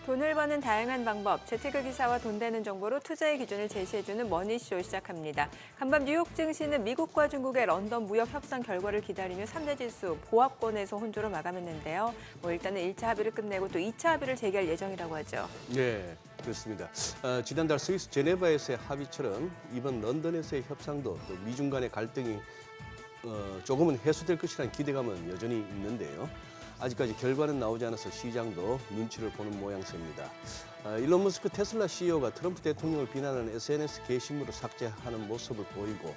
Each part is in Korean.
돈을 버는 다양한 방법, 재테크 기사와 돈 되는 정보로 투자의 기준을 제시해주는 머니쇼 시작합니다. 간밤 뉴욕 증시는 미국과 중국의 런던 무역 협상 결과를 기다리며 3대 지수 보합권에서 혼조로 마감했는데요. 일단은 1차 합의를 끝내고 또 2차 합의를 재개할 예정이라고 하죠. 네, 그렇습니다. 지난달 스위스 제네바에서의 합의처럼 이번 런던에서의 협상도 또 미중 간의 갈등이 조금은 해소될 것이라는 기대감은 여전히 있는데요. 아직까지 결과는 나오지 않아서 시장도 눈치를 보는 모양새입니다. 일론 머스크 테슬라 CEO가 트럼프 대통령을 비난하는 SNS 게시물을 삭제하는 모습을 보이고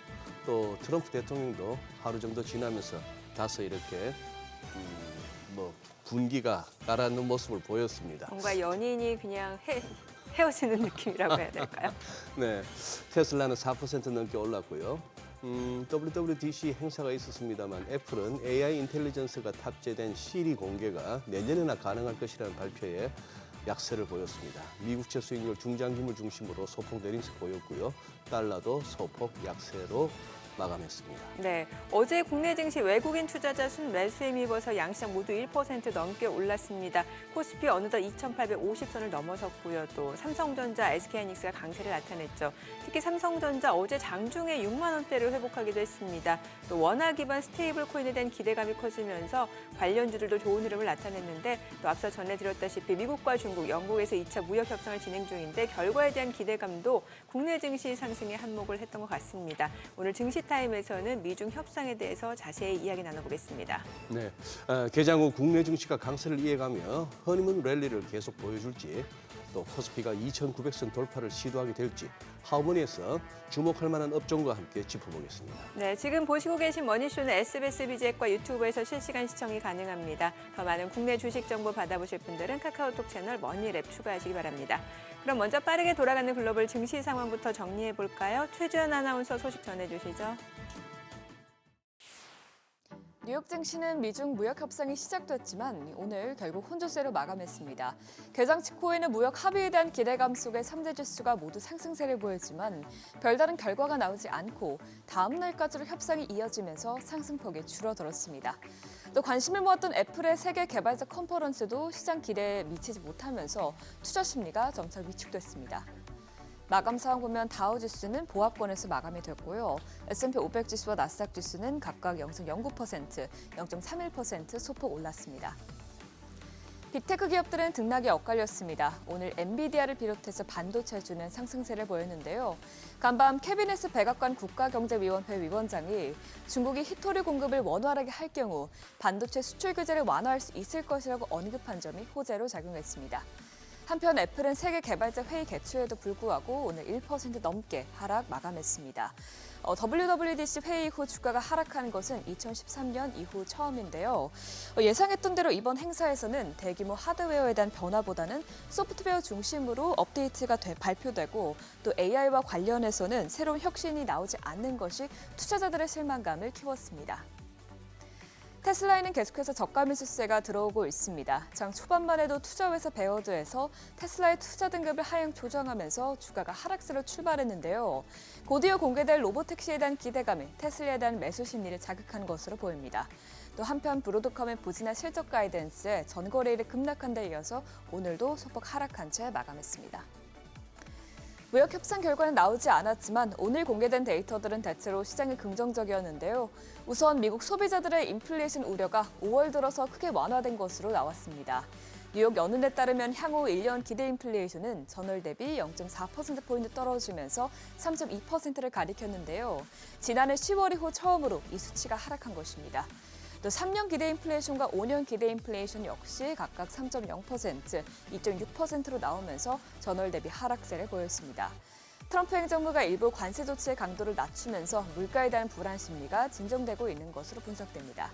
또 트럼프 대통령도 하루 정도 지나면서 다소 이렇게 분기가 가라앉는 모습을 보였습니다. 뭔가 연인이 그냥 헤어지는 느낌이라고 해야 될까요? 네, 테슬라는 4% 넘게 올랐고요. WWDC 행사가 있었습니다만 애플은 AI 인텔리전스가 탑재된 시리 공개가 내년에나 가능할 것이라는 발표에 약세를 보였습니다. 미국채 수익률 중장기물 중심으로 소폭 내림세 보였고요. 달러도 소폭 약세로 마감했습니다. 네, 어제 국내 증시 외국인 투자자 순매수에 힘입어서 양시장 모두 1% 넘게 올랐습니다. 코스피 어느덧 2,850선을 넘어섰고요. 또 삼성전자, SK하이닉스가 강세를 나타냈죠. 특히 삼성전자 어제 장중에 6만 원대를 회복하기도 했습니다. 또 원화 기반 스테이블 코인에 대한 기대감이 커지면서 관련주들도 좋은 흐름을 나타냈는데 또 앞서 전해드렸다시피 미국과 중국, 영국에서 2차 무역 협상을 진행 중인데 결과에 대한 기대감도 국내 증시 상승에 한몫을 했던 것 같습니다. 오늘 증시 타임에서는 미중 협상에 대해서 자세히 이야기 나눠보겠습니다. 네, 개장 후 국내 증시가 강세를 이어가며 허니문 랠리를 계속 보여줄지 또 코스피가 2,900선 돌파를 시도하게 될지 하우머니에서 주목할 만한 업종과 함께 짚어보겠습니다. 네, 지금 보시고 계신 머니쇼는 SBS 비즈액과 유튜브에서 실시간 시청이 가능합니다. 더 많은 국내 주식 정보 받아보실 분들은 카카오톡 채널 머니랩 추가하시기 바랍니다. 그럼 먼저 빠르게 돌아가는 글로벌 증시 상황부터 정리해볼까요? 최주연 아나운서 소식 전해주시죠. 뉴욕 증시는 미중 무역 협상이 시작됐지만 오늘 결국 혼조세로 마감했습니다. 개장 직후에는 무역 합의에 대한 기대감 속에 3대 지수가 모두 상승세를 보였지만 별다른 결과가 나오지 않고 다음 날까지로 협상이 이어지면서 상승폭이 줄어들었습니다. 또 관심을 모았던 애플의 세계 개발자 컨퍼런스도 시장 기대에 미치지 못하면서 투자 심리가 점차 위축됐습니다. 마감 상황 보면 다우지수는 보합권에서 마감이 됐고요. S&P 500 지수와 나스닥 지수는 각각 0.09%, 0.31% 소폭 올랐습니다. 빅테크 기업들은 등락이 엇갈렸습니다. 오늘 엔비디아를 비롯해서 반도체주는 상승세를 보였는데요. 간밤 캐비네스 백악관 국가경제위원회 위원장이 중국이 히토리 공급을 원활하게 할 경우 반도체 수출 규제를 완화할 수 있을 것이라고 언급한 점이 호재로 작용했습니다. 한편 애플은 세계 개발자 회의 개최에도 불구하고 오늘 1% 넘게 하락 마감했습니다. WWDC 회의 후 주가가 하락한 것은 2013년 이후 처음인데요. 예상했던 대로 이번 행사에서는 대규모 하드웨어에 대한 변화보다는 소프트웨어 중심으로 업데이트가 발표되고 또 AI와 관련해서는 새로운 혁신이 나오지 않는 것이 투자자들의 실망감을 키웠습니다. 테슬라에는 계속해서 저가 매수세가 들어오고 있습니다. 장 초반만 해도 투자회사 베어드에서 테슬라의 투자 등급을 하향 조정하면서 주가가 하락세로 출발했는데요. 곧이어 공개될 로보택시에 대한 기대감이 테슬라에 대한 매수 심리를 자극한 것으로 보입니다. 또 한편 브로드컴의 부진한 실적 가이던스에 전거래일이 급락한 데 이어서 오늘도 소폭 하락한 채 마감했습니다. 무역 협상 결과는 나오지 않았지만 오늘 공개된 데이터들은 대체로 시장이 긍정적이었는데요. 우선 미국 소비자들의 인플레이션 우려가 5월 들어서 크게 완화된 것으로 나왔습니다. 뉴욕 연은에 따르면 향후 1년 기대 인플레이션은 전월 대비 0.4%포인트 떨어지면서 3.2%를 가리켰는데요. 지난해 10월 이후 처음으로 이 수치가 하락한 것입니다. 또 3년 기대 인플레이션과 5년 기대 인플레이션 역시 각각 3.0%, 2.6%로 나오면서 전월 대비 하락세를 보였습니다. 트럼프 행정부가 일부 관세 조치의 강도를 낮추면서 물가에 대한 불안 심리가 진정되고 있는 것으로 분석됩니다.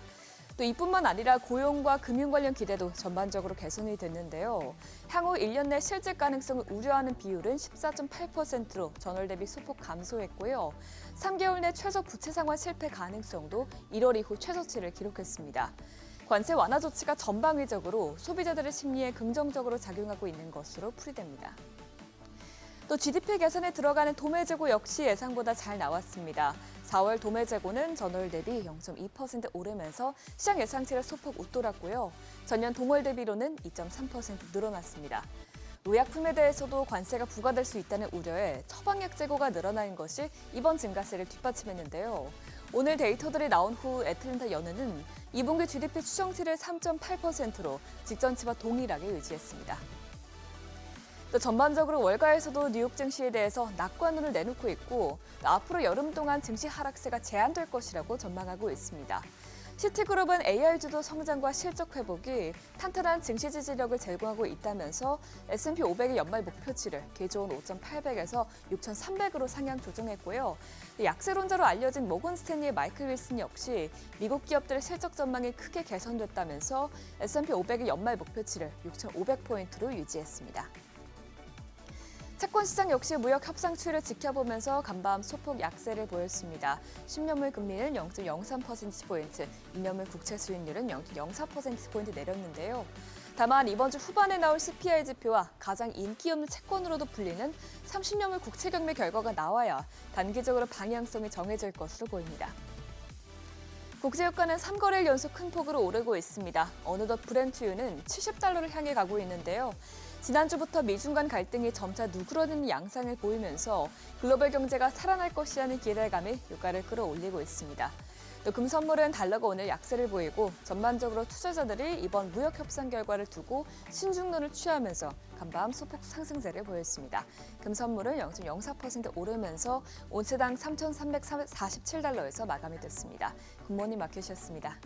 또 이뿐만 아니라 고용과 금융 관련 기대도 전반적으로 개선이 됐는데요. 향후 1년 내 실질 가능성을 우려하는 비율은 14.8%로 전월 대비 소폭 감소했고요. 3개월 내 최저 부채 상환 실패 가능성도 1월 이후 최저치를 기록했습니다. 관세 완화 조치가 전방위적으로 소비자들의 심리에 긍정적으로 작용하고 있는 것으로 풀이됩니다. 또 GDP 개선에 들어가는 도매재고 역시 예상보다 잘 나왔습니다. 4월 도매재고는 전월 대비 0.2% 오르면서 시장 예상치를 소폭 웃돌았고요. 전년 동월 대비로는 2.3% 늘어났습니다. 의약품에 대해서도 관세가 부과될 수 있다는 우려에 처방약 재고가 늘어나는 것이 이번 증가세를 뒷받침했는데요. 오늘 데이터들이 나온 후 애틀랜타 연은은 2분기 GDP 추정치를 3.8%로 직전치와 동일하게 유지했습니다. 또 전반적으로 월가에서도 뉴욕 증시에 대해서 낙관론을 내놓고 있고 앞으로 여름 동안 증시 하락세가 제한될 것이라고 전망하고 있습니다. 시티그룹은 AI주도 성장과 실적 회복이 탄탄한 증시 지지력을 제공하고 있다면서 S&P 500의 연말 목표치를 기존 5,800에서 6,300으로 상향 조정했고요. 약세론자로 알려진 모건 스탠리의 마이클 윌슨 역시 미국 기업들의 실적 전망이 크게 개선됐다면서 S&P 500의 연말 목표치를 6,500포인트로 유지했습니다. 채권 시장 역시 무역 협상 추이를 지켜보면서 간밤 소폭 약세를 보였습니다. 10년물 금리는 0.03%포인트, 2년물 국채 수익률은 0.04%포인트 내렸는데요. 다만 이번 주 후반에 나올 CPI 지표와 가장 인기 없는 채권으로도 불리는 30년물 국채 경매 결과가 나와야 단기적으로 방향성이 정해질 것으로 보입니다. 국제유가는 3거래일 연속 큰 폭으로 오르고 있습니다. 어느덧 브렌트유는 70달러를 향해 가고 있는데요. 지난주부터 미중 간 갈등이 점차 누그러지는 양상을 보이면서 글로벌 경제가 살아날 것이라는 기대감이 유가를 끌어올리고 있습니다. 또 금선물은 달러가 오늘 약세를 보이고 전반적으로 투자자들이 이번 무역 협상 결과를 두고 신중론을 취하면서 간밤 소폭 상승세를 보였습니다. 금선물은 0.04% 오르면서 온체당 3,347달러에서 마감이 됐습니다. 굿모닝 마켓이었습니다.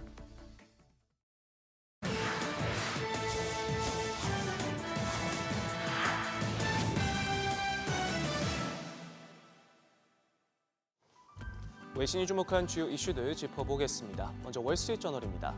외신이 주목한 주요 이슈들 짚어보겠습니다. 먼저 월스트리트저널입니다.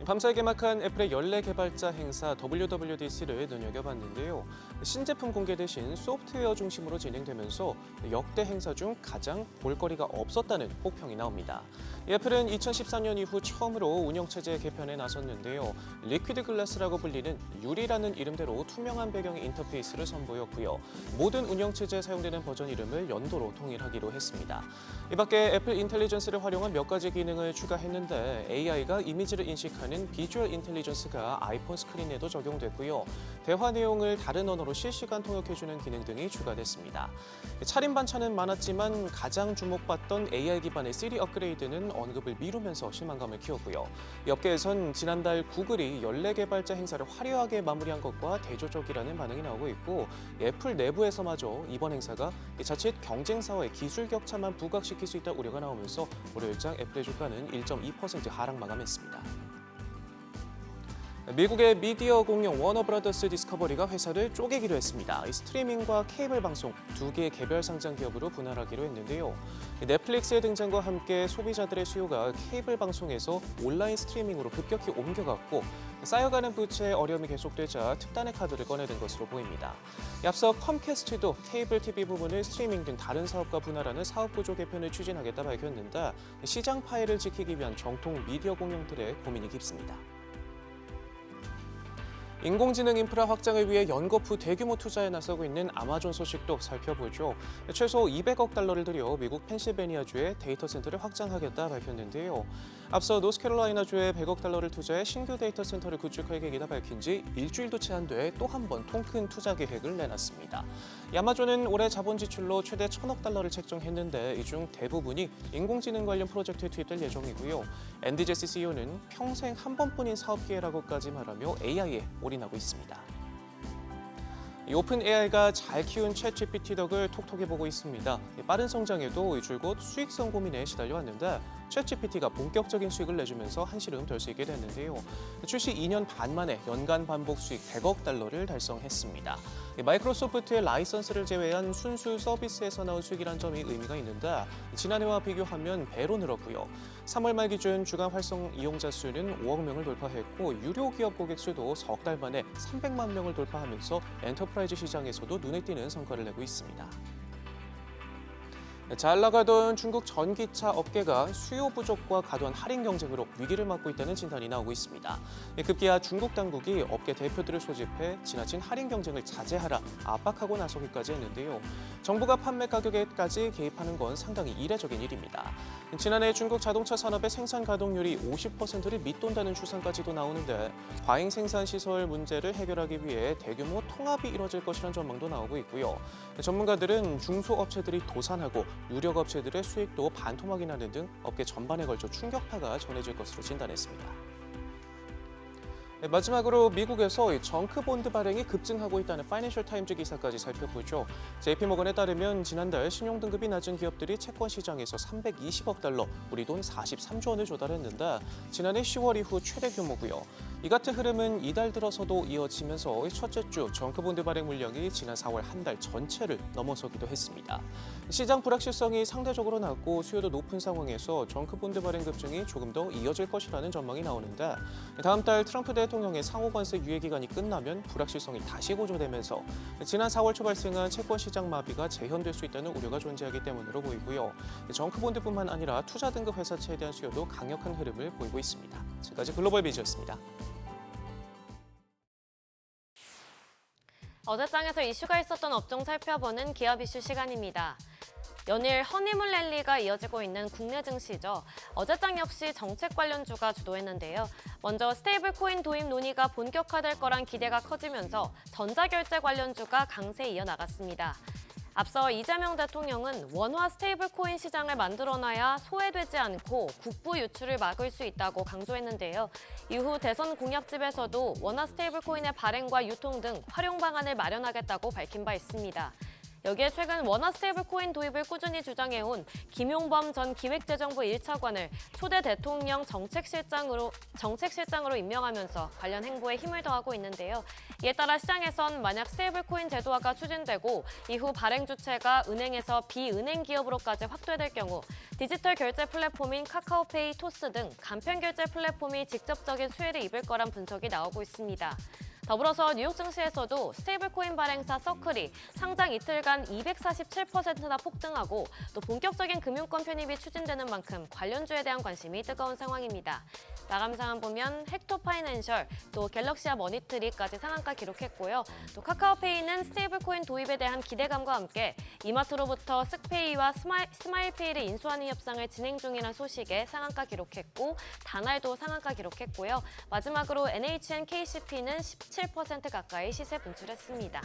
밤사이 개막한 애플의 연례 개발자 행사 WWDC를 눈여겨봤는데요. 신제품 공개 대신 소프트웨어 중심으로 진행되면서 역대 행사 중 가장 볼거리가 없었다는 혹평이 나옵니다. 애플은 2014년 이후 처음으로 운영체제 개편에 나섰는데요. 리퀴드 글라스라고 불리는 유리라는 이름대로 투명한 배경의 인터페이스를 선보였고요. 모든 운영체제에 사용되는 버전 이름을 연도로 통일하기로 했습니다. 이 밖에 애플 인텔리전스를 활용한 몇 가지 기능을 추가했는데 AI가 이미지를 인식하는 비주얼 인텔리전스가 아이폰 스크린에도 적용됐고요. 대화 내용을 다른 언어로 실시간 통역해주는 기능 등이 추가됐습니다. 차림 반찬은 많았지만 가장 주목받던 AI 기반의 시리 업그레이드는 언급을 미루면서 실망감을 키웠고요. 업계에선 지난달 구글이 연례 개발자 행사를 화려하게 마무리한 것과 대조적이라는 반응이 나오고 있고 애플 내부에서마저 이번 행사가 자칫 경쟁사와의 기술 격차만 부각시킬 수 있다 우려가 나오면서 월요일장 애플의 주가는 1.2% 하락 마감했습니다. 미국의 미디어 공룡 워너브라더스 디스커버리가 회사를 쪼개기로 했습니다. 스트리밍과 케이블 방송 두 개의 개별 상장 기업으로 분할하기로 했는데요. 넷플릭스의 등장과 함께 소비자들의 수요가 케이블 방송에서 온라인 스트리밍으로 급격히 옮겨갔고 쌓여가는 부채에 어려움이 계속되자 특단의 카드를 꺼내든 것으로 보입니다. 앞서 컴캐스트도 케이블 TV 부분을 스트리밍 등 다른 사업과 분할하는 사업구조 개편을 추진하겠다 밝혔는데 시장 파일을 지키기 위한 정통 미디어 공룡들의 고민이 깊습니다. 인공지능 인프라 확장을 위해 연거푸 대규모 투자에 나서고 있는 아마존 소식도 살펴보죠. 최소 200억 달러를 들여 미국 펜실베니아주에 데이터 센터를 확장하겠다 밝혔는데요. 앞서 노스캐롤라이나주에 100억 달러를 투자해 신규 데이터 센터를 구축할 계획이다 밝힌 지 일주일도 채 안 돼 또 한 번 통큰 투자 계획을 내놨습니다. 아마존은 올해 자본 지출로 최대 1,000억 달러를 책정했는데 이 중 대부분이 인공지능 관련 프로젝트에 투입될 예정이고요. 앤디 제시 CEO는 평생 한 번뿐인 사업 기회라고까지 말하며 AI에 올인하고 있습니다. 오픈 AI가 잘 키운 챗GPT 덕을 톡톡히 보고 있습니다. 빠른 성장에도 줄곧 수익성 고민에 시달려왔는데 챗GPT가 본격적인 수익을 내주면서 한시름 덜 수 있게 됐는데요. 출시 2년 반 만에 연간 반복 수익 100억 달러를 달성했습니다. 마이크로소프트의 라이선스를 제외한 순수 서비스에서 나온 수익이란 점이 의미가 있는데 지난해와 비교하면 배로 늘었고요. 3월 말 기준 주간 활성 이용자 수는 5억 명을 돌파했고 유료 기업 고객 수도 석 달 만에 300만 명을 돌파하면서 엔터프라이즈 시장에서도 눈에 띄는 성과를 내고 있습니다. 잘 나가던 중국 전기차 업계가 수요 부족과 과도한 할인 경쟁으로 위기를 맞고 있다는 진단이 나오고 있습니다. 급기야 중국 당국이 업계 대표들을 소집해 지나친 할인 경쟁을 자제하라 압박하고 나서기까지 했는데요. 정부가 판매 가격에까지 개입하는 건 상당히 이례적인 일입니다. 지난해 중국 자동차 산업의 생산 가동률이 50%를 밑돈다는 추산까지도 나오는데 과잉 생산 시설 문제를 해결하기 위해 대규모 통합이 이뤄질 것이라는 전망도 나오고 있고요. 전문가들은 중소업체들이 도산하고 유력업체들의 수익도 반토막이 나는 등 업계 전반에 걸쳐 충격파가 전해질 것으로 진단했습니다. 마지막으로 미국에서 정크본드 발행이 급증하고 있다는 파이낸셜 타임즈 기사까지 살펴보죠. JP모건에 따르면 지난달 신용등급이 낮은 기업들이 채권 시장에서 320억 달러, 우리 돈 43조 원을 조달했는데 지난해 10월 이후 최대 규모고요. 이 같은 흐름은 이달 들어서도 이어지면서 첫째 주 정크본드 발행 물량이 지난 4월 한 달 전체를 넘어서기도 했습니다. 시장 불확실성이 상대적으로 낮고 수요도 높은 상황에서 정크본드 발행 급증이 조금 더 이어질 것이라는 전망이 나오는데 다음 달 트럼프 대통령의 상호 관세 유예 기간이 끝나면 불확실성이 다시 고조되면서 지난 4월 초 발생한 채권 시장 마비가 재현될 수 있다는 우려가 존재하기 때문으로 보이고요. 정크본드뿐만 아니라 투자 등급 회사채에 대한 수요도 강력한 흐름을 보이고 있습니다. 지금까지 글로벌 비즈였습니다. 어제장에서 이슈가 있었던 업종 살펴보는 기업 이슈 시간입니다. 연일 허니문 랠리가 이어지고 있는 국내 증시죠. 어제장 역시 정책 관련주가 주도했는데요. 먼저 스테이블 코인 도입 논의가 본격화될 거란 기대가 커지면서 전자결제 관련주가 강세 이어나갔습니다. 앞서 이재명 대통령은 원화 스테이블 코인 시장을 만들어놔야 소외되지 않고 국부 유출을 막을 수 있다고 강조했는데요. 이후 대선 공약집에서도 원화 스테이블 코인의 발행과 유통 등 활용 방안을 마련하겠다고 밝힌 바 있습니다. 여기에 최근 원화 스테이블 코인 도입을 꾸준히 주장해온 김용범 전 기획재정부 1차관을 초대 대통령 정책실장으로 임명하면서 관련 행보에 힘을 더하고 있는데요. 이에 따라 시장에선 만약 스테이블 코인 제도화가 추진되고 이후 발행 주체가 은행에서 비은행 기업으로까지 확대될 경우 디지털 결제 플랫폼인 카카오페이, 토스 등 간편 결제 플랫폼이 직접적인 수혜를 입을 거란 분석이 나오고 있습니다. 더불어서 뉴욕 증시에서도 스테이블코인 발행사 서클이 상장 이틀간 247%나 폭등하고 또 본격적인 금융권 편입이 추진되는 만큼 관련주에 대한 관심이 뜨거운 상황입니다. 마감 상황 보면 헥토파이낸셜, 또 갤럭시와 머니트리까지 상한가 기록했고요. 또 카카오페이는 스테이블코인 도입에 대한 기대감과 함께 이마트로부터 쓱페이와 스마일페이를 인수하는 협상을 진행 중이라는 소식에 상한가 기록했고 다날도 상한가 기록했고요. 마지막으로 NHN KCP는 17% 가까이 시세 분출했습니다.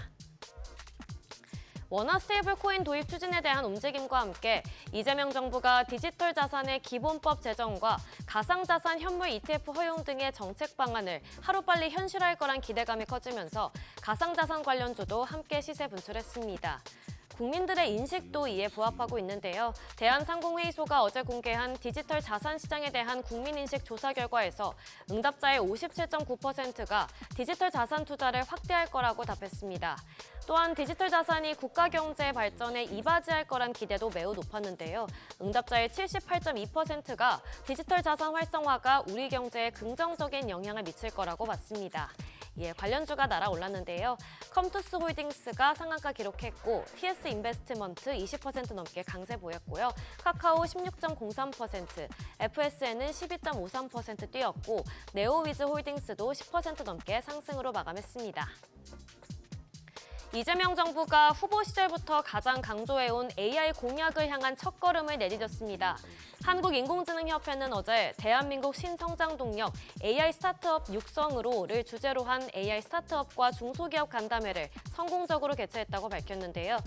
원화 스테이블 코인 도입 추진에 대한 움직임과 함께 이재명 정부가 디지털 자산의 기본법 제정과 가상자산 현물 ETF 허용 등의 정책 방안을 하루빨리 현실화할 거란 기대감이 커지면서 가상자산 관련주도 함께 시세 분출했습니다. 국민들의 인식도 이에 부합하고 있는데요. 대한상공회의소가 어제 공개한 디지털 자산 시장에 대한 국민인식 조사 결과에서 응답자의 57.9%가 디지털 자산 투자를 확대할 거라고 답했습니다. 또한 디지털 자산이 국가 경제 발전에 이바지할 거란 기대도 매우 높았는데요. 응답자의 78.2%가 디지털 자산 활성화가 우리 경제에 긍정적인 영향을 미칠 거라고 봤습니다. 이에 관련주가 날아올랐는데요. 컴투스 홀딩스가 상한가 기록했고 TS 인베스트먼트 20% 넘게 강세 보였고요. 카카오 16.03%, FSN은 12.53% 뛰었고 네오위즈 홀딩스도 10% 넘게 상승으로 마감했습니다. 이재명 정부가 후보 시절부터 가장 강조해온 AI 공약을 향한 첫걸음을 내디뎠습니다. 한국인공지능협회는 어제 대한민국 신성장 동력 AI 스타트업 육성으로를 주제로 한 AI 스타트업과 중소기업 간담회를 성공적으로 개최했다고 밝혔는데요.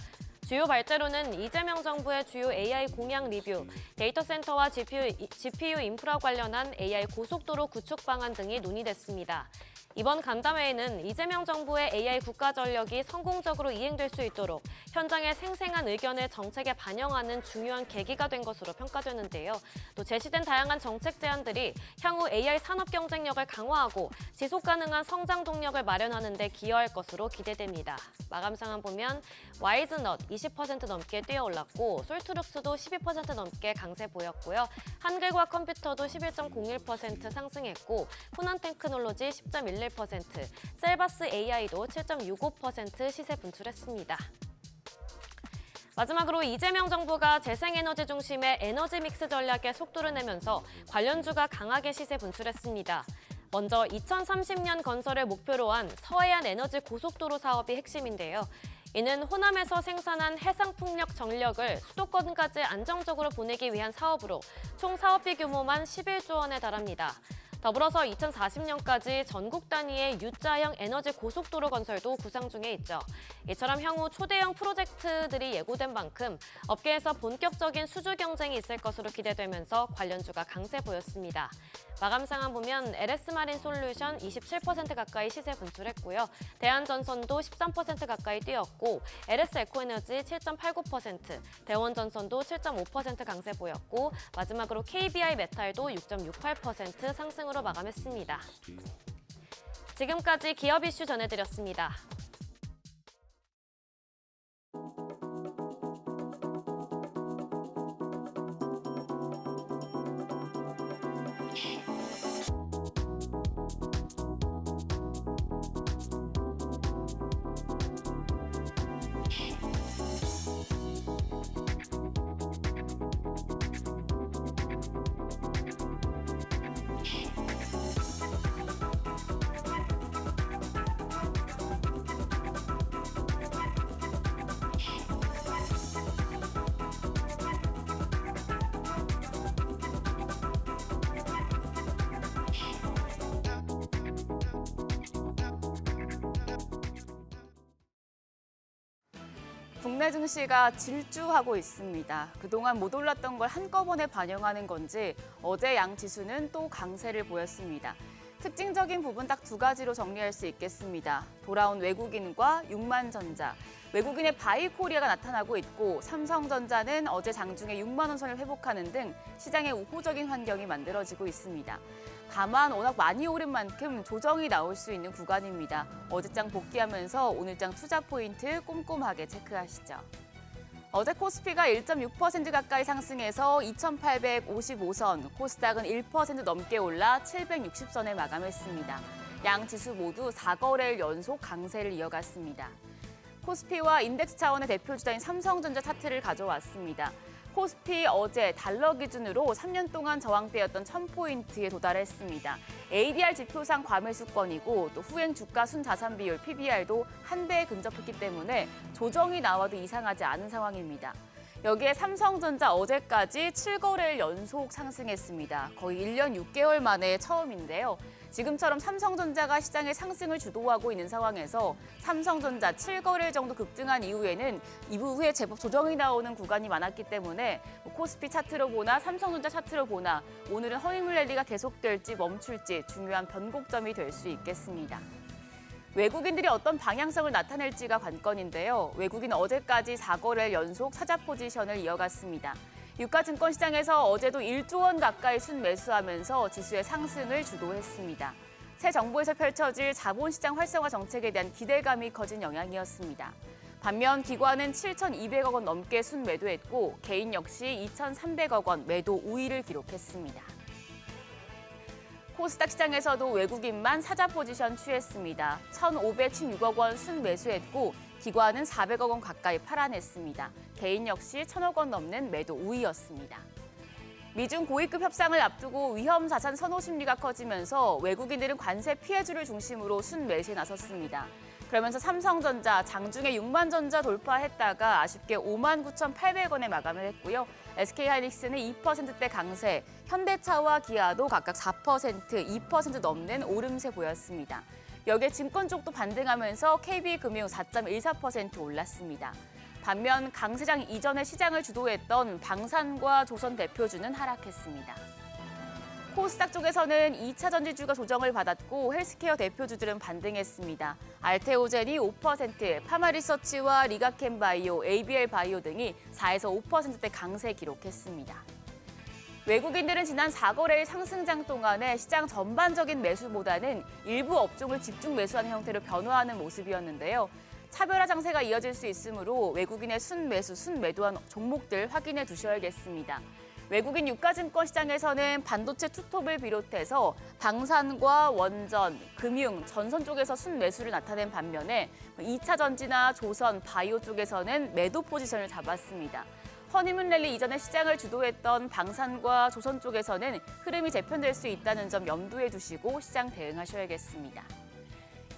주요 발제로는 이재명 정부의 주요 AI 공약 리뷰, 데이터 센터와 GPU 인프라 관련한 AI 고속도로 구축 방안 등이 논의됐습니다. 이번 간담회에는 이재명 정부의 AI 국가 전력이 성공적으로 이행될 수 있도록 현장의 생생한 의견을 정책에 반영하는 중요한 계기가 된 것으로 평가되는데요. 또 제시된 다양한 정책 제안들이 향후 AI 산업 경쟁력을 강화하고 지속 가능한 성장 동력을 마련하는 데 기여할 것으로 기대됩니다. 마감 상황 보면 와이즈넛 20% 넘게 뛰어올랐고 솔트룩스도 12% 넘게 강세 보였고요. 한글과 컴퓨터도 11.01% 상승했고 호난테크놀로지 10.11%, 셀바스 AI도 7.65% 시세 분출했습니다. 마지막으로 이재명 정부가 재생에너지 중심의 에너지 믹스 전략에 속도를 내면서 관련주가 강하게 시세 분출했습니다. 먼저 2030년 건설을 목표로 한 서해안 에너지 고속도로 사업이 핵심인데요. 이는 호남에서 생산한 해상풍력 전력을 수도권까지 안정적으로 보내기 위한 사업으로 총 사업비 규모만 11조 원에 달합니다. 더불어서 2040년까지 전국 단위의 U자형 에너지 고속도로 건설도 구상 중에 있죠. 이처럼 향후 초대형 프로젝트들이 예고된 만큼 업계에서 본격적인 수주 경쟁이 있을 것으로 기대되면서 관련주가 강세 보였습니다. 마감 상황 보면 LS마린 솔루션 27% 가까이 시세 분출했고요. 대한전선도 13% 가까이 뛰었고 LS에코에너지 7.89%, 대원전선도 7.5% 강세 보였고 마지막으로 KBI 메탈도 6.68% 상승으로 마감했습니다. 지금까지 기업 이슈 전해드렸습니다. 국내 증시가 질주하고 있습니다. 그동안 못 올랐던 걸 한꺼번에 반영하는 건지 어제 양 지수는 또 강세를 보였습니다. 특징적인 부분 딱 두 가지로 정리할 수 있겠습니다. 돌아온 외국인과 육만전자, 외국인의 바이코리아가 나타나고 있고 삼성전자는 어제 장중에 6만 원 선을 회복하는 등 시장에 우호적인 환경이 만들어지고 있습니다. 다만 워낙 많이 오른 만큼 조정이 나올 수 있는 구간입니다. 어제장 복귀하면서 오늘장 투자 포인트 꼼꼼하게 체크하시죠. 어제 코스피가 1.6% 가까이 상승해서 2,855선, 코스닥은 1% 넘게 올라 760선에 마감했습니다. 양 지수 모두 4거래일 연속 강세를 이어갔습니다. 코스피와 인덱스 차원의 대표 주자인 삼성전자 차트를 가져왔습니다. 코스피 어제 달러 기준으로 3년 동안 저항대였던 1000포인트에 도달했습니다. ADR 지표상 과매수권이고 또 후행 주가 순자산 비율 PBR도 한 배에 근접했기 때문에 조정이 나와도 이상하지 않은 상황입니다. 여기에 삼성전자 어제까지 7거래일 연속 상승했습니다. 거의 1년 6개월 만에 처음인데요. 지금처럼 삼성전자가 시장의 상승을 주도하고 있는 상황에서 삼성전자 7거래일 정도 급등한 이후에는 이후에 제법 조정이 나오는 구간이 많았기 때문에 코스피 차트로 보나 삼성전자 차트로 보나 오늘은 허위물 랠리가 계속될지 멈출지 중요한 변곡점이 될 수 있겠습니다. 외국인들이 어떤 방향성을 나타낼지가 관건인데요. 외국인은 어제까지 4거래일 연속 사자 포지션을 이어갔습니다. 유가증권 시장에서 어제도 1조 원 가까이 순매수하면서 지수의 상승을 주도했습니다. 새 정부에서 펼쳐질 자본시장 활성화 정책에 대한 기대감이 커진 영향이었습니다. 반면 기관은 7,200억 원 넘게 순매도했고 개인 역시 2,300억 원 매도 우위를 기록했습니다. 코스닥 시장에서도 외국인만 사자 포지션 취했습니다. 1,516억 원 순매수했고 기관은 400억 원 가까이 팔아냈습니다. 개인 역시 1,000억 원 넘는 매도 우위였습니다. 미중 고위급 협상을 앞두고 위험 자산 선호 심리가 커지면서 외국인들은 관세 피해주를 중심으로 순매수에 나섰습니다. 그러면서 삼성전자 장중에 6만 전자 돌파했다가 아쉽게 59,800원에 마감을 했고요. SK하이닉스는 2%대 강세, 현대차와 기아도 각각 4%, 2% 넘는 오름세 보였습니다. 여기에 증권 쪽도 반등하면서 KB금융 4.14% 올랐습니다. 반면 강세장 이전에 시장을 주도했던 방산과 조선 대표주는 하락했습니다. 코스닥 쪽에서는 2차 전지주가 조정을 받았고 헬스케어 대표주들은 반등했습니다. 알테오젠이 5%, 파마리서치와 리가켄바이오, ABL바이오 등이 4에서 5%대 강세 기록했습니다. 외국인들은 지난 4거래일 상승장 동안에 시장 전반적인 매수보다는 일부 업종을 집중 매수하는 형태로 변화하는 모습이었는데요. 차별화 장세가 이어질 수 있으므로 외국인의 순매수, 순매도한 종목들 확인해 두셔야겠습니다. 외국인 유가증권 시장에서는 반도체 투톱을 비롯해서 방산과 원전, 금융, 전선 쪽에서 순매수를 나타낸 반면에 2차 전지나 조선, 바이오 쪽에서는 매도 포지션을 잡았습니다. 허니문 랠리 이전에 시장을 주도했던 방산과 조선 쪽에서는 흐름이 재편될 수 있다는 점 염두에 두시고 시장 대응하셔야겠습니다.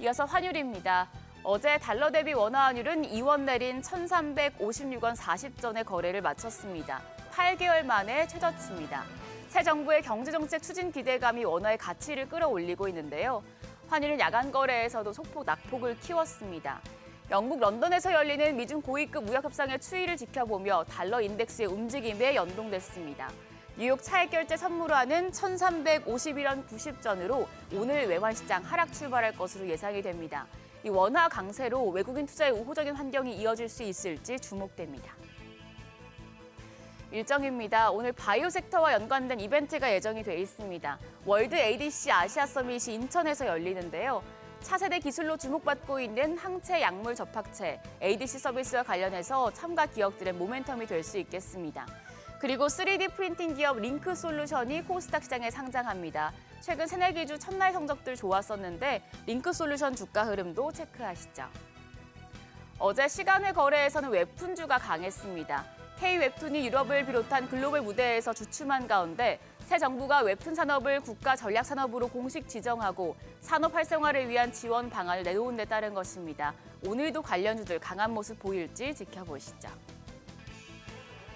이어서 환율입니다. 어제 달러 대비 원화 환율은 2원 내린 1,356원 40전의 거래를 마쳤습니다. 8개월 만에 최저치입니다. 새 정부의 경제정책 추진 기대감이 원화의 가치를 끌어올리고 있는데요. 환율은 야간 거래에서도 소폭 낙폭을 키웠습니다. 영국 런던에서 열리는 미중 고위급 무역 협상의 추이를 지켜보며 달러 인덱스의 움직임에 연동됐습니다. 뉴욕 차액결제 선물화는 1,351원 90전으로 오늘 외환시장 하락 출발할 것으로 예상이 됩니다. 이 원화 강세로 외국인 투자의 우호적인 환경이 이어질 수 있을지 주목됩니다. 일정입니다. 오늘 바이오 섹터와 연관된 이벤트가 예정이 돼 있습니다. 월드 ADC 아시아 서밋이 인천에서 열리는데요. 차세대 기술로 주목받고 있는 항체 약물 접합체 ADC 서비스와 관련해서 참가 기업들의 모멘텀이 될 수 있겠습니다. 그리고 3D 프린팅 기업 링크 솔루션이 코스닥 시장에 상장합니다. 최근 새내기 주 첫날 성적들 좋았었는데 링크 솔루션 주가 흐름도 체크하시죠. 어제 시간외 거래에서는 웹툰주가 강했습니다. K-웹툰이 유럽을 비롯한 글로벌 무대에서 주춤한 가운데 새 정부가 웹툰 산업을 국가 전략 산업으로 공식 지정하고 산업 활성화를 위한 지원 방안을 내놓은 데 따른 것입니다. 오늘도 관련주들 강한 모습 보일지 지켜보시죠.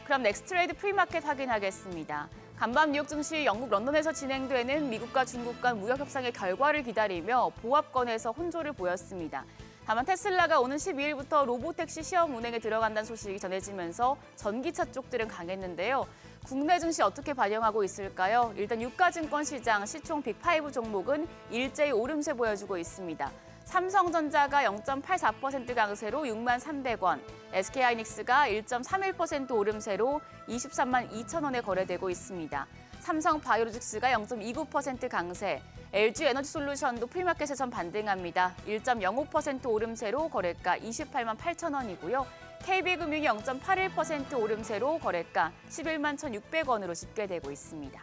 그럼 넥스트레이드 프리마켓 확인하겠습니다. 간밤 뉴욕 증시 영국 런던에서 진행되는 미국과 중국 간 무역 협상의 결과를 기다리며 보합권에서 혼조를 보였습니다. 다만 테슬라가 오는 12일부터 로보택시 시험 운행에 들어간다는 소식이 전해지면서 전기차 쪽들은 강했는데요. 국내 증시 어떻게 반영하고 있을까요? 일단 유가증권 시장 시총 빅5 종목은 일제히 오름세 보여주고 있습니다. 삼성전자가 0.84% 강세로 6만 300원, SK하이닉스가 1.31% 오름세로 23만 2천 원에 거래되고 있습니다. 삼성바이오로직스가 0.29% 강세, LG에너지솔루션도 프리마켓에선 반등합니다. 1.05% 오름세로 거래가 28만 8천 원이고요. KB금융이 0.81% 오름세로 거래가 11만 1,600원으로 집계되고 있습니다.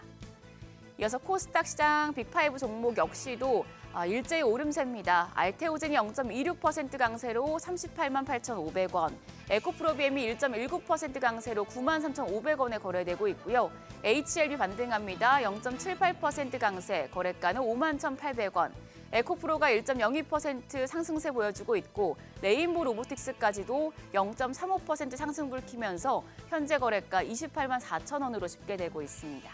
이어서 코스닥 시장 빅5 종목 역시도 일제히 오름세입니다. 알테오젠이 0.26% 강세로 38만 8,500원, 에코프로비엠이 1.19% 강세로 9만 3,500원에 거래되고 있고요. HLB 반등합니다. 0.78% 강세, 거래가는 5만 1,800원. 에코프로가 1.02% 상승세 보여주고 있고 레인보 로보틱스까지도 0.35% 상승불 키면서 현재 거래가 28만 4천 원으로 집계되고 있습니다.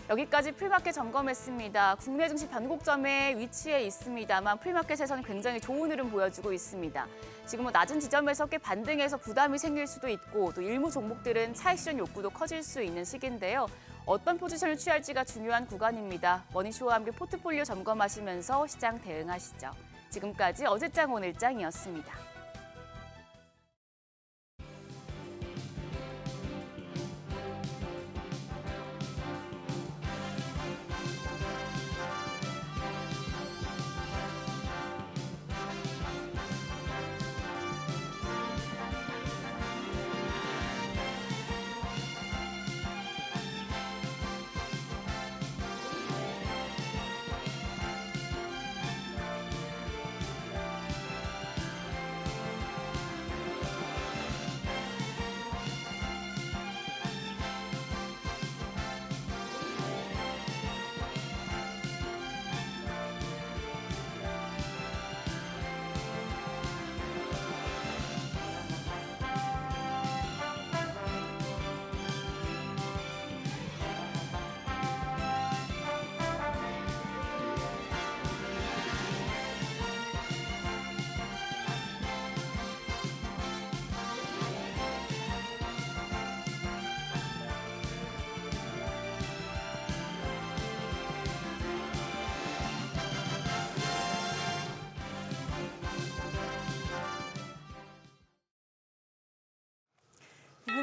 여기까지 프리마켓 점검했습니다. 국내 증시 변곡점에 위치해 있습니다만 프리마켓에서는 굉장히 좋은 흐름 보여주고 있습니다. 지금 낮은 지점에서 꽤 반등해서 부담이 생길 수도 있고 또 일부 종목들은 차익 실현 욕구도 커질 수 있는 시기인데요. 어떤 포지션을 취할지가 중요한 구간입니다. 머니쇼와 함께 포트폴리오 점검하시면서 시장 대응하시죠. 지금까지 어제장 오늘장이었습니다.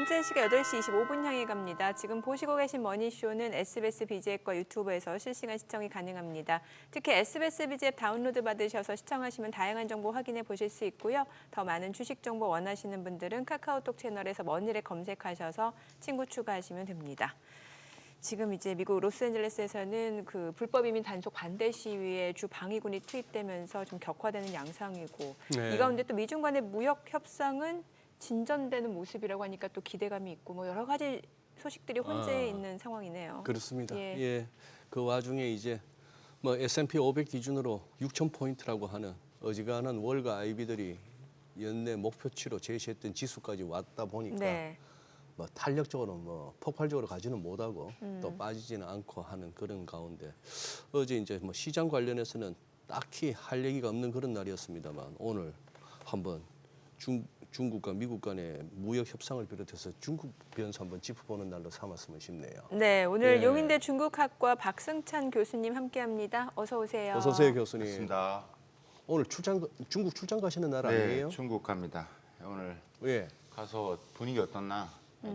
현재 시각 8시 25분 향해 갑니다. 지금 보시고 계신 머니쇼는 SBS BG앱과 유튜브에서 실시간 시청이 가능합니다. 특히 SBS BG앱 다운로드 받으셔서 시청하시면 다양한 정보 확인해 보실 수 있고요. 더 많은 주식 정보 원하시는 분들은 카카오톡 채널에서 머니를 검색하셔서 친구 추가하시면 됩니다. 지금 이제 미국 로스앤젤레스에서는 그 불법 이민 단속 반대 시위에 주 방위군이 투입되면서 좀 격화되는 양상이고 네. 이 가운데 또 미중 간의 무역 협상은 진전되는 모습이라고 하니까 또 기대감이 있고 뭐 여러 가지 소식들이 혼재해 있는 상황이네요. 그렇습니다. 예. 예. 그 와중에 이제 뭐 S&P 500 기준으로 6,000포인트라고 하는 어지간한 월가 아이비들이 연내 목표치로 제시했던 지수까지 왔다 보니까 네. 뭐 탄력적으로 뭐 폭발적으로 가지는 못하고 또 빠지지는 않고 하는 그런 가운데 어제 이제 뭐 시장 관련해서는 딱히 할 얘기가 없는 그런 날이었습니다만 오늘 한번 중국과 미국 간의 무역 협상을 비롯해서 중국 변수 한번 짚어보는 날로 삼았으면 싶네요. 네, 오늘 예. 용인대 중국학과 박승찬 교수님 함께합니다. 어서 오세요. 어서 오세요, 교수님. 맞습니다. 오늘 중국 출장 가시는 날 네, 아니에요? 중국 갑니다. 오늘 예. 가서 분위기 어떻나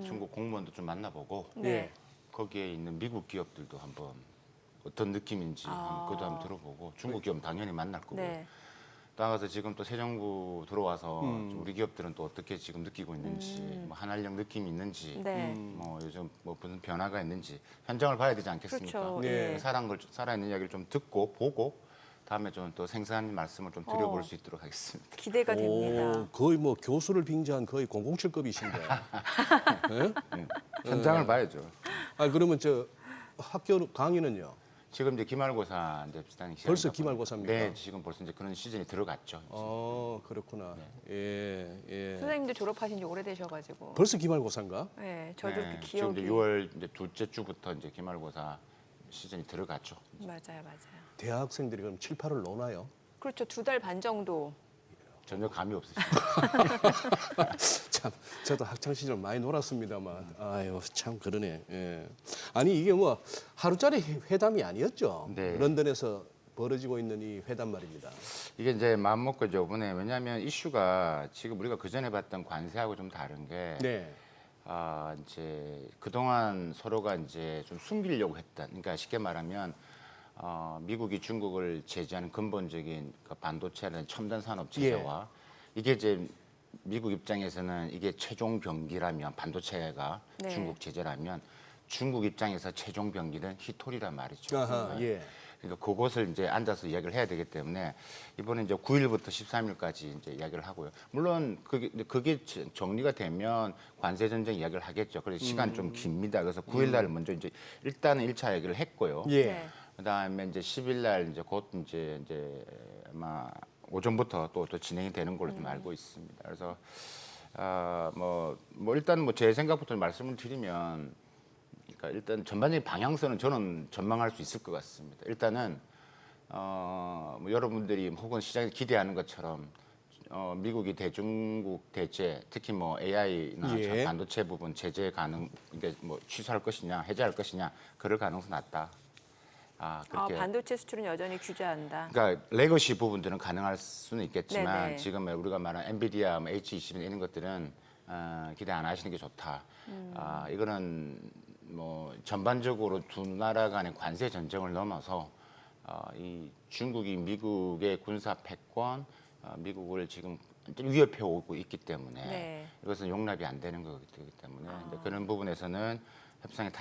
중국 공무원도 좀 만나보고 네. 거기에 있는 미국 기업들도 한번 어떤 느낌인지 그것도 한번 들어보고 중국 기업 은 당연히 만날 거고요. 네. 나가서 지금 또 새 정부 들어와서 우리 기업들은 또 어떻게 지금 느끼고 있는지 뭐 한한령 느낌이 있는지 네. 뭐 요즘 뭐 무슨 변화가 있는지 현장을 봐야 되지 않겠습니까? 그렇죠. 네. 예. 살아있는 이야기를 좀 듣고 보고 다음에 좀 또 생생한 말씀을 좀 드려볼 수 있도록 하겠습니다. 기대가 됩니다. 거의 뭐 교수를 빙자한 거의 007급이신데. 예? 현장을 봐야죠. 아 그러면 저 학교 강의는요? 지금 이제 기말고사 이제 비슷한 시간. 벌써 기말고사입니까? 네, 지금 벌써 이제 그런 시즌이 들어갔죠. 그렇구나. 예, 예. 선생님도 졸업하신 지 오래되셔가지고. 벌써 기말고사인가? 네, 저도 네, 그 지금 기억이. 이제 6월 이제 둘째 주부터 이제 기말고사 시즌이 들어갔죠. 맞아요, 맞아요. 대학생들이 그럼 7, 8을 노나요? 그렇죠, 2달 반 정도. 전혀 감이 없으시죠. 참, 저도 학창 시절 많이 놀았습니다만, 아유 참 그러네. 예. 아니 이게 뭐 하루짜리 회담이 아니었죠. 네. 런던에서 벌어지고 있는 이 회담 말입니다. 이게 이제 마음 먹고 이번에 왜냐하면 이슈가 지금 우리가 그 전에 봤던 관세하고 좀 다른 게 네. 이제 그동안 서로가 이제 좀 숨기려고 했던, 그러니까 쉽게 말하면 미국이 중국을 제재하는 근본적인 그 반도체라는 첨단 산업 제재와 이게 이제 미국 입장에서는 이게 최종 병기라면 반도체가 네. 중국 제재라면 중국 입장에서 최종 병기는 히토리란 말이죠. 아하, 예. 그러니까 그것을 이제 앉아서 이야기를 해야 되기 때문에 이번에 이제 9일부터 13일까지 이제 이야기를 하고요. 물론 그게 정리가 되면 관세 전쟁 이야기를 하겠죠. 그래서 시간 좀 깁니다. 그래서 9일 날 먼저 이제 일단은 1차 얘기를 했고요. 예. 네. 그다음에 이제 10일 날 이제 곧 이제 아마 오전부터 또 진행이 되는 걸로 좀 알고 있습니다. 그래서 뭐 일단 뭐 제 생각부터 말씀을 드리면, 그러니까 일단 전반적인 방향성은 저는 전망할 수 있을 것 같습니다. 일단은 뭐 여러분들이 혹은 시장에서 기대하는 것처럼 미국이 대중국 대제, 특히 뭐 AI나 예. 반도체 부분 제재 이게 뭐 취소할 것이냐, 해제할 것이냐, 그럴 가능성이 낮다. 그렇게. 반도체 수출은 여전히 규제한다. 그러니까 레거시 부분들은 가능할 수는 있겠지만 네네. 지금 우리가 말하는 엔비디아, H20 이런 것들은 기대 안 하시는 게 좋다. 이거는 뭐 전반적으로 두 나라 간의 관세 전쟁을 넘어서 이 중국이 미국의 군사 패권, 미국을 지금 위협해 오고 있기 때문에 네. 이것은 용납이 안 되는 거기 때문에 이제 그런 부분에서는 협상의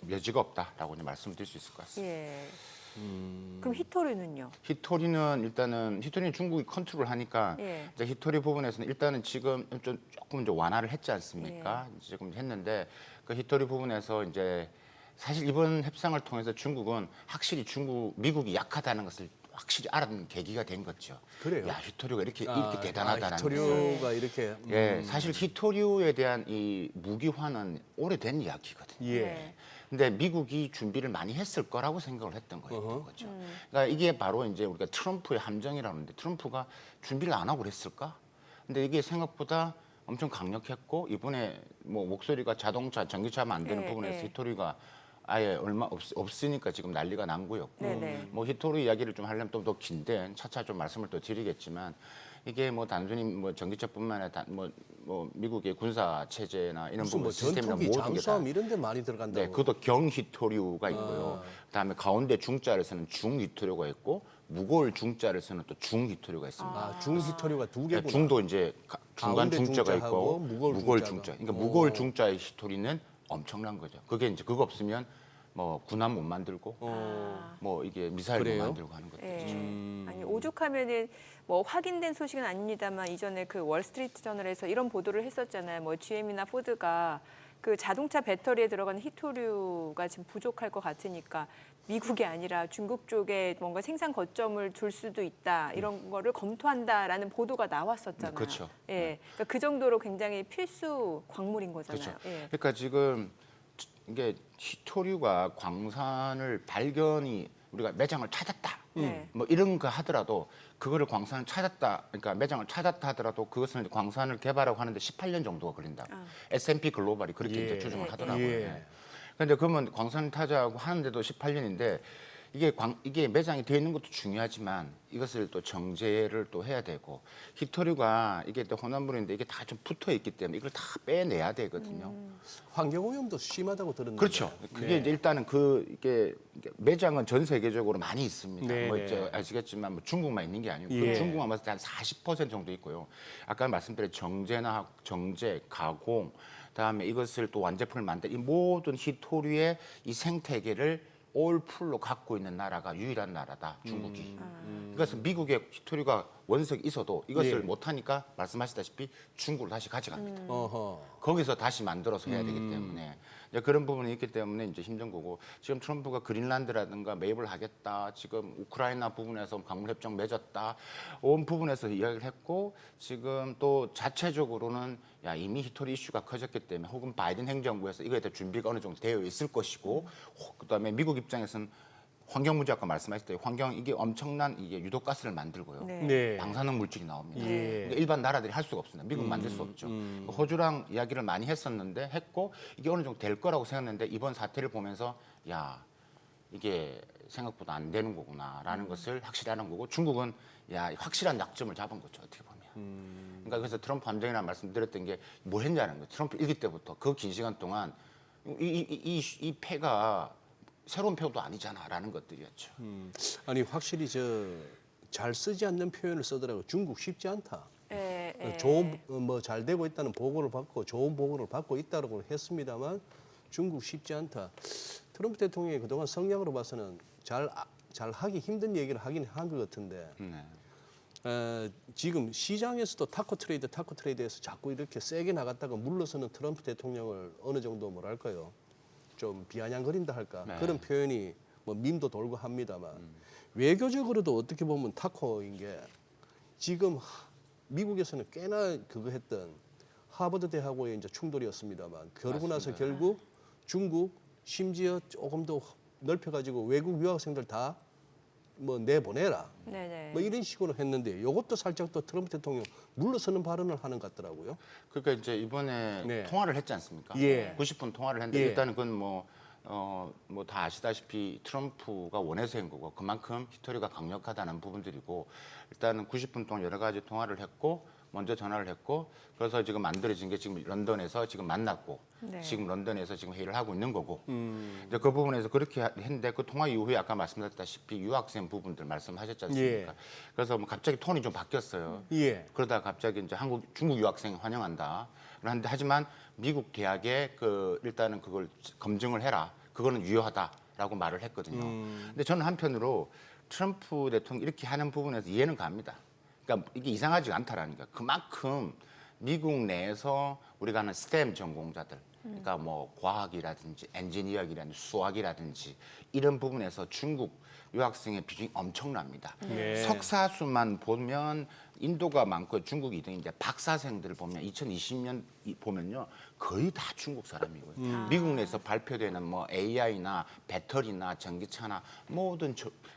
여지가 없다라고 이제 말씀드릴 수 있을 것 같습니다. 예. 그럼 히토리는요? 히토리는 중국이 컨트롤 하니까 예. 이제 히토리 부분에서는 일단은 지금 조금 이제 완화를 했지 않습니까? 예. 지금 했는데 그 히토리 부분에서 이제 사실 이번 협상을 통해서 중국은 확실히 미국이 약하다는 것을 확실히 알아낸 계기가 된 거죠. 그래요? 야, 히토류가 이렇게 대단하다는 히토류가 이렇게. 예, 사실 히토류에 대한 이 무기화는 오래된 이야기거든요. 예. 네. 근데 미국이 준비를 많이 했을 거라고 생각을 했던 거예요. 거죠. 그러니까 이게 바로 이제 우리가 트럼프의 함정이라는데 트럼프가 준비를 안 하고 그랬을까? 근데 이게 생각보다 엄청 강력했고 이번에 뭐 목소리가 자동차, 전기차 만드는 네, 부분에서 네. 히토리가 아예 얼마 없으니까 지금 난리가 난 거였고 네네. 뭐 히토리 이야기를 좀 하려면 또 더 긴데 차차 좀 말씀을 또 드리겠지만 이게 뭐 단순히 뭐 전기차뿐만 아니라 뭐 미국의 군사 체제나 이런 무슨 부분 뭐 시스템이나 전투기, 모든 게 다. 잠수함 이런 데 많이 들어간다고. 네, 그것도 경휘토류가 있고요. 그다음에 가운데 중자를 쓰는 중휘토류가 있고 무거울 중자를 쓰는 또 중휘토류가 있습니다. 아, 중히토류가 두 네, 개구나. 중도 이제 중간 가운데 중자가 중자하고 있고 무거울 무거울 중자가. 중자. 그러니까 무거울 중자의 히토리는 엄청난 거죠. 그게 이제 그거 없으면 뭐 군함 못 만들고 뭐 이게 미사일 그래요? 못 만들고 하는 것들이죠. 아니 오죽하면은 뭐 확인된 소식은 아닙니다만 이전에 그 월스트리트 저널에서 이런 보도를 했었잖아요. 뭐 GM이나 포드가 그 자동차 배터리에 들어가는 히토류가 지금 부족할 것 같으니까 미국이 아니라 중국 쪽에 뭔가 생산 거점을 둘 수도 있다 이런 거를 검토한다라는 보도가 나왔었잖아요. 네, 그렇죠. 예, 그러니까 그 정도로 굉장히 필수 광물인 거잖아요. 그렇죠. 예. 그러니까 지금 이게 히토류가 광산을 발견이 우리가 매장을 찾았다. 네. 뭐 이런 거 하더라도 그거를 광산을 찾았다. 그러니까 매장을 찾았다 하더라도 그것은 이제 광산을 개발하고 하는데 18년 정도가 걸린다. S&P 글로벌이 그렇게 예. 이제 추정을 예. 하더라고요. 예. 그런데 그러면 광산 타자하고 하는데도 18년인데 이게 매장이 되어 있는 것도 중요하지만 이것을 또 정제를 또 해야 되고 히토류가 이게 또 혼합물인데 이게 다 좀 붙어 있기 때문에 이걸 다 빼내야 되거든요. 환경오염도 심하다고 들었는데. 그렇죠. 그게 네. 이제 일단은 이게 매장은 전 세계적으로 많이 있습니다. 네, 뭐 네. 이제 아시겠지만 뭐 중국만 있는 게 아니고 예. 중국만 봤을 때 한 40% 정도 있고요. 아까 말씀드린 정제, 가공, 그다음에 이것을 또 완제품을 만들 이 모든 히토류의 이 생태계를 올 풀로 갖고 있는 나라가 유일한 나라다, 중국이. 이것은 미국의 히토류가 원석이 있어도 이것을 예. 못하니까 말씀하시다시피 중국으로 다시 가져갑니다. 어허. 거기서 다시 만들어서 해야 되기 때문에 이제 그런 부분이 있기 때문에 이제 힘든 거고 지금 트럼프가 그린란드라든가 매입을 하겠다 지금 우크라이나 부분에서 광물협정 맺었다 온 부분에서 이야기를 했고 지금 또 자체적으로는 야 이미 히토리 이슈가 커졌기 때문에 혹은 바이든 행정부에서 이거에 대한 준비가 어느 정도 되어 있을 것이고 그다음에 미국 입장에서는 환경 문제 아까 말씀하셨을 때 환경 이게 엄청난 이게 유독가스를 만들고요. 네. 네. 방사능 물질이 나옵니다. 예. 그러니까 일반 나라들이 할 수가 없습니다. 미국 만들 수 없죠. 호주랑 이야기를 많이 했고 이게 어느 정도 될 거라고 생각했는데 이번 사태를 보면서 야 이게 생각보다 안 되는 거구나라는 것을 확실히 하는 거고 중국은 야 확실한 약점을 잡은 거죠. 어떻게 보면. 그러니까 그래서 트럼프 함정이라는 말씀드렸던 게 뭘 했냐는 거예요. 트럼프 일기 때부터 그 긴 시간 동안 이 패가 새로운 표도 아니잖아라는 것들이었죠. 아니 확실히 잘 쓰지 않는 표현을 쓰더라고. 중국 쉽지 않다. 예. 좋은 뭐 잘 되고 있다는 보고를 받고 좋은 보고를 받고 있다고 했습니다만 중국 쉽지 않다. 트럼프 대통령이 그동안 성향으로 봐서는 잘 하기 힘든 얘기를 하긴 한 것 같은데 지금 시장에서도 타코 트레이드에서 자꾸 이렇게 세게 나갔다가 물러서는 트럼프 대통령을 어느 정도 뭐랄까요? 좀 비아냥거린다 할까 네. 그런 표현이 뭐 밈도 돌고 합니다만 외교적으로도 어떻게 보면 타코인 게 지금 미국에서는 꽤나 그거 했던 하버드 대하고의 이제 충돌이었습니다만 그러고 나서 맞습니다. 결국 중국 심지어 조금 더 넓혀가지고 외국 유학생들 다 뭐 내보내라 네네. 뭐 이런 식으로 했는데 이것도 살짝 또 트럼프 대통령 물러서는 발언을 하는 것 같더라고요. 그러니까 이제 이번에 네. 통화를 했지 않습니까? 예. 90분 통화를 했는데 예. 일단은 그건 뭐 다 아시다시피 트럼프가 원해서 한 거고 그만큼 히토리가 강력하다는 부분들이고 일단은 90분 동안 여러 가지 통화를 했고 먼저 전화를 했고 그래서 지금 만들어진 게 지금 런던에서 지금 만났고 네. 지금 런던에서 지금 회의를 하고 있는 거고 이제 그 부분에서 그렇게 했는데 그 통화 이후에 아까 말씀드렸다시피 유학생 부분들 말씀하셨지 않습니까? 예. 그래서 뭐 갑자기 톤이 좀 바뀌었어요. 예. 그러다 갑자기 이제 중국 유학생 환영한다. 그런데 하지만 미국 대학에 일단은 그걸 검증을 해라. 그거는 유효하다라고 말을 했거든요. 근데 저는 한편으로 트럼프 대통령이 이렇게 하는 부분에서 이해는 갑니다. 그러니까 이게 이상하지 않다라는 거. 그만큼 미국 내에서 우리가 하는 스템 전공자들, 그러니까 뭐 과학이라든지 엔지니어링이라든지 수학이라든지 이런 부분에서 중국 유학생의 비중이 엄청납니다. 네. 석사수만 보면 인도가 많고 중국이 2등인데 박사생들을 보면 2020년 보면요 거의 다 중국 사람이고요. 미국 내에서 발표되는 뭐 AI나 배터리나 전기차나 모든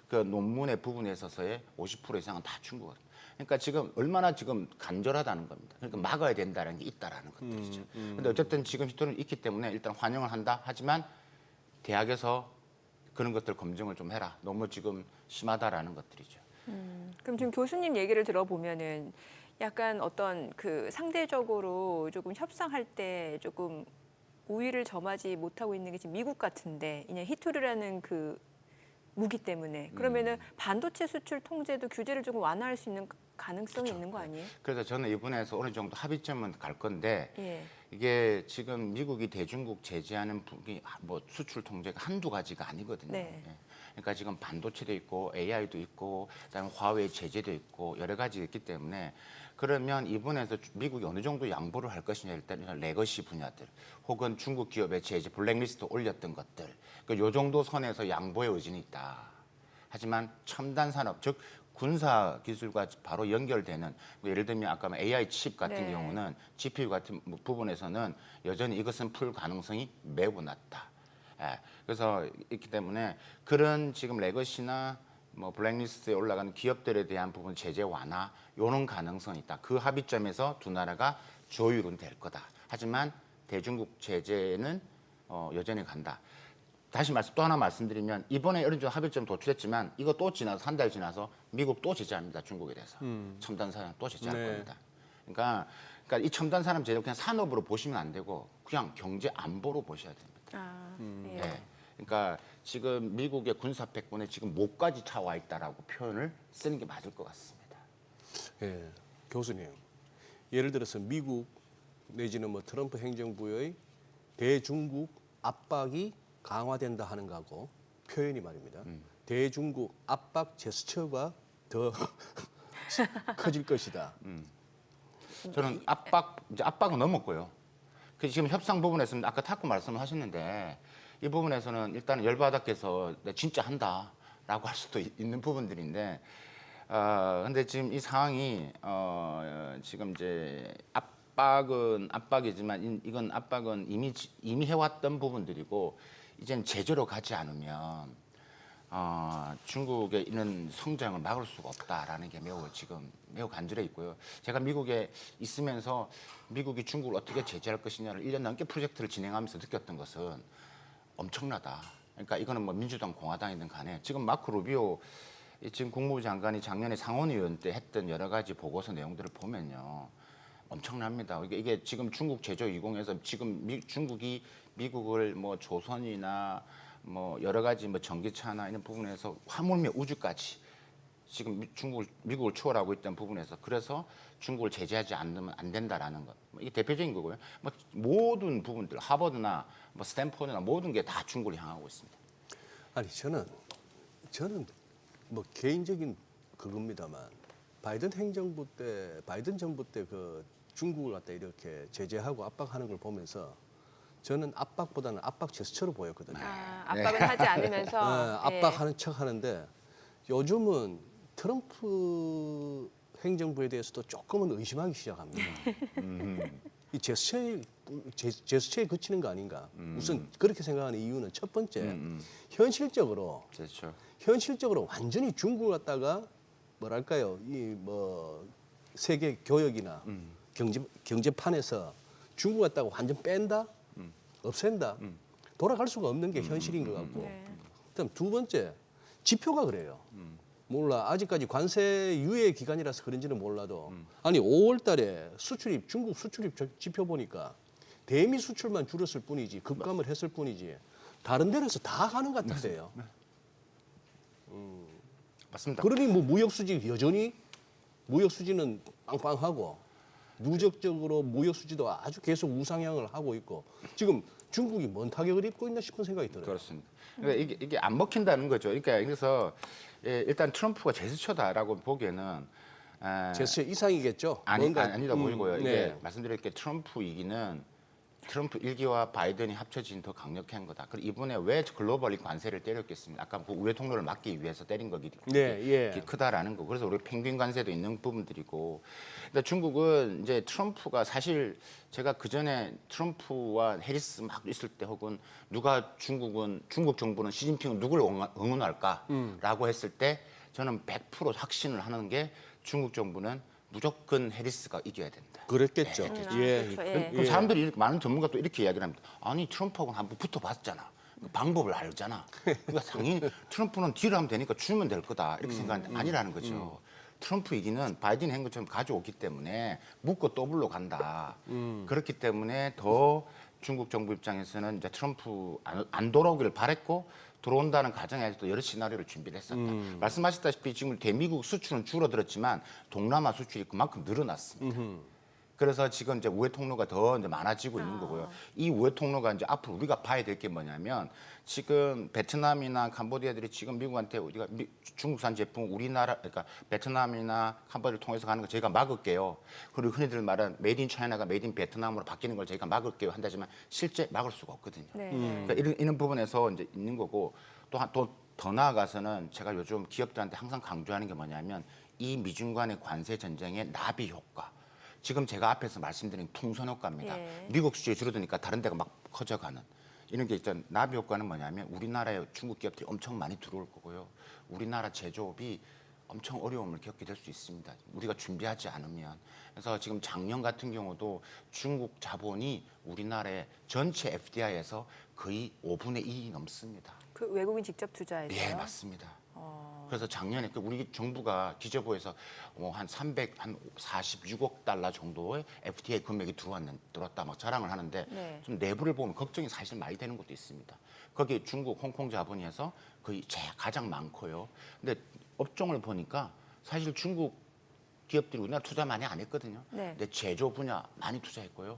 그 논문의 부분에 있어서의 50% 이상은 다 중국어. 그러니까 지금 얼마나 지금 간절하다는 겁니다. 그러니까 막아야 된다는 게 있다라는 것들이죠. 그런데 어쨌든 지금 히토리는 있기 때문에 일단 환영을 한다. 하지만 대학에서 그런 것들 검증을 좀 해라. 너무 지금 심하다라는 것들이죠. 그럼 지금 교수님 얘기를 들어보면은 약간 어떤 그 상대적으로 조금 협상할 때 조금 우위를 점하지 못하고 있는 게 지금 미국 같은데 그냥 히토르라는 그 무기 때문에 그러면은 반도체 수출 통제도 규제를 조금 완화할 수 있는 가능성이 있는 거 아니에요? 그래서 저는 이번에서 어느 정도 합의점은 갈 건데 예. 이게 지금 미국이 대중국 제재하는 뭐 수출 통제가 한두 가지가 아니거든요. 네. 예. 그러니까 지금 반도체도 있고 AI도 있고 그다음에 화웨이 제재도 있고 여러 가지 있기 때문에 그러면 이번에서 미국이 어느 정도 양보를 할 것이냐 일단 레거시 분야들 혹은 중국 기업의 제재 블랙리스트 올렸던 것들 요 정도 선에서 양보의 의지는 있다. 하지만 첨단 산업 즉 군사 기술과 바로 연결되는 예를 들면 아까 AI 칩 같은 네. 경우는 GPU 같은 부분에서는 여전히 이것은 풀 가능성이 매우 낮다. 예, 그래서 있기 때문에 그런 지금 레거시나 뭐 블랙리스트에 올라가는 기업들에 대한 부분 제재 완화 요런 가능성이 있다. 그 합의점에서 두 나라가 조율은 될 거다. 하지만 대중국 제재는 여전히 간다. 다시 또 하나 말씀드리면 이번에 어느 정도 합의점 도출했지만 이거 또 지나서 한 달 지나서 미국 또 제재합니다. 중국에 대해서 첨단 산업 또 제재할 네. 겁니다. 그러니까 이 첨단 산업 제재 그냥 산업으로 보시면 안 되고 그냥 경제 안보로 보셔야 됩니다. 아, 예. 네. 그러니까 지금 미국의 군사 패권에 지금 목까지 차와 있다라고 표현을 쓰는 게 맞을 것 같습니다. 예, 교수님. 예를 들어서 미국 내지는 뭐 트럼프 행정부의 대중국 압박이 강화된다 하는 거하고 표현이 말입니다. 대중국 압박 제스처가 더 커질 것이다. 저는 이제 압박은 넘었고요. 그 지금 협상 부분에서는 아까 탁구 말씀하셨는데 이 부분에서는 일단 열받았겠어 진짜 한다라고 할 수도 있는 부분들인데 근데 지금 이 상황이 지금 이제 압박이지만 이건 압박은 이미 해왔던 부분들이고 이제는 제재로 가지 않으면 중국의 이런 성장을 막을 수가 없다라는 게 매우 간절해 있고요. 제가 미국에 있으면서 미국이 중국을 어떻게 제재할 것이냐를 1년 넘게 프로젝트를 진행하면서 느꼈던 것은 엄청나다. 그러니까 이거는 뭐 민주당, 공화당이든 간에 지금 마크 루비오 지금 국무부 장관이 작년에 상원의원 때 했던 여러 가지 보고서 내용들을 보면요. 엄청납니다. 이게 지금 중국 제조 20에서 지금 중국이 미국을 뭐 조선이나 뭐 여러 가지 뭐 전기차나 이런 부분에서 화물며 우주까지 지금 미국을 초월하고 있던 부분에서 그래서 중국을 제재하지 않으면 안 된다라는 것 이게 대표적인 거고요. 뭐 모든 부분들 하버드나 뭐 스탠포드나 모든 게 다 중국을 향하고 있습니다. 아니 저는 뭐 개인적인 그겁니다만 바이든 정부 때 그 중국을 갖다 이렇게 제재하고 압박하는 걸 보면서 저는 압박보다는 압박 제스처로 보였거든요. 아, 압박은 하지 않으면서 압박하는 척 하는데 요즘은 트럼프 행정부에 대해서도 조금은 의심하기 시작합니다. 이 제스처에 그치는 거 아닌가. 우선 그렇게 생각하는 이유는 첫 번째, 현실적으로 완전히 중국을 갖다가 뭐랄까요, 이 뭐 세계 교역이나 경제판에서 중국 갖다가 완전 뺀다, 없앤다, 돌아갈 수가 없는 게 현실인 것 같고. 네. 그다음 두 번째, 지표가 그래요. 몰라 아직까지 관세 유예 기간이라서 그런지는 몰라도 아니 5월달에 중국 수출입 지표 보니까 대미 수출만 줄였을 뿐이지 급감을 했을 뿐이지 다른 데로서 다 가는 것 같은데요. 맞습니다. 그러니 뭐 무역 수지는 빵빵하고 누적적으로 무역 수지도 아주 계속 우상향을 하고 있고 지금 중국이 뭔 타격을 입고 있나 싶은 생각이 들어요. 그렇습니다. 그러니까 이게 안 먹힌다는 거죠. 그러니까 그래서 일단 트럼프가 제스처다라고 보기에는 제스처 이상이겠죠. 아니다 보이고요. 이게 네. 말씀드릴 게 트럼프 2기는 트럼프 1기와 바이든이 합쳐진 더 강력한 거다. 그리고 이번에 왜 글로벌리 관세를 때렸겠습니까? 아까 그 우회 통로를 막기 위해서 때린 거기 때문에 네, 예. 크다라는 거. 그래서 우리 펭귄 관세도 있는 부분들이고. 근데 중국은 이제 트럼프가 사실 제가 그 전에 트럼프와 해리스 막 있을 때 혹은 누가 중국 정부는 시진핑은 누구를 응원할까라고 했을 때 저는 100% 확신을 하는 게 중국 정부는 무조건 해리스가 이겨야 된다. 그랬겠죠. 예. 그렇죠. 예. 그럼 사람들이 많은 전문가도 이렇게 이야기를 합니다. 아니 트럼프하고는 한번 붙어봤잖아. 그 방법을 알잖아. 그러니까 당연히 트럼프는 딜을 하면 되니까 주면 될 거다 이렇게 생각하는데 아니라는 거죠. 트럼프 얘기는 바이든 한 것처럼 가져오기 때문에 묻고 더블로 간다. 그렇기 때문에 더 중국 정부 입장에서는 이제 트럼프 안 돌아오기를 바랬고 들어온다는 가정에서도 여러 시나리오를 준비를 했었다. 말씀하셨다시피 지금 대미국 수출은 줄어들었지만 동남아 수출이 그만큼 늘어났습니다. 그래서 지금 이제 우회 통로가 더 이제 많아지고 있는 거고요. 이 우회 통로가 이제 앞으로 우리가 봐야 될 게 뭐냐면 지금 베트남이나 캄보디아들이 지금 미국한테 우리가 중국산 제품 우리나라 그러니까 베트남이나 캄보디아를 통해서 가는 거 저희가 막을게요. 그리고 흔히들 말하는 메이드 인 차이나가 메이드 인 베트남으로 바뀌는 걸 저희가 막을게요 한다지만 실제 막을 수가 없거든요. 네. 그러니까 이런 부분에서 이제 있는 거고 또 더 나아가서는 제가 요즘 기업들한테 항상 강조하는 게 뭐냐면 이 미중 간의 관세 전쟁의 나비 효과. 지금 제가 앞에서 말씀드린 풍선 효과입니다. 예. 미국 수출이 줄어드니까 다른 데가 막 커져가는 이런 게 있잖아요. 나비 효과는 뭐냐면 우리나라에 중국 기업들이 엄청 많이 들어올 거고요. 우리나라 제조업이 엄청 어려움을 겪게 될 수 있습니다. 우리가 준비하지 않으면. 그래서 지금 작년 같은 경우도 중국 자본이 우리나라의 전체 FDI에서 거의 5분의 2이 넘습니다. 그 외국인 직접 투자에서요? 예, 맞습니다. 그래서 작년에 우리 정부가 기재부에서 한 346억 달러 정도의 FTA 금액이 들어왔다 막 자랑을 하는데 네. 좀 내부를 보면 걱정이 사실 많이 되는 것도 있습니다. 거기에 중국, 홍콩 자본에서 거의 가장 많고요. 근데 업종을 보니까 사실 중국 기업들이 우리나라 투자 많이 안 했거든요. 네. 근데 제조 분야 많이 투자했고요.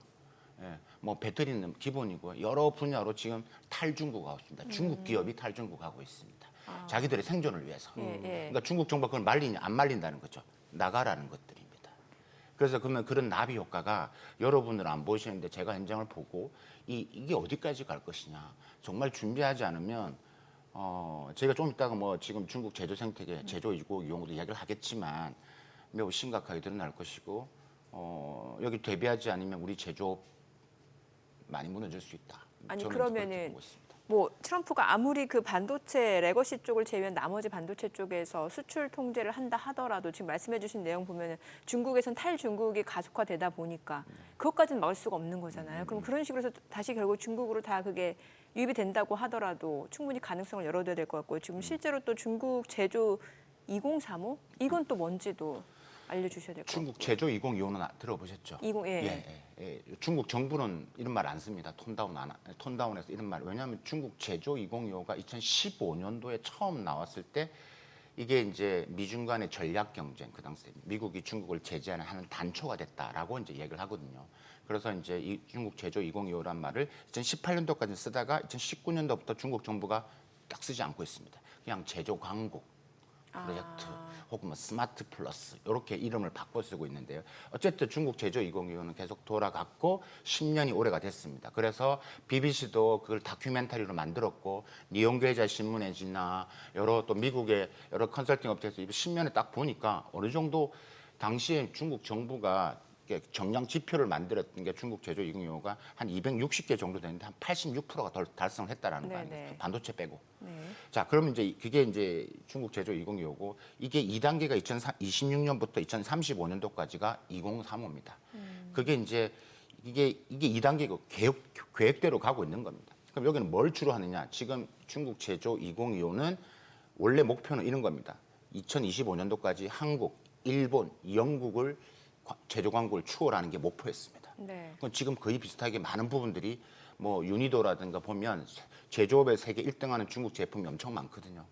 예, 뭐 배터리는 기본이고요. 여러 분야로 지금 탈중국하고 있습니다. 중국 기업이 탈중국하고 있습니다. 자기들의 생존을 위해서. 예, 예. 그러니까 중국 정부가 그걸 말리냐 안 말린다는 거죠. 나가라는 것들입니다. 그래서 그러면 그런 나비 효과가 여러분들은 안 보시는데 제가 현장을 보고 이게 어디까지 갈 것이냐. 정말 준비하지 않으면 제가 좀 이따가 뭐 지금 중국 제조 생태계, 제조 이용도 이야기를 하겠지만 매우 심각하게 드러날 것이고 여기 대비하지 않으면 우리 제조업 많이 무너질 수 있다. 아니, 저는 그러면은 그렇게 보고 있습니다. 뭐 트럼프가 아무리 그 반도체 레거시 쪽을 제외한 나머지 반도체 쪽에서 수출 통제를 한다 하더라도 지금 말씀해주신 내용 보면은 중국에선 탈중국이 가속화되다 보니까 그것까지는 막을 수가 없는 거잖아요. 그럼 그런 식으로 해서 다시 결국 중국으로 다 그게 유입이 된다고 하더라도 충분히 가능성을 열어둬야 될 것 같고요. 지금 실제로 또 중국 제조 2035 이건 또 뭔지도 알려주셔야 될 것 같고요. 중국 제조 2025는 들어보셨죠? 20 예. 예. 중국 정부는 이런 말 안 씁니다. 톤다운해서 이런 말. 왜냐하면 중국 제조 2025가 2015년도에 처음 나왔을 때 이게 이제 미중 간의 전략 경쟁 그 당시에 미국이 중국을 제재하는 단초가 됐다라고 이제 얘기를 하거든요. 그래서 이제 이 중국 제조 2025란 말을 2018년도까지 쓰다가 2019년도부터 중국 정부가 딱 쓰지 않고 있습니다. 그냥 제조 강국 프로젝트 혹은 뭐 스마트 플러스 이렇게 이름을 바꿔 쓰고 있는데요. 어쨌든 중국 제조 2025는 계속 돌아갔고 10년이 올해가 됐습니다. 그래서 BBC도 그걸 다큐멘터리로 만들었고 니온게이자 신문에지나 여러 또 미국의 여러 컨설팅 업체에서 10년에 딱 보니까 어느 정도 당시에 중국 정부가 정량 지표를 만들었던 게 중국 제조 2025가 한 260개 정도 되는데 한 86%가 달성을 했다라는 거 아니에요. 네네. 반도체 빼고. 네. 자, 그러면 이제 그게 이제 중국 제조 2025고 이게 2단계가 2026년부터 2035년도까지가 2035입니다. 그게 이제 이게 2단계고 계획대로 가고 있는 겁니다. 그럼 여기는 뭘 주로 하느냐? 지금 중국 제조 2025는 원래 목표는 이런 겁니다. 2025년도까지 한국, 일본, 영국을 제조 광국을 추월하는 게 목표였습니다. 네. 그건 지금 거의 비슷하게 많은 부분들이 뭐 유니도라든가 보면 제조업에 세계 1등하는 중국 제품이 엄청 많거든요.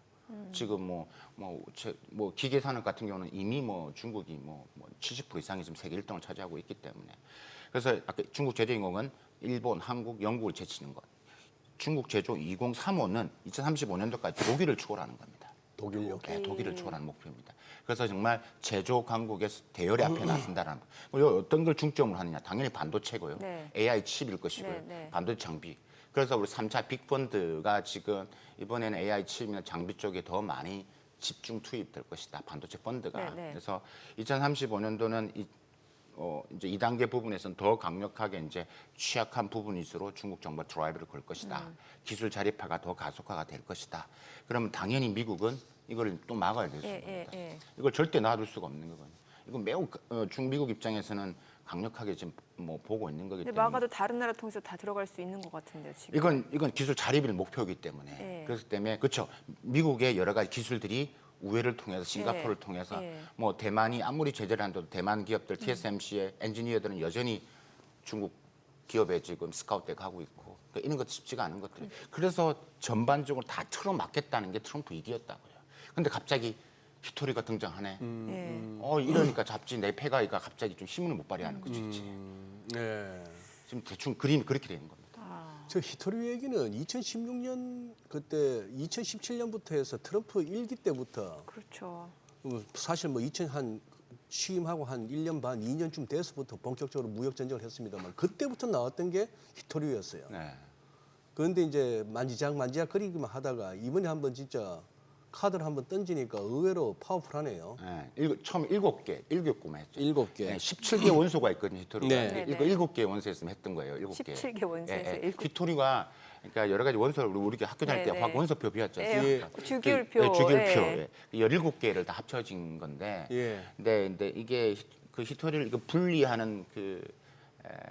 지금 뭐 기계 산업 같은 경우는 이미 뭐 중국이 뭐 70% 이상이 지금 세계 1등을 차지하고 있기 때문에 그래서 아까 중국 제조 인공은 일본, 한국, 영국을 제치는 것. 중국 제조 2035는 2035년도까지 독일을 추월하는 겁니다. 독일요? 네, 독일을 초월하는 목표입니다. 그래서 정말 제조 강국의 대열에 앞에 나선다라는 거. 그리고 어떤 걸 중점으로 하느냐? 당연히 반도체고요. 네. AI 칩일 것이고요. 네, 네. 반도체 장비. 그래서 우리 3차 빅펀드가 지금 이번에는 AI 칩이나 장비 쪽에 더 많이 집중 투입될 것이다. 반도체 펀드가. 네, 네. 그래서 2035년도는 이제 2단계 부분에서는 더 강력하게 이제 취약한 부분 위주로 중국 정부가 드라이브를 걸 것이다. 기술 자립화가 더 가속화가 될 것이다. 그러면 당연히 미국은 이걸 또 막아야 될 수 있습니다. 예. 이걸 절대 놔둘 수가 없는 거거든요. 이거 매우 중미국 입장에서는 강력하게 지금 뭐 보고 있는 거기 근데 때문에. 막아도 다른 나라 통해서 다 들어갈 수 있는 것 같은데요, 지금. 이건 기술 자립이 목표이기 때문에 네. 그렇기 때문에 그렇죠. 미국의 여러 가지 기술들이 우회를 통해서 싱가포르를 네. 통해서 네. 뭐 대만이 아무리 제재를 한도 대만 기업들 TSMC의 엔지니어들은 여전히 중국 기업에 지금 스카우트돼 가고 있고 그러니까 이런 것도 쉽지가 않은 것들이 그래서 전반적으로 다 틀어막겠다는 게 트럼프 이기였다고요. 근데 갑자기 히토리가 등장하네. 예. 이러니까 잡지 내 패가이가 갑자기 좀 힘을 못 발휘하는 거지. 네. 지금 대충 그림이 그렇게 되는 겁니다. 저 히토리 얘기는 2016년 그때 2017년부터 해서 트럼프 일기 때부터 그렇죠. 사실 뭐 2000한 취임하고 한 1년 반, 2년쯤 돼서부터 본격적으로 무역 전쟁을 했습니다만 그때부터 나왔던 게 히토리였어요. 네. 그런데 이제 만지작 거리기만 하다가 이번에 한번 진짜 카드를 한번 던지니까 의외로 파워풀하네요. 네. 처음 7개만 했죠. 7개. 네, 17개 원소가 있거든요, 히토리가. 네. 이거 7개 원소에서 했던 거예요. 7개. 17개 원소에서 예, 예. 일곱- 히토리가 그러니까 여러 가지 원소를 우리가 학교 다닐 때 네, 화 네. 원소표 배웠죠. 예, 주기율표. 네, 주기율표. 예. 예. 17개를 다 합쳐진 건데. 예. 근데 이게 그 히토리를 이거 분리하는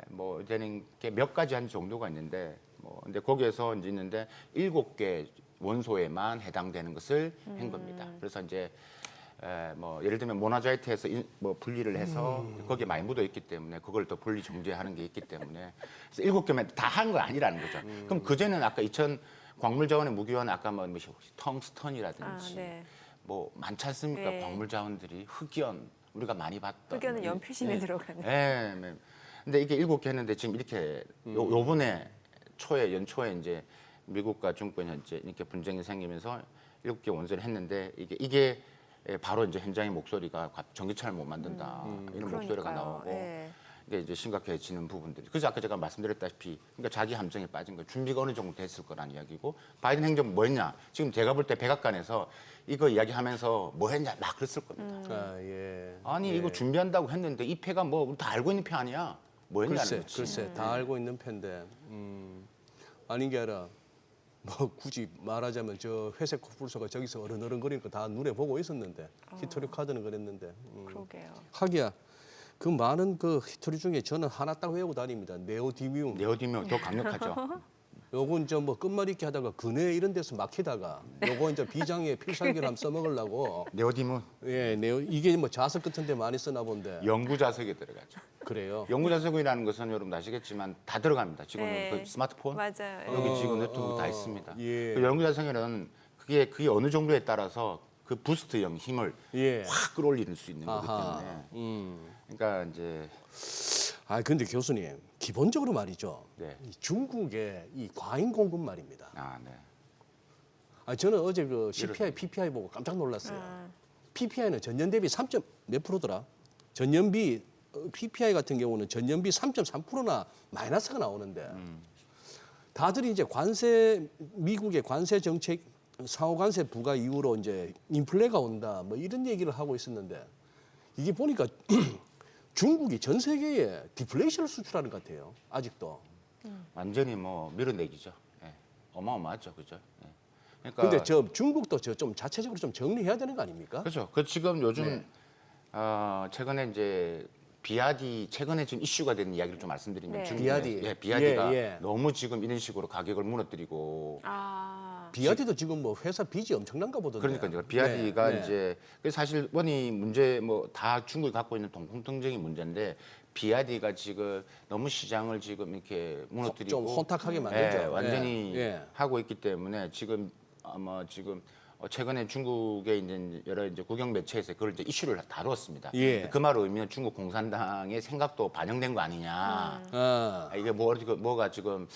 뭐 되는 게 몇 가지 한 정도가 있는데 근데 거기에서 이제 있는데 7개 원소에만 해당되는 것을 한 겁니다. 그래서 이제 뭐 예를 들면 모나자이트에서 뭐 분리를 해서 거기에 많이 묻어 있기 때문에 그걸 또 분리 정제하는 게 있기 때문에 그래서 7개만 다 한 건 아니라는 거죠. 그럼 그전에는 아까 2000 광물자원의 무기원 아까 뭐 텅스턴이라든지 아, 네. 뭐 많지 않습니까? 네. 광물자원들이 흑연 우리가 많이 봤던 흑연은 연필심에 들어가는. 예. 네. 근데 이게 7개 했는데 지금 이렇게 요번에 연초에 이제 미국과 중국이 이제 이렇게 분쟁이 생기면서 7개 원소를 했는데 이게 바로 이제 현장의 목소리가 전기차를 못 만든다 이런 목소리가 그러니까요. 나오고 예. 이게 이제 심각해지는 부분들이. 그래서 아까 제가 말씀드렸다시피 그러니까 자기 함정에 빠진 거예요. 준비가 어느 정도 됐을 거란 이야기고 바이든 행정부 뭐 했냐? 지금 제가 볼 때 백악관에서 이거 이야기하면서 뭐 했냐 막 그랬을 겁니다. 아, 예. 아니 예. 이거 준비한다고 했는데 이 패가 뭐 우리 다 알고 있는 패 아니야? 뭐 했냐는 거지. 글쎄 다 알고 있는 편데 아닌 게 아니라 뭐 굳이 말하자면 저 회색 코뿔소가 저기서 어른어른거리는 거 다 눈에 보고 있었는데 히토리 카드는 그랬는데 그러게요. 하기야 그 많은 그 히토리 중에 저는 하나 딱 외우고 다닙니다. 네오디뮴. 네오디뮴 더 강력하죠. 요건 저 뭐 끝말잇기 하다가 근해 이런 데서 막히다가 요거 이제 비장에 필살기를 한번 써먹으려고 네오디뮴 예, 이게 뭐 자석 같은 데 많이 쓰나 본데 연구 자석에 들어가죠. 그래요. 연구 자석이라는 것은 여러분 아시겠지만 다 들어갑니다. 지금 네. 그 스마트폰 맞아요. 여기 지금 노트북 다 있습니다. 예. 그 연구 자석에는 그게 어느 정도에 따라서 그 부스트형 힘을 예. 확 끌어올릴 수 있는 거기 아하. 때문에 그러니까 이제 아 근데 교수님 기본적으로 말이죠. 네. 이 중국의 이 과잉 공급 말입니다. 네. 아 저는 어제 그 CPI, PPI 보고 깜짝 놀랐어요. PPI는 전년 대비 3몇 프로더라. 전년비 PPI 같은 경우는 전년비 3.3%나 마이너스가 나오는데 다들 이제 미국의 관세 정책 상호 관세 부과 이후로 이제 인플레가 온다 뭐 이런 얘기를 하고 있었는데 이게 보니까 중국이 전 세계에 디플레이션을 수출하는 것 같아요. 아직도. 완전히 뭐 밀어내기죠. 예. 어마어마하죠, 그죠? 예. 그러니까 근데 저 중국도 저 좀 자체적으로 좀 정리해야 되는 거 아닙니까? 그렇죠. 그 지금 요즘 네. 최근에 이제 비아디 최근에 지금 이슈가 되는 이야기를 좀 말씀드리면 네. 중국에 비아디. 비아디가 예, 예. 너무 지금 이런 식으로 가격을 무너뜨리고 비아디도 지금 뭐 회사 빚이 엄청난가 보던데. 그러니까 이제 비아디가 네, 네. 이제 그 사실 원이 문제 뭐 다 중국이 갖고 있는 공통적인 문제인데 비아디가 지금 너무 시장을 지금 이렇게 무너뜨리고 좀 혼탁하게 만들죠. 예, 완전히 예. 하고 있기 때문에 지금 아마 지금 최근에 중국의 이제 여러 이제 국영 매체에서 그걸 이제 이슈를 다뤘습니다. 예. 그 말을 의미는 중국 공산당의 생각도 반영된 거 아니냐. 아, 이게 뭐가 지금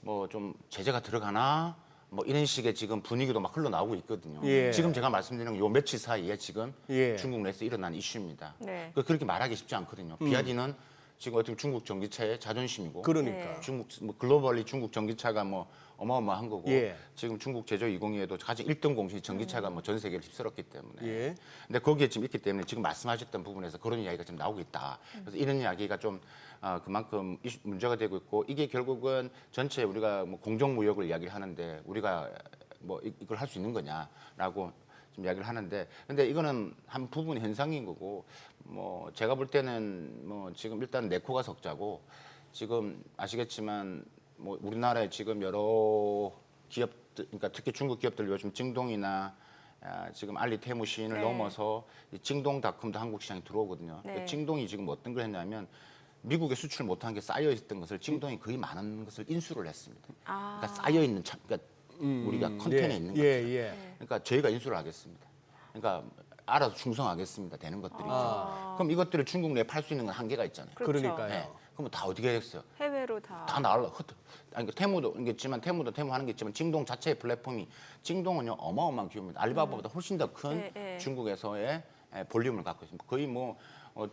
뭐 좀 제재가 들어가나 뭐 이런 식의 지금 분위기도 막 흘러나오고 있거든요. 예. 지금 제가 말씀드리는 요 며칠 사이에 지금 예. 중국 내에서 일어난 이슈입니다. 네. 그렇게 말하기 쉽지 않거든요. 비아디는 지금 어떻게 중국 전기차의 자존심이고 그러니까. 네. 중국 뭐 글로벌리 중국 전기차가 뭐 어마어마한 거고 예. 지금 중국 제조 202에도 가장 1등 공신 전기차가 뭐 전 세계를 휩쓸었기 때문에 예. 근데 거기에 지금 있기 때문에 지금 말씀하셨던 부분에서 그런 이야기가 지금 나오고 있다. 그래서 이런 이야기가 좀 그만큼 문제가 되고 있고 이게 결국은 전체 우리가 뭐 공정무역을 이야기를 하는데 우리가 뭐 이걸 할 수 있는 거냐라고 좀 이야기를 하는데, 근데 이거는 한 부분 현상인 거고, 뭐 제가 볼 때는 뭐 지금 일단 네코가 석자고, 지금 아시겠지만 뭐 우리나라에 지금 여러 기업들, 그러니까 특히 중국 기업들 요즘 징동이나 지금 알리 테무신을 네. 넘어서 이 징동닷컴도 한국 시장에 들어오거든요. 네. 그 징동이 지금 어떤 걸 했냐면 미국에 수출 못한 게 쌓여 있던 것을 징동이 거의 많은 것을 인수를 했습니다. 아. 그러니까 쌓여 있는 그러니까 우리가 컨테이너에 있는 것들. 예. 그러니까 저희가 인수를 하겠습니다. 그러니까 알아서 충성하겠습니다. 되는 것들이죠. 그럼 이것들을 중국 내에 팔 수 있는 건 한계가 있잖아요. 그렇죠. 그러니까요. 네. 그럼 다 어디게 했어요? 해외로 다. 다 나올라 흩어. 아니 그 테무도 있겠지만 테무도 테무 하는 게 있지만 징동 자체의 플랫폼이 징동은요 어마어마한 기업입니다. 알리바바보다 훨씬 더 큰 네. 중국에서의 볼륨을 갖고 있습니다. 거의 뭐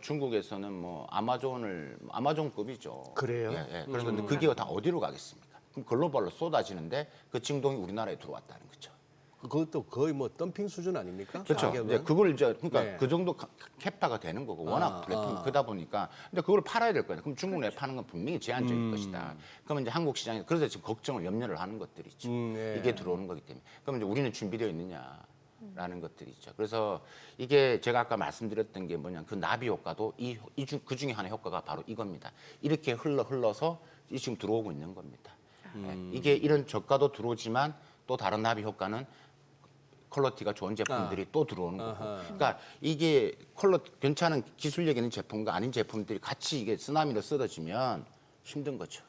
중국에서는 뭐 아마존급이죠. 그래요? 예. 그래서 근데 그게 다 어디로 가겠습니까? 그럼 글로벌로 쏟아지는데 그 징동이 우리나라에 들어왔다는 거죠. 그것도 거의 뭐 덤핑 수준 아닙니까? 그렇죠. 가격은? 이제 그걸 이제 그러니까 네. 그 정도 캐파가 되는 거고 워낙 플랫폼이 크다 보니까 근데 그걸 팔아야 될 거예요. 그럼 중국 내에 파는 건 분명히 제한적일 것이다. 그러면 이제 한국 시장에 그래서 지금 걱정을 염려를 하는 것들이 있죠. 예. 이게 들어오는 거기 때문에. 그러면 이제 우리는 준비되어 있느냐라는 것들이 있죠. 그래서 이게 제가 아까 말씀드렸던 게 뭐냐 그 나비 효과도 그 중에 하나의 효과가 바로 이겁니다. 이렇게 흘러서 지금 들어오고 있는 겁니다. 이게 이런 저가도 들어오지만 또 다른 나비 효과는 퀄리티가 좋은 제품들이 또 들어오는 거고. 그러니까 이게 괜찮은 기술력 있는 제품과 아닌 제품들이 같이 이게 쓰나미로 쏟아지면 힘든 거죠.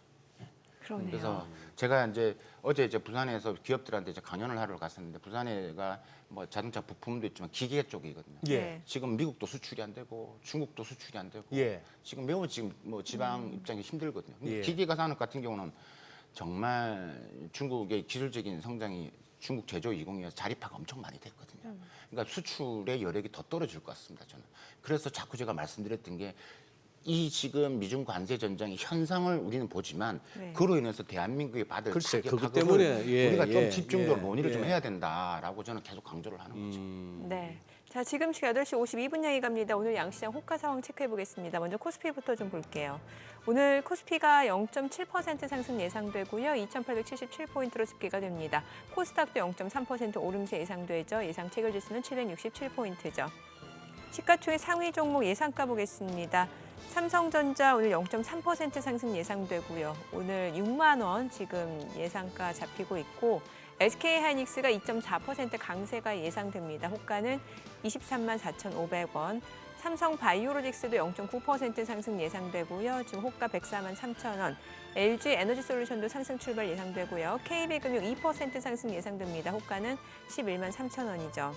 그러네요. 그래서 제가 이제 어제 부산에서 기업들한테 이제 강연을 하러 갔었는데 부산에가 뭐 자동차 부품도 있지만 기계 쪽이거든요. 예. 지금 미국도 수출이 안 되고 중국도 수출이 안 되고 예. 지금 매우 지금 뭐 지방 입장이 힘들거든요. 근데 예. 기계가 산업 같은 경우는 정말 중국의 기술적인 성장이 중국 제조 2020에서 자립화가 엄청 많이 됐거든요. 그러니까 수출의 여력이 더 떨어질 것 같습니다, 저는. 그래서 자꾸 제가 말씀드렸던 게 이 지금 미중 관세 전쟁의 현상을 우리는 보지만 네. 그로 인해서 대한민국이 받을 글쎄, 타격, 그것 타격을 때문에, 우리가 좀 예, 집중적으로 예, 논의를 좀 예. 해야 된다라고 저는 계속 강조를 하는 거죠. 네. 자, 지금 시각 8시 52분 향이 갑니다. 오늘 양시장 호가 상황 체크해 보겠습니다. 먼저 코스피부터 좀 볼게요. 오늘 코스피가 0.7% 상승 예상되고요. 2,877포인트로 집계가 됩니다. 코스닥도 0.3% 오름세 예상되죠. 예상 체결 지수는 767포인트죠. 시가총액 상위 종목 예상가 보겠습니다. 삼성전자 오늘 0.3% 상승 예상되고요. 오늘 6만 원 지금 예상가 잡히고 있고 SK하이닉스가 2.4% 강세가 예상됩니다. 호가는 23만 4,500원. 삼성바이오로직스도 0.9% 상승 예상되고요. 지금 호가 104만 3천 원. LG에너지솔루션도 상승 출발 예상되고요. KB금융 2% 상승 예상됩니다. 호가는 11만 3천 원이죠.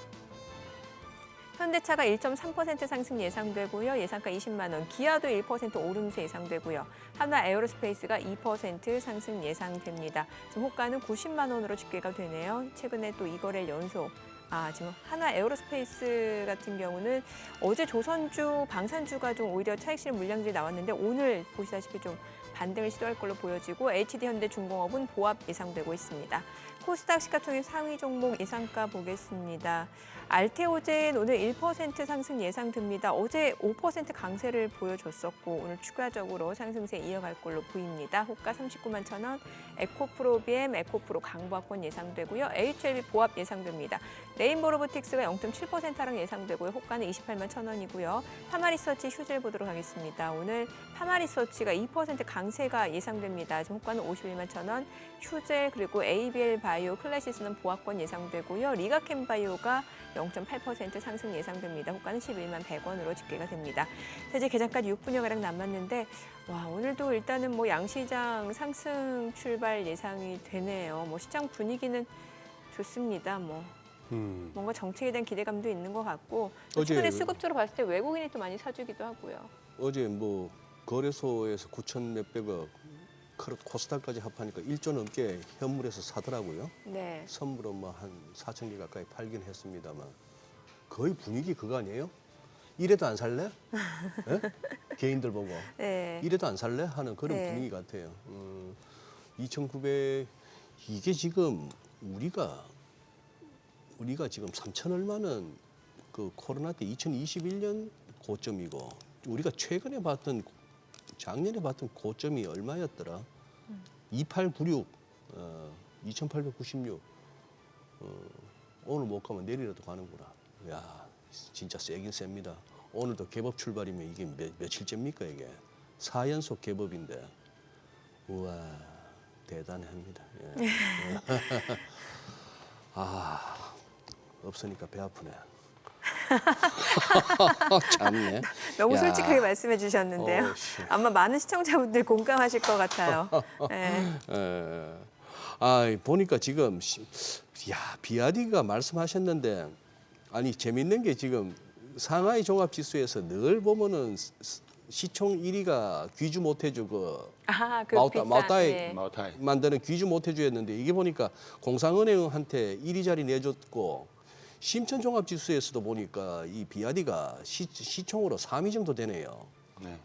현대차가 1.3% 상승 예상되고요. 예상가 20만 원. 기아도 1% 오름세 예상되고요. 한화에어로스페이스가 2% 상승 예상됩니다. 지금 호가는 90만 원으로 집계가 되네요. 최근에 또 2거래일 연속. 지금 한화에어로스페이스 같은 경우는 어제 조선주, 방산주가 좀 오히려 차익실 물량들이 나왔는데 오늘 보시다시피 좀 반등을 시도할 걸로 보여지고 HD현대중공업은 보합 예상되고 있습니다. 코스닥 시가총액 상위 종목 예상가 보겠습니다. 알테오젠 오늘 1% 상승 예상됩니다. 어제 5% 강세를 보여줬었고 오늘 추가적으로 상승세 이어갈 걸로 보입니다. 호가 39만 1,000원, 에코프로비엠, 에코프로 강보합권 예상되고요. HLB 보합 예상됩니다. 레인보로보틱스가 0.7% 하락 예상되고요. 호가는 28만 1,000원이고요. 파마리서치 휴질 보도록 하겠습니다. 오늘 파마리서치가 2% 강세가 예상됩니다. 지금 호가는 51만 1,000원, 휴젤 그리고 ABL 바이오 클래시스는 보합권 예상되고요. 리가캠바이오가 0.8% 상승 예상됩니다. 호가는 11만 100원으로 집계가 됩니다. 이제 개장까지 6분여가량 남았는데 오늘도 일단은 뭐 양시장 상승 출발 예상이 되네요. 뭐 시장 분위기는 좋습니다. 뭔가 정책에 대한 기대감도 있는 것 같고 최근에 수급적으로 봤을 때 외국인이 또 많이 사주기도 하고요. 어제 뭐 거래소에서 9천 몇백억 코스닥까지 합하니까 1조 넘게 현물에서 사더라고요. 네. 선물로 뭐 한 4천 개 가까이 팔긴 했습니다만 거의 분위기 그거 아니에요? 이래도 안 살래? 네? 개인들 보고 네. 이래도 안 살래? 하는 그런 네. 분위기 같아요. 2,900 이게 지금 우리가 지금 3천 얼마는 그 코로나 때 2021년 고점이고 우리가 최근에 봤던 작년에 봤던 고점이 얼마였더라? 2896, 2896. 오늘 못 가면 내일이라도 가는구나. 야, 진짜 세긴 셉니다. 오늘도 개법 출발이면 이게 며칠째입니까 이게? 4연속 개법인데. 우와, 대단합니다. 예. 아, 없으니까 배 아프네. 참네. 너무 야. 솔직하게 말씀해 주셨는데요. 씨. 아마 많은 시청자분들이 공감하실 것 같아요. 네. 보니까 지금 비아디가 말씀하셨는데 아니 재밌는 게 지금 상하이 종합지수에서 늘 보면은 시총 1위가 귀주 모태주 그 비싼, 마오타이 네. 마오타이. 만드는 귀주 모태주였는데 이게 보니까 공상은행한테 1위 자리 내줬고 심천 종합지수에서도 보니까 이 비아디가 시총으로 3위 정도 되네요. 네.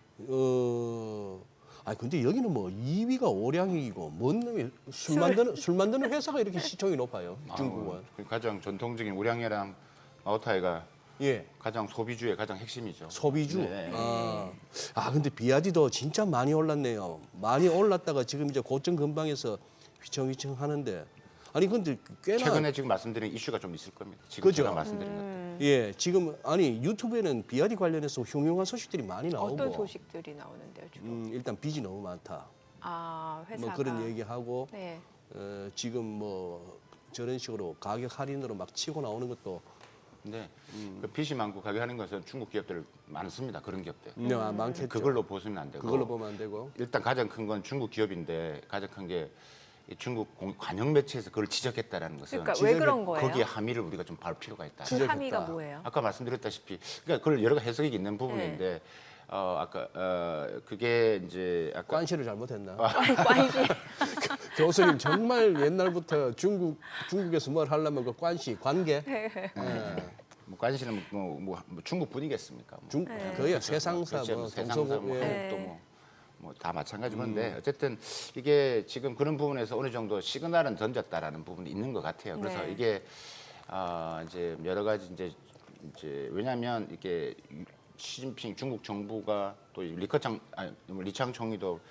근데 여기는 뭐 2위가 오량이고 뭔 놈이 술 만드는 회사가 이렇게 시총이 높아요. 중국은. 가장 전통적인 우량이랑 마오타이가 예. 가장 소비주의 가장 핵심이죠. 소비주. 네. 근데 비아디도 진짜 많이 올랐네요. 많이 올랐다가 지금 이제 고점 근방에서 휘청휘청 하는데 아니 근데 꽤나 최근에 지금 말씀드린 이슈가 좀 있을 겁니다. 지금 그죠? 제가 말씀드린 것들. 예, 지금 아니 유튜브에는 비아디 관련해서 흉흉한 소식들이 많이 나오고 어떤 소식들이 나오는데요, 주로? 일단 빚이 너무 많다. 회사가. 뭐 그런 얘기하고 네. 지금 뭐 저런 식으로 가격 할인으로 막 치고 나오는 것도 근데 그 빚이 많고 가격하는 것은 중국 기업들 많습니다. 그런 기업들. 많겠죠. 그걸로 보시면 안 되고. 그걸로 보면 안 되고. 일단 가장 큰 건 중국 기업인데 가장 큰 게 중국 관영 매체에서 그걸 지적했다라는 것은 그러니까 왜 그런 거예요? 거기에 함의를 우리가 좀 볼 필요가 있다. 그 함의가 뭐예요? 아까 말씀드렸다시피 그러니까 그걸 여러 가지 해석이 있는 부분인데 그게 이제 아까 관시를 잘못했나? 관시. 교수님 정말 옛날부터 중국에서 뭘 하려면 그 관계. 뭐 관심은 뭐 중국 분이겠습니까? 거의 세상사 그렇죠. 뭐 세상사 동서고 뭐 예. 한국도 뭐 다 마찬가지고 한데 어쨌든 이게 지금 그런 부분에서 어느 정도 시그널은 던졌다라는 부분이 있는 것 같아요. 그래서 네. 이게 이제 여러 가지 이제 왜냐하면 이게 시진핑 중국 정부가 또 리창 총리도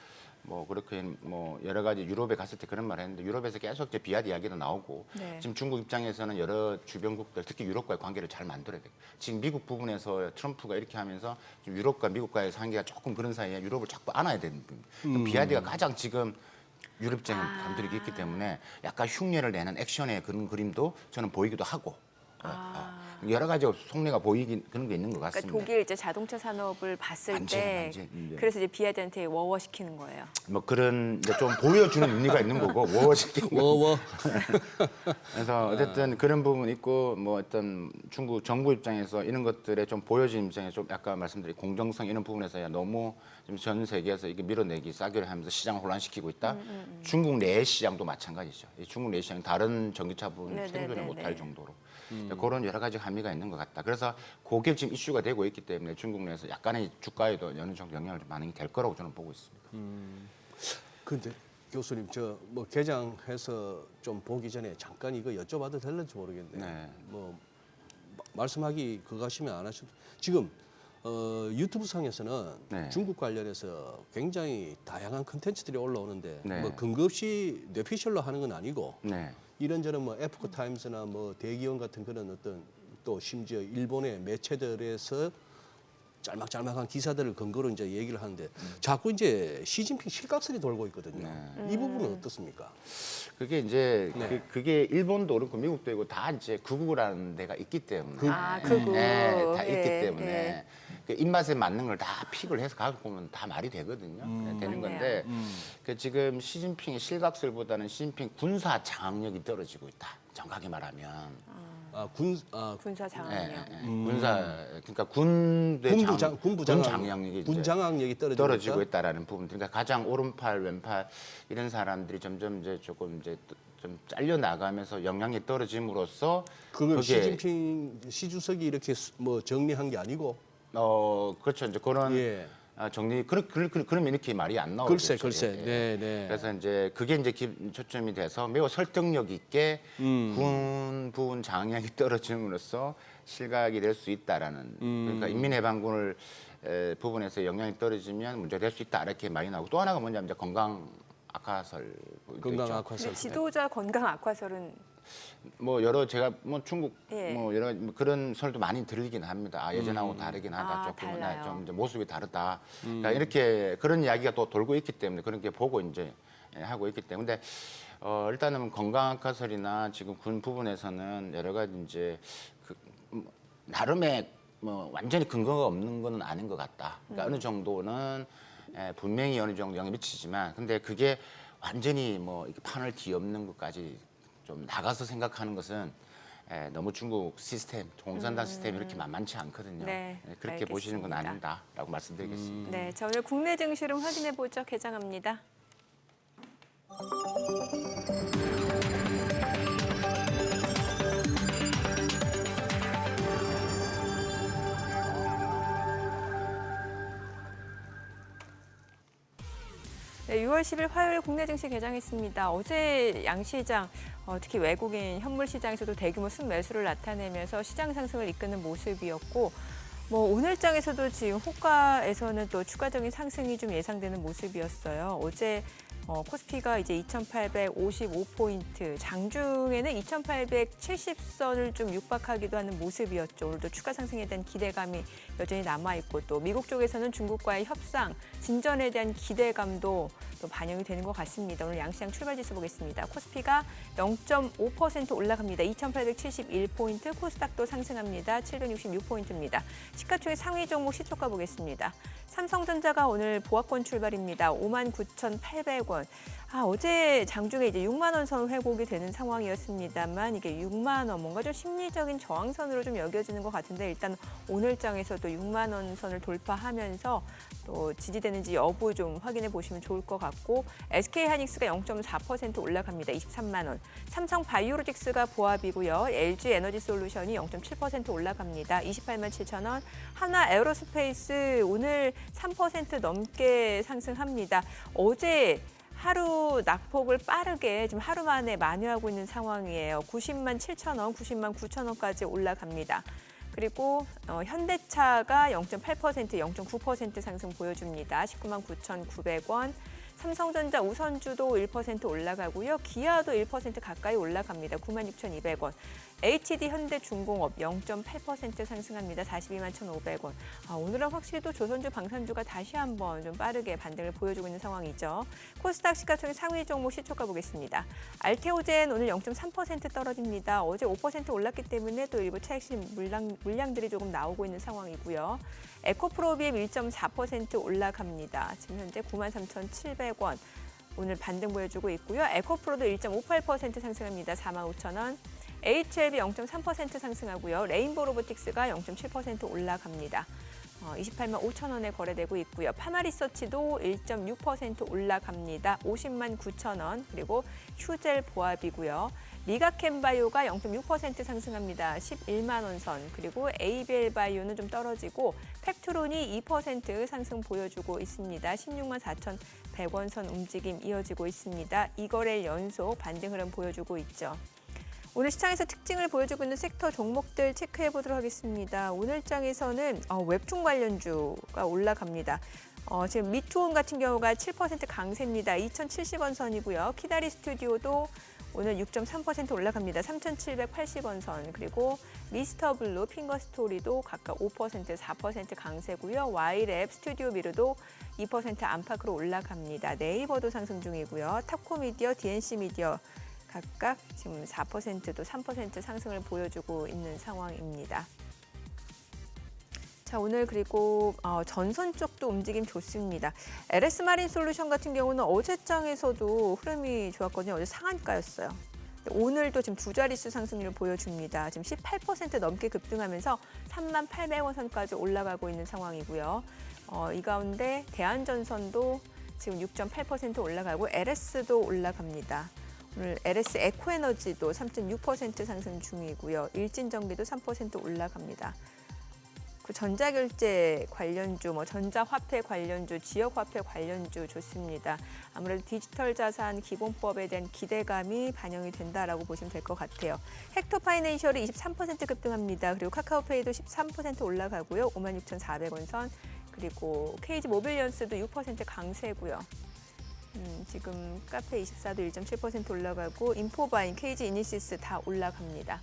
뭐 그렇게 뭐 여러 가지 유럽에 갔을 때 그런 말을 했는데 유럽에서 계속 이제 비아디 이야기도 나오고 네. 지금 중국 입장에서는 여러 주변국들 특히 유럽과의 관계를 잘 만들어야 돼요. 지금 미국 부분에서 트럼프가 이렇게 하면서 지금 유럽과 미국과의 관계가 조금 그런 사이에 유럽을 자꾸 안아야 되는 부분. 비아디가 가장 지금 유럽 입장에 감들이 있기 때문에 약간 흉내를 내는 액션의 그런 그림도 저는 보이기도 하고 여러 가지 속내가 보이긴 그런 게 있는 것 그러니까 같습니다. 독일 이제 자동차 산업을 봤을 완전히, 때 완전히, 네. 그래서 이제 비아디한테 워워시키는 거예요. 뭐 그런 이제 좀 보여주는 의미가 있는 거고 워시키는 거. 워워. 그래서 어쨌든 그런 부분 있고 뭐 어떤 중국 정부 입장에서 이런 것들에 좀 보여진 입장에 좀 아까 말씀드린 공정성 이런 부분에서야 너무 지금 전 세계에서 이게 밀어내기 싸기를 하면서 시장을 혼란시키고 있다. 중국 내 시장도 마찬가지죠. 이 중국 내 시장 다른 전기차 부분 생존을 못할 정도로 그런 여러 가지 함의가 있는 것 같다. 그래서 그게 지금 이슈가 되고 있기 때문에 중국 내에서 약간의 주가에도 어느 정도 영향을 좀 반영이 될 거라고 저는 보고 있습니다. 근데 교수님 저 뭐 개장해서 좀 보기 전에 잠깐 이거 여쭤봐도 될는지 모르겠네요. 네. 뭐 말씀하기 그거 하시면 안 하셔도 지금 유튜브 상에서는 네. 중국 관련해서 굉장히 다양한 컨텐츠들이 올라오는데 네. 뭐 근거 없이 뇌피셜로 하는 건 아니고 네. 이런저런 뭐 에포크 타임스나 뭐 대기원 같은 그런 어떤 또 심지어 일본의 매체들에서 짤막짤막한 기사들을 근거로 이제 얘기를 하는데 자꾸 이제 시진핑 실각설이 돌고 있거든요. 이 부분은 어떻습니까? 그게 이제 네. 그게 일본도 그렇고 미국도 있고 다 이제 극우라는 데가 있기 때문에 극우. 다 예, 있기 때문에 예. 그 입맛에 맞는 걸 다 픽을 해서 갖고 오면 다 말이 되거든요. 되는 건데 그 지금 시진핑의 실각설보다는 시진핑 군사 장악력이 떨어지고 있다. 정확하게 말하면 군사 장악력. 군사 그러니까 군대 군부 장악력이 군 장악력이 떨어지고 있다라는 부분. 그러니까 가장 오른팔 왼팔 이런 사람들이 점점 이제 조금 이제 좀 잘려 나가면서 역량이 떨어짐으로써 그걸 그게 시진핑 시주석이 이렇게 뭐 정리한 게 아니고 그렇죠. 이제 그런 예. 정리 그러면 이렇게 말이 안 나오죠. 글쎄. 네. 그래서 이제 그게 이제 초점이 돼서 매우 설득력 있게 군 부분 장악력이 떨어짐으로써 실각이 될 수 있다라는 그러니까 인민해방군을 부분에서 영향이 떨어지면 문제가 될 수 있다 이렇게 많이 나오고 또 하나가 뭐냐면 이제 건강 악화설 건강 있죠. 악화설. 근데 지도자 건강 악화설은 뭐 여러 제가 뭐 중국 예. 뭐 여러 그런 설도 많이 들리긴 합니다. 아, 예전하고 다르긴 하다. 아, 조금은 달라요. 좀 이제 모습이 다르다. 그러니까 이렇게 그런 이야기가 또 돌고 있기 때문에 그런 게 보고 이제 하고 있기 때문에 근데 일단은 건강 악화설이나 지금 군 부분에서는 여러 가지 이제 그 나름의 뭐 완전히 근거가 없는 거는 아닌 것 같다. 그러니까 어느 정도는 분명히 어느 정도 영향을 미치지만 근데 그게 완전히 뭐 이렇게 판을 뒤엎는 것까지 좀 나가서 생각하는 것은 너무 중국 시스템, 공산당 시스템이 이렇게 만만치 않거든요. 네, 그렇게 보시는 건 알겠습니다. 아니다라고 말씀드리겠습니다. 네, 자 오늘 국내 증시를 확인해 보죠. 개장합니다. 네, 6월 10일 화요일 국내 증시 개장했습니다. 어제 양시장, 특히 외국인 현물 시장에서도 대규모 순매수를 나타내면서 시장 상승을 이끄는 모습이었고, 뭐 오늘장에서도 지금 호가에서는 또 추가적인 상승이 좀 예상되는 모습이었어요. 어제 코스피가 이제 2,855포인트, 장중에는 2,870선을 좀 육박하기도 하는 모습이었죠. 오늘도 추가 상승에 대한 기대감이 여전히 남아있고 또 미국 쪽에서는 중국과의 협상, 진전에 대한 기대감도 또 반영이 되는 것 같습니다. 오늘 양시장 출발지수 보겠습니다. 코스피가 0.5% 올라갑니다. 2,871포인트, 코스닥도 상승합니다. 766포인트입니다. 시가총액 상위 종목 시초가 보겠습니다. 삼성전자가 오늘 보합권 출발입니다. 59,800원. 어제 장중에 이제 6만 원 선 회복이 되는 상황이었습니다만 이게 6만 원 뭔가 좀 심리적인 저항선으로 좀 여겨지는 것 같은데 일단 오늘장에서도 6만 원 선을 돌파하면서 또 지지되는지 여부 좀 확인해 보시면 좋을 것 같고 SK하이닉스가 0.4% 올라갑니다. 23만 원. 삼성 바이오로직스가 보합이고요. LG 에너지솔루션이 0.7% 올라갑니다. 28만 7천 원. 하나 에어로스페이스 오늘 3% 넘게 상승합니다. 어제 하루 낙폭을 빠르게 지금 하루 만에 만회하고 있는 상황이에요. 90만 7천 원, 90만 9천 원까지 올라갑니다. 그리고 현대차가 0.8%, 0.9% 상승 보여줍니다. 19만 9,900원. 삼성전자 우선주도 1% 올라가고요. 기아도 1% 가까이 올라갑니다. 9만 6,200원. HD 현대중공업 0.8% 상승합니다. 42만 1,500원. 오늘은 확실히 또 조선주, 방산주가 다시 한번 좀 빠르게 반등을 보여주고 있는 상황이죠. 코스닥 시가총액 상위 종목 시초가 보겠습니다. 알테오젠 오늘 0.3% 떨어집니다. 어제 5% 올랐기 때문에 또 일부 차익실 물량들이 조금 나오고 있는 상황이고요. 에코프로비엠 1.4% 올라갑니다. 지금 현재 93,700원. 오늘 반등 보여주고 있고요. 에코프로도 1.58% 상승합니다. 45,000원. HLB 0.3% 상승하고요. 레인보우 로보틱스가 0.7% 올라갑니다. 28만 5천 원에 거래되고 있고요. 파마리서치도 1.6% 올라갑니다. 50만 9천 원. 그리고 휴젤 보합이고요. 리가캠바이오가 0.6% 상승합니다. 11만 원 선. 그리고 ABL 바이오는 좀 떨어지고 팩트론이 2% 상승 보여주고 있습니다. 16만 4,100원 선 움직임 이어지고 있습니다. 2거래일 연속 반등 흐름 보여주고 있죠. 오늘 시장에서 특징을 보여주고 있는 섹터 종목들 체크해 보도록 하겠습니다. 오늘 장에서는 웹툰 관련주가 올라갑니다. 지금 미투온 같은 경우가 7% 강세입니다. 2,070원 선이고요. 키다리 스튜디오도 오늘 6.3% 올라갑니다. 3,780원 선. 그리고 미스터블루, 핑거스토리도 각각 5%, 4% 강세고요. Y랩, 스튜디오 미르도 2% 안팎으로 올라갑니다. 네이버도 상승 중이고요. 탑코미디어, DNC미디어 각각 지금 4%도 3% 상승을 보여주고 있는 상황입니다. 자, 오늘 그리고 전선 쪽도 움직임 좋습니다. LS 마린 솔루션 같은 경우는 어제장에서도 흐름이 좋았거든요. 어제 상한가였어요. 오늘도 지금 두 자릿수 상승률을 보여줍니다. 지금 18% 넘게 급등하면서 38,000원 선까지 올라가고 있는 상황이고요. 이 가운데 대한전선도 지금 6.8% 올라가고 LS도 올라갑니다. 오늘 LS 에코에너지도 3.6% 상승 중이고요. 일진전기도 3% 올라갑니다. 그 전자결제 관련주, 전자화폐 관련주, 지역화폐 관련주 좋습니다. 아무래도 디지털 자산 기본법에 대한 기대감이 반영이 된다라고 보시면 될 것 같아요. 헥토파이낸셜이 23% 급등합니다. 그리고 카카오페이도 13% 올라가고요. 56,400원 선. 그리고 KG 모빌리언스도 6% 강세고요. 지금 카페 24도 1.7% 올라가고 인포바인, KG 이니시스 다 올라갑니다.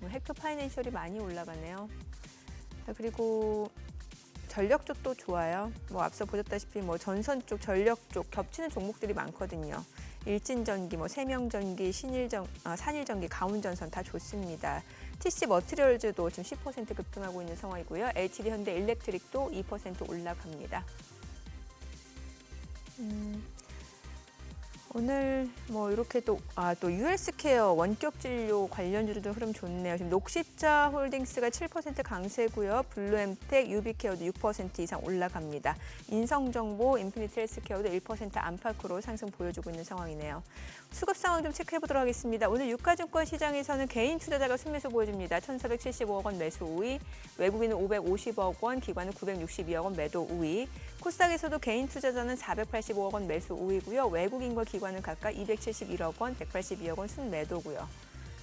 헥토 파이낸셜이 많이 올라가네요. 그리고 전력 쪽도 좋아요. 앞서 보셨다시피 전선 쪽, 전력 쪽 겹치는 종목들이 많거든요. 일진전기, 세명전기, 산일전기, 가운전선 다 좋습니다. TC 머티리얼즈도 지금 10% 급등하고 있는 상황이고요. HD 현대 일렉트릭도 2% 올라갑니다. 오늘 이렇게 또 US케어 원격 진료 관련주들도 흐름 좋네요. 지금 녹십자 홀딩스가 7% 강세고요. 블루엠텍, 유비케어도 6% 이상 올라갑니다. 인성정보, 인피니트 헬스케어도 1% 안팎으로 상승 보여주고 있는 상황이네요. 수급 상황 좀 체크해 보도록 하겠습니다. 오늘 유가증권 시장에서는 개인 투자자가 순매수 보여줍니다. 1,475억 원 매수 우위, 외국인은 550억 원, 기관은 962억 원 매도 우위. 코스닥에서도 개인 투자자는 485억 원 매수 우위고요. 외국인과 기관은 각각 271억 원, 182억 원 순매도고요.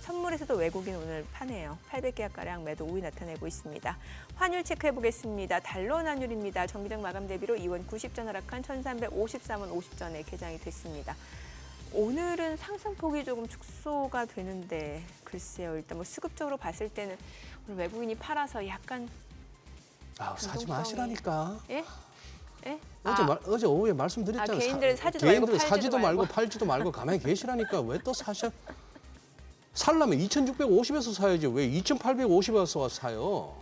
선물에서도 외국인 오늘 파네요. 800개가량 매도 우위 나타내고 있습니다. 환율 체크해 보겠습니다. 달러 환율입니다. 정기적 마감 대비로 2원 90전 하락한 1,353원 50전에 개장이 됐습니다. 오늘은 상승폭이 조금 축소가 되는데 글쎄요. 일단 수급적으로 봤을 때는 오늘 외국인이 팔아서 약간 사지 마시라니까. 예? 예? 어제 오후에 말씀드렸잖아요. 개인들은 사지도 개인들은 말고 사지도 팔지도 말고 팔지도 말고 가만히 계시라니까. 왜 또 사셔? 살려면 2,650에서 사야지. 왜 2,850에서 사요?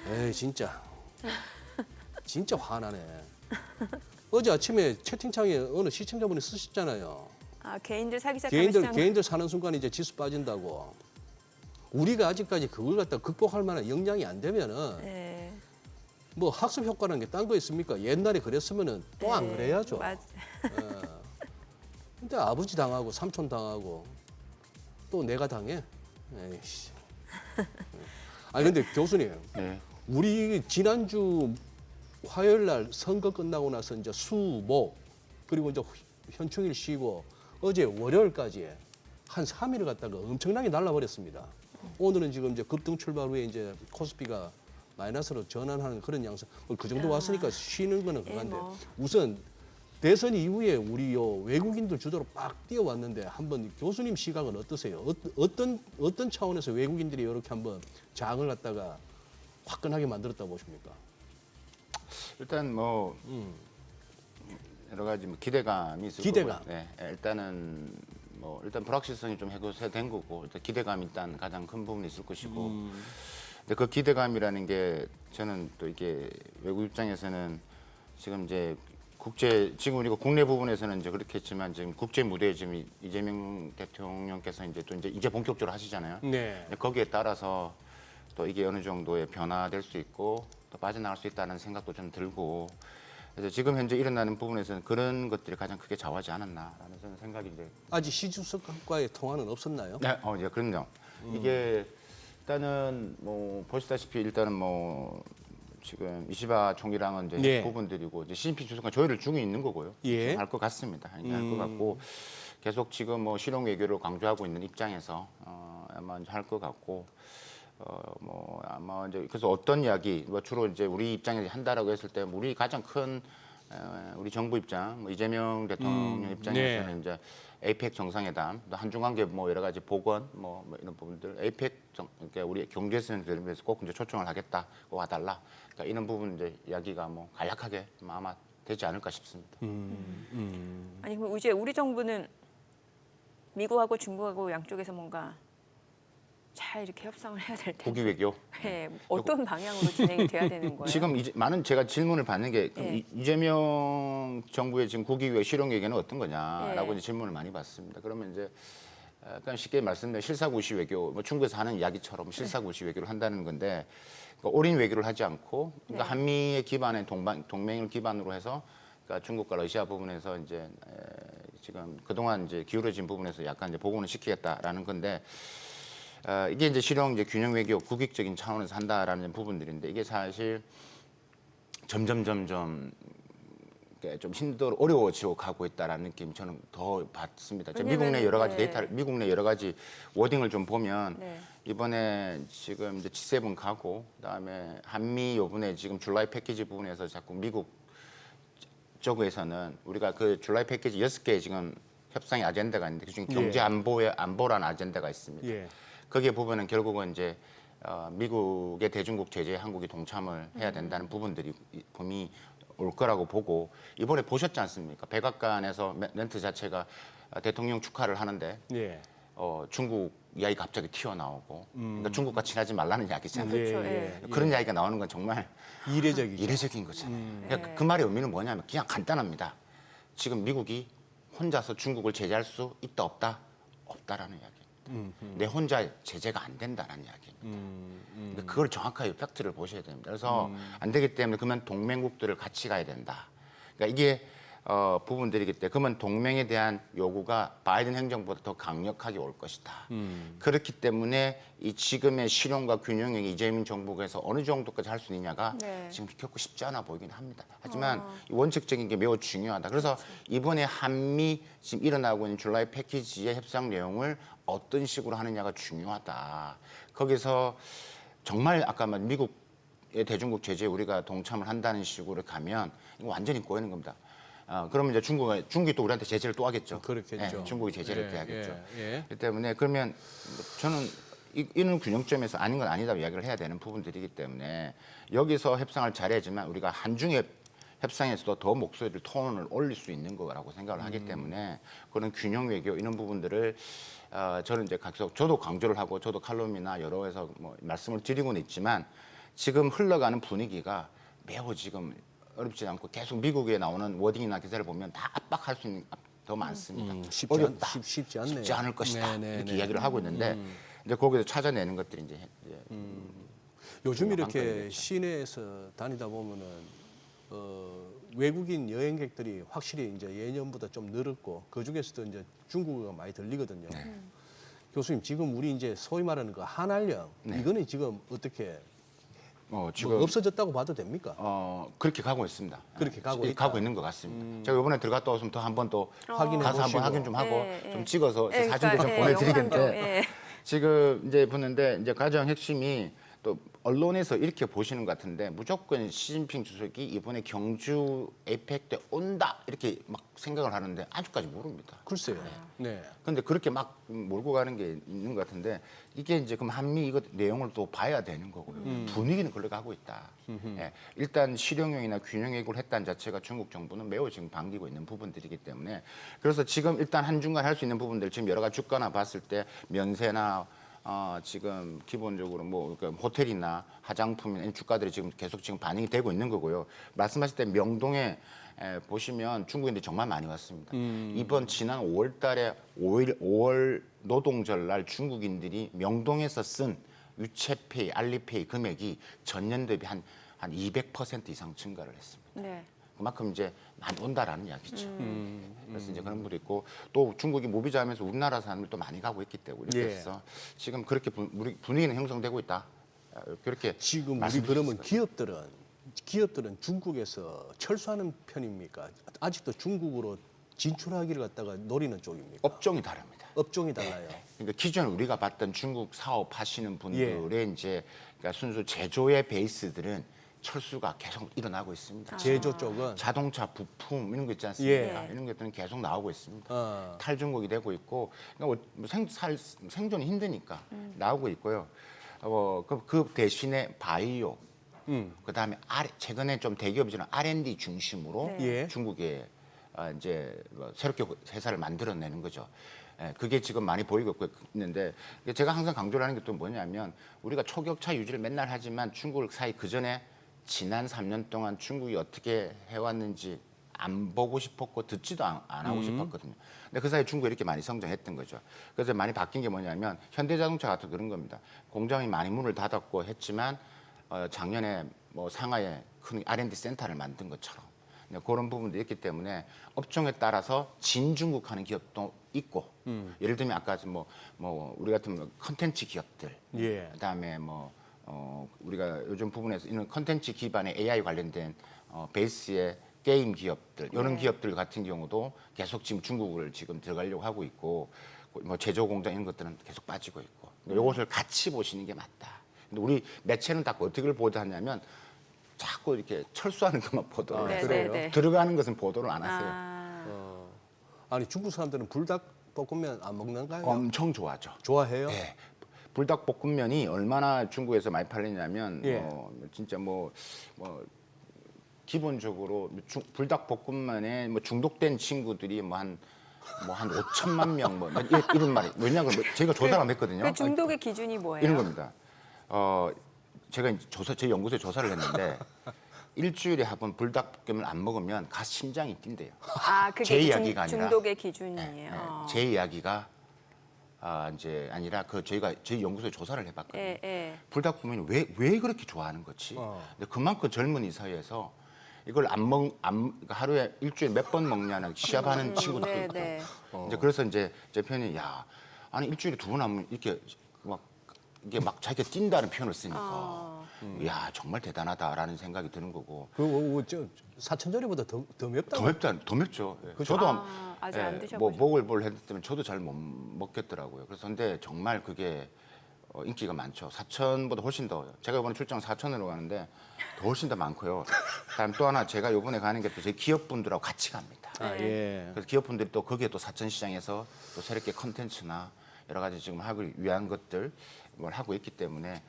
에이 진짜 화나네. 어제 아침에 채팅창에 어느 시청자분이 쓰셨잖아요. 개인들 사기 시작하면 개인들 사는 순간 이제 지수 빠진다고. 우리가 아직까지 그걸 갖다 극복할 만한 역량이 안 되면은 네. 학습 효과라는 게 딴 거 있습니까? 옛날에 그랬으면은 또 안 그래야죠. 맞. 근데 아버지 당하고 삼촌 당하고 또 내가 당해. 에이씨. 근데 교수님, 네. 우리 지난주 화요일 날 선거 끝나고 나서 이제 수, 목 그리고 이제 현충일 쉬고 어제 월요일까지 한 3일을 갖다가 엄청나게 날라버렸습니다. 오늘은 지금 이제 급등 출발 후에 이제 코스피가 마이너스로 전환하는 그런 양상. 그 정도 왔으니까 쉬는 거는 그건데 우선 대선 이후에 우리 외국인들 주도로 빡 뛰어왔는데 한번 교수님 시각은 어떠세요? 어떤 차원에서 외국인들이 이렇게 한번 장을 갖다가 화끈하게 만들었다 보십니까? 일단 여러 가지 기대감이 있을 기대감. 거고, 네, 일단은 일단 불확실성이 좀 해소된 거고 일단 기대감이 일단 가장 큰 부분이 있을 것이고 근데 그 기대감이라는 게 저는 또 이게 외국 입장에서는 지금 이제 지금 우리가 국내 부분에서는 이제 그렇게 했지만 지금 국제 무대에 지금 이재명 대통령께서 이제 본격적으로 하시잖아요. 네. 거기에 따라서 또 이게 어느 정도의 변화될 수 있고 또 빠져나갈 수 있다는 생각도 좀 들고 그래서 지금 현재 일어나는 부분에서는 그런 것들이 가장 크게 좌우하지 않았나라는 저는 생각이 이제 아직 시주석과의 통화는 없었나요? 네, 예, 그럼요. 이게 일단은 보시다시피 일단은 지금 이시바 총리랑은 이제 네. 부분들이고 이제 시진핑 주석과 조율을 중에 있는 거고요. 예. 할 것 같습니다. 할 것 같고 계속 지금 실용 외교를 강조하고 있는 입장에서 아마 할 것 같고 아마 이제 그래서 어떤 이야기 주로 이제 우리 입장에서 한다라고 했을 때 우리 가장 큰 우리 정부 입장 이재명 대통령 입장에서는 네. 이제 에이펙 정상회담, 또 한중관계 여러 가지 복원 이런 부분들 에이펙 그러니까 우리 경제선 대비해서 꼭 이제 초청을 하겠다, 꼭 와달라. 그러니까 이런 부분 이제 이야기가 간략하게 아마 되지 않을까 싶습니다. 아니 그럼 이제 우리 정부는 미국하고 중국하고 양쪽에서 뭔가 잘 이렇게 협상을 해야 될 텐데. 국위 외교. 네, 어떤 방향으로 진행이 돼야 되는 거예요? 지금 많은 제가 질문을 받는 게 그럼 예. 이재명 정부의 지금 국위 외교 실용 외교는 어떤 거냐라고 예. 이제 질문을 많이 받습니다. 그러면 이제 약간 쉽게 말씀드리면 실사구시 외교, 중국에서 하는 이야기처럼 실사구시 외교를 한다는 건데 그러니까 올인 외교를 하지 않고 그러니까 네. 한미의 기반의 동맹을 기반으로 해서 그러니까 중국과 러시아 부분에서 이제 지금 그동안 이제 기울어진 부분에서 약간 이제 복원을 시키겠다라는 건데. 이게 이제 실용 이제 균형 외교 국익적인 차원에서 한다라는 부분들인데 이게 사실 점점 좀 어려워지고 가고 있다라는 느낌 저는 더 받습니다. 미국 내 여러 가지 데이터를 미국 내 여러 가지 워딩을 좀 보면 네. 이번에 지금 이제 G7 가고 그다음에 한미 요번에 지금 줄라이 패키지 부분에서 자꾸 미국 쪽에서는 우리가 그 줄라이 패키지 6개 지금 협상의 아젠다가 있는데 그중에 경제 안보라는 아젠다가 있습니다. 예. 거기에 부분은 결국은 이제 미국의 대중국 제재에 한국이 동참을 해야 된다는 부분들이 분명히 올 거라고 보고 이번에 보셨지 않습니까? 백악관에서 멘트 자체가 대통령 축하를 하는데 예. 중국 이야기 갑자기 튀어나오고 그러니까 중국과 친하지 말라는 이야기잖아요. 그렇죠. 예. 그런 이야기가 나오는 건 정말 이례적이죠. 이례적인 거잖아요. 그러니까 그 말의 의미는 뭐냐면 그냥 간단합니다. 지금 미국이 혼자서 중국을 제재할 수 있다 없다? 없다라는 이야기입니다. 내 혼자 제재가 안 된다는 이야기입니다. 그러니까 그걸 정확하게 팩트를 보셔야 됩니다. 그래서 안 되기 때문에 그러면 동맹국들을 같이 가야 된다. 그러니까 이게 부분들이기 때문에 그러면 동맹에 대한 요구가 바이든 행정부보다 더 강력하게 올 것이다. 그렇기 때문에 이 지금의 실용과 균형의 이재명 정부에서 어느 정도까지 할 수 있느냐가 네. 지금 결코 쉽지 않아 보이긴 합니다. 하지만 이 원칙적인 게 매우 중요하다. 그래서 이번에 한미 지금 일어나고 있는 줄라이 패키지의 협상 내용을 어떤 식으로 하느냐가 중요하다. 거기서 정말 아까 말 미국의 대중국 제재에 우리가 동참을 한다는 식으로 가면 이거 완전히 꼬이는 겁니다. 그러면 이제 중국이 또 우리한테 제재를 또 하겠죠. 그렇겠죠. 예, 중국이 제재를 또 하겠죠. 예. 그렇기 때문에 그러면 저는 이런 균형점에서 아닌 건 아니다 이야기를 해야 되는 부분들이기 때문에 여기서 협상을 잘해야지만 우리가 한중의 협상에서도 더 목소리를 톤을 올릴 수 있는 거라고 생각을 하기 때문에 그런 균형 외교 이런 부분들을 저는 이제 계속 저도 강조를 하고 저도 칼럼이나 여러 에서 뭐 말씀을 드리고는 있지만 지금 흘러가는 분위기가 매우 지금 어렵지 않고 계속 미국에 나오는 워딩이나 기사를 보면 다 압박할 수 있는 더 많습니다. 어렵다. 쉽지 않네요. 쉽지 않을 것이다. 네, 이렇게 네. 이야기를 하고 있는데 이제 거기서 찾아내는 것들이 이제 요즘 그런 이렇게 관건이겠죠. 시내에서 다니다 보면은 외국인 여행객들이 확실히 이제 예년보다 좀 늘었고 그 중에서도 이제 중국어가 많이 들리거든요. 교수님 지금 우리 이제 소위 말하는 그 한알령 이거는 지금 어떻게 지금 뭐 없어졌다고 봐도 됩니까? 그렇게 가고 있습니다. 그렇게 가고 예, 있다. 가고 있는 것 같습니다. 제가 이번에 들어갔다 왔으면 더 한 번 또 확인해 가서 보시고. 한번 확인 좀 하고 예, 좀 예. 찍어서 예, 사진도 좀 그러니까, 보내드리겠는데 영상 좀, 예. 지금 이제 보는데 이제 가장 핵심이 또 언론에서 이렇게 보시는 것 같은데 무조건 시진핑 주석이 이번에 경주 에이펙 때 온다 이렇게 막 생각을 하는데 아직까지 모릅니다. 글쎄요. 네. 근데 그렇게 막 몰고 가는 게 있는 것 같은데 이게 이제 그럼 한미 이거 내용을 또 봐야 되는 거고요. 분위기는 걸로 가고 있다. 예, 일단 실용형이나 균형 외교를 했다는 자체가 중국 정부는 매우 지금 반기고 있는 부분들이기 때문에 그래서 지금 일단 한중간 할 수 있는 부분들 지금 여러 가지 주가나 봤을 때 면세나 지금 기본적으로 뭐 그러니까 호텔이나 화장품이나 이런 주가들이 지금 계속 지금 반영이 되고 있는 거고요. 말씀하실 때 명동에 보시면 중국인들이 정말 많이 왔습니다. 이번 지난 5월달에 5월 노동절 날 중국인들이 명동에서 쓴 유채페이, 알리페이 금액이 전년 대비 한 200% 이상 증가를 했습니다. 네. 그만큼 이제 많이 온다라는 이야기죠. 그래서 이제 그런 분도 있고 또 중국이 무비자하면서 우리나라 사람들이 또 많이 가고 있기 때문에 예. 그래서 지금 그렇게 분위기는 형성되고 있다. 그렇게 지금 우리 말씀드릴 그러면 수 있어요. 기업들은 중국에서 철수하는 편입니까? 아직도 중국으로 진출하기를 갖다가 노리는 쪽입니까? 업종이 다릅니다. 업종이 달라요. 그러니까 기존 우리가 봤던 중국 사업하시는 분들의 이제 그러니까 순수 제조의 베이스들은 철수가 계속 일어나고 있습니다. 제조 쪽은 자동차 부품 이런 거 있지 않습니까? 예. 이런 것들은 계속 나오고 있습니다. 탈중국이 되고 있고 그러니까 생존이 힘드니까 나오고 있고요. 그 대신에 바이오, 그다음에 최근에 좀 대기업이지만 R&D 중심으로 네. 예. 중국에 이제 새롭게 회사를 만들어내는 거죠. 예, 그게 지금 많이 보이고 있는데 제가 항상 강조를 하는 게 또 뭐냐면 우리가 초격차 유지를 맨날 하지만 중국 사이 그 전에 지난 3년 동안 중국이 어떻게 해왔는지 안 보고 싶었고 듣지도 안 하고 싶었거든요. 근데 그 사이에 중국이 이렇게 많이 성장했던 거죠. 그래서 많이 바뀐 게 뭐냐면 현대자동차 같은 그런 겁니다. 공장이 많이 문을 닫았고 했지만 작년에 뭐 상하이에 큰 R&D 센터를 만든 것처럼 그런 부분도 있기 때문에 업종에 따라서 진중국하는 기업도 있고 예를 들면 아까 뭐 우리 같은 컨텐츠 기업들 예. 그다음에 우리가 요즘 부분에서 이런 컨텐츠 기반의 AI 관련된 베이스의 게임 기업들 이런 기업들 같은 경우도 계속 지금 중국을 지금 들어가려고 하고 있고 뭐 제조 공장 이런 것들은 계속 빠지고 있고 이것을 같이 보시는 게 맞다. 근데 우리 매체는 다 어떻게 보도하냐면 자꾸 이렇게 철수하는 것만 보도를 아, 해서 그래요? 네. 들어가는 것은 보도를 안 하세요. 아니 중국 사람들은 불닭볶음면 안 먹는가요? 엄청 좋아하죠. 좋아해요? 예. 불닭볶음면이 얼마나 중국에서 많이 팔리냐면 예. 진짜 뭐 기본적으로 불닭볶음면에 뭐 중독된 친구들이 뭐 한 5천만 명 뭐 이런 말이 왜냐하면 제가 조사를 한번 했거든요. 그 중독의 기준이 뭐예요? 이런 겁니다. 제가 이제 제 연구소에 조사를 했는데 일주일에 한 번 불닭볶음면 안 먹으면 가스 심장이 뛴대요. 아, 제 그게 이야기가 아니라 중독의 기준이에요. 제 이야기가 이제 아니라 저희 연구소에 조사를 해봤거든요. 예, 예. 불닭볶음면이 왜 그렇게 좋아하는 거지? 근데 그만큼 젊은이 사이에서 이걸 그러니까 하루에 일주일에 몇 번 먹냐는 시합하는 친구들도 네, 있고. 네. 이제 그래서 이제 제 표현이 아니 일주일에 2번 하면 이렇게 이게 막 자기가 뛴다는 표현을 쓰니까 야 정말 대단하다라는 생각이 드는 거고. 저 사천절이보다 더 맵다. 더 맵죠. 예. 저도 아직 안 뭐 드셔보셨어요? 먹을 뭘 했기 때문에 저도 잘 못 먹겠더라고요. 그래서 근데 정말 그게 인기가 많죠. 사천보다 훨씬 더. 제가 이번에 출장 사천으로 가는데 훨씬 더 많고요. 그다음 또 하나 제가 이번에 가는 게 또 제 기업분들하고 같이 갑니다. 아, 예. 그래서 기업분들이 또 거기에 또 사천시장에서 또 새롭게 컨텐츠나 여러 가지 지금 하기 위한 것들 뭘 하고 있기 때문에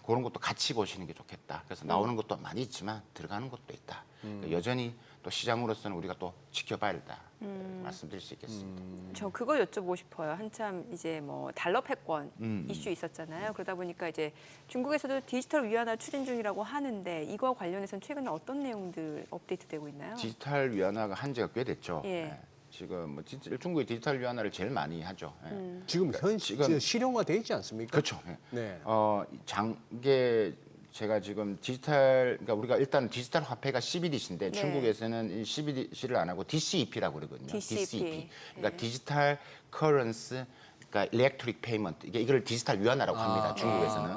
그런 것도 같이 보시는 게 좋겠다. 그래서 나오는 것도 많이 있지만 들어가는 것도 있다. 그러니까 여전히 또 시장으로서는 우리가 또 지켜봐야 된다. 말씀드릴 수 있겠습니다. 저 그거 여쭤보고 싶어요. 한참 이제 뭐 달러 패권 이슈 있었잖아요. 그러다 보니까 이제 중국에서도 디지털 위안화 추진 중이라고 하는데 이거와 관련해서는 최근에 어떤 내용들 업데이트되고 있나요? 디지털 위안화가 한 지가 꽤 됐죠. 예. 예. 지금 뭐 중국이 디지털 위안화를 제일 많이 하죠. 예. 지금 실용화돼 있지 않습니까? 그렇죠. 예. 네. 장게 제가 지금 그러니까 우리가 일단 디지털 화폐가 CBDC인데 네. 중국에서는 이 CBDC를 안 하고 DCEP라고 그러거든요. DCEP. 그러니까 디지털 커런스, 그러니까 일렉트릭 페이먼트. 이걸 디지털 위안화라고 합니다. 중국에서는.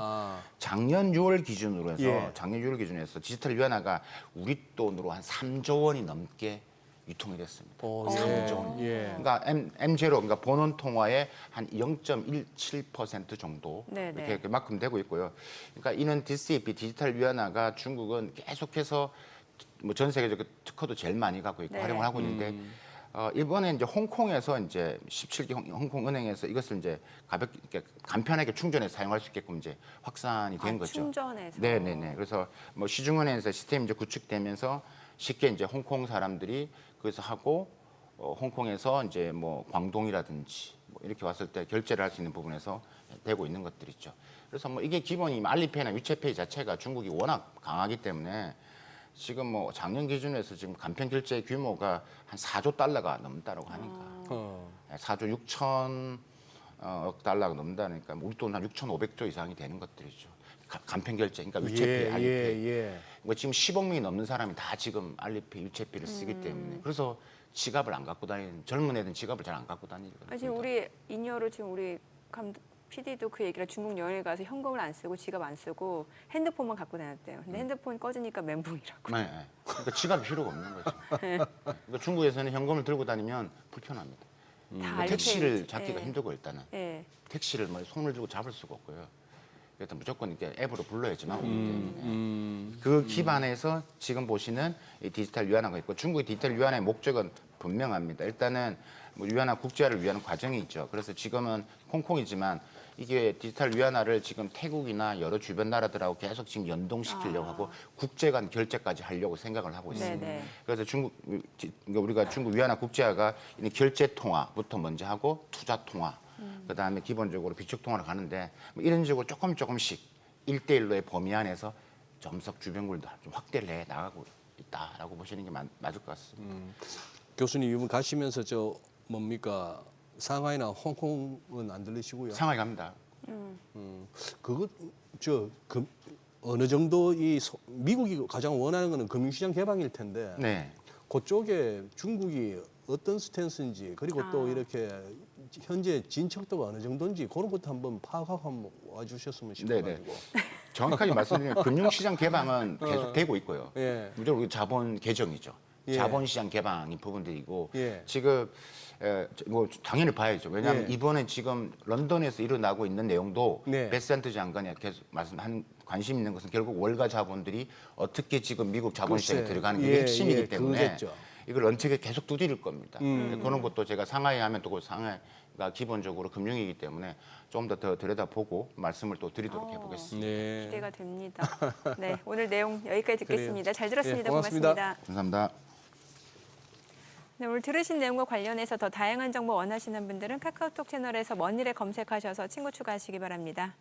작년 6월 기준으로 해서 디지털 위안화가 우리 돈으로 한 3조 원이 넘게 유통이 됐습니다. 3조 원. 예. 그러니까 M0 그러니까 본원 통화의 한 0.17% 정도 네네. 이렇게 만큼 되고 있고요. 그러니까 이는 DCEP 디지털 위안화가 중국은 계속해서 뭐 전 세계적으로 특허도 제일 많이 갖고 있고 네. 활용을 하고 있는데 이번에 이제 홍콩에서 이제 17기 홍콩 은행에서 이것을 이제 가볍게 이렇게 간편하게 충전해서 사용할 수 있게끔 이제 확산이 된 거죠. 충전해서. 네네네. 그래서 뭐 시중은행에서 시스템이 이제 구축되면서 쉽게 이제 홍콩 사람들이 거기서 하고 홍콩에서 이제 뭐 광동이라든지 뭐 이렇게 왔을 때 결제를 할 수 있는 부분에서 되고 있는 것들이 있죠. 그래서 뭐 이게 기본이 알리페이나 위챗페이 자체가 중국이 워낙 강하기 때문에 지금 뭐 작년 기준에서 지금 간편 결제 규모가 한 4조 달러가 넘는다고 하니까 4조 6천억 달러가 넘는다니까 우리 돈 한 6,500조 이상이 되는 것들이죠. 간편 결제, 그러니까 위챗페이, 알리페이. 뭐 지금 10억 명이 넘는 사람이 다 지금 알리페이, 위챗페이를 쓰기 때문에 그래서 지갑을 안 갖고 다니는 젊은 애들은 지갑을 잘 안 갖고 다니거든요. 지금 우리 인여로 지금 우리 PD도 그 얘기를 중국 여행을 가서 현금을 안 쓰고 지갑 안 쓰고 핸드폰만 갖고 다녔대요. 근데 핸드폰 꺼지니까 멘붕이라고. 네, 네. 그러니까 지갑이 필요가 없는 거죠. 그러니까 중국에서는 현금을 들고 다니면 불편합니다. 다 택시를 알리페이. 잡기가 예. 힘들고 일단은 예. 택시를 뭐 손을 들고 잡을 수가 없고요. 일단 무조건 이렇게 앱으로 불러야지만 오기 때문에 그 기반에서 지금 보시는 이 디지털 위안화가 있고 중국의 디지털 위안화의 목적은 분명합니다. 일단은 뭐 위안화 국제화를 위한 과정이 있죠. 그래서 지금은 홍콩이지만 이게 디지털 위안화를 지금 태국이나 여러 주변 나라들하고 계속 지금 연동시키려고 하고 국제 간 결제까지 하려고 생각을 하고 있습니다. 네네. 그래서 그러니까 우리가 중국 위안화 국제화가 결제 통화부터 먼저 하고 투자 통화, 그다음에 기본적으로 비축 통화를 가는데 뭐 이런 식으로 조금씩 1대1로의 범위 안에서 점석 주변국을 좀 확대를 해 나가고 있다라고 보시는 게 맞을 것 같습니다. 교수님 이번 가시면서 저 뭡니까 상하이나 홍콩은 안 들리시고요. 상하이 갑니다. 그거 어느 정도 미국이 가장 원하는 거는 금융시장 개방일 텐데 네. 그쪽에 중국이 어떤 스탠스인지 그리고 또 이렇게 현재 진척도가 어느 정도인지 그런 것도 한번 파악하고 한번 와주셨으면 싶어가지고. 정확하게 말씀드리면 금융시장 개방은 계속 되고 있고요. 예. 무조건 자본 개정이죠. 예. 자본시장 개방인 부분들이고 예. 지금 뭐 당연히 봐야죠. 왜냐하면 예. 이번에 지금 런던에서 일어나고 있는 내용도 네. 베센트 장관이 계속 말씀한 관심 있는 것은 결국 월가 자본들이 어떻게 지금 미국 자본시장에 글쎄, 들어가는 게 핵심이기 때문에 그거겠죠. 이걸 언책에 계속 두드릴 겁니다. 그런 것도 제가 상하이 하면 또 그 상하이가 기본적으로 금융이기 때문에 좀 더 들여다보고 말씀을 또 드리도록 해보겠습니다. 네. 기대가 됩니다. 네, 오늘 내용 여기까지 듣겠습니다. 잘 들었습니다. 네, 고맙습니다. 고맙습니다. 감사합니다. 네, 오늘 들으신 내용과 관련해서 더 다양한 정보 원하시는 분들은 카카오톡 채널에서 먼일에 검색하셔서 친구 추가하시기 바랍니다.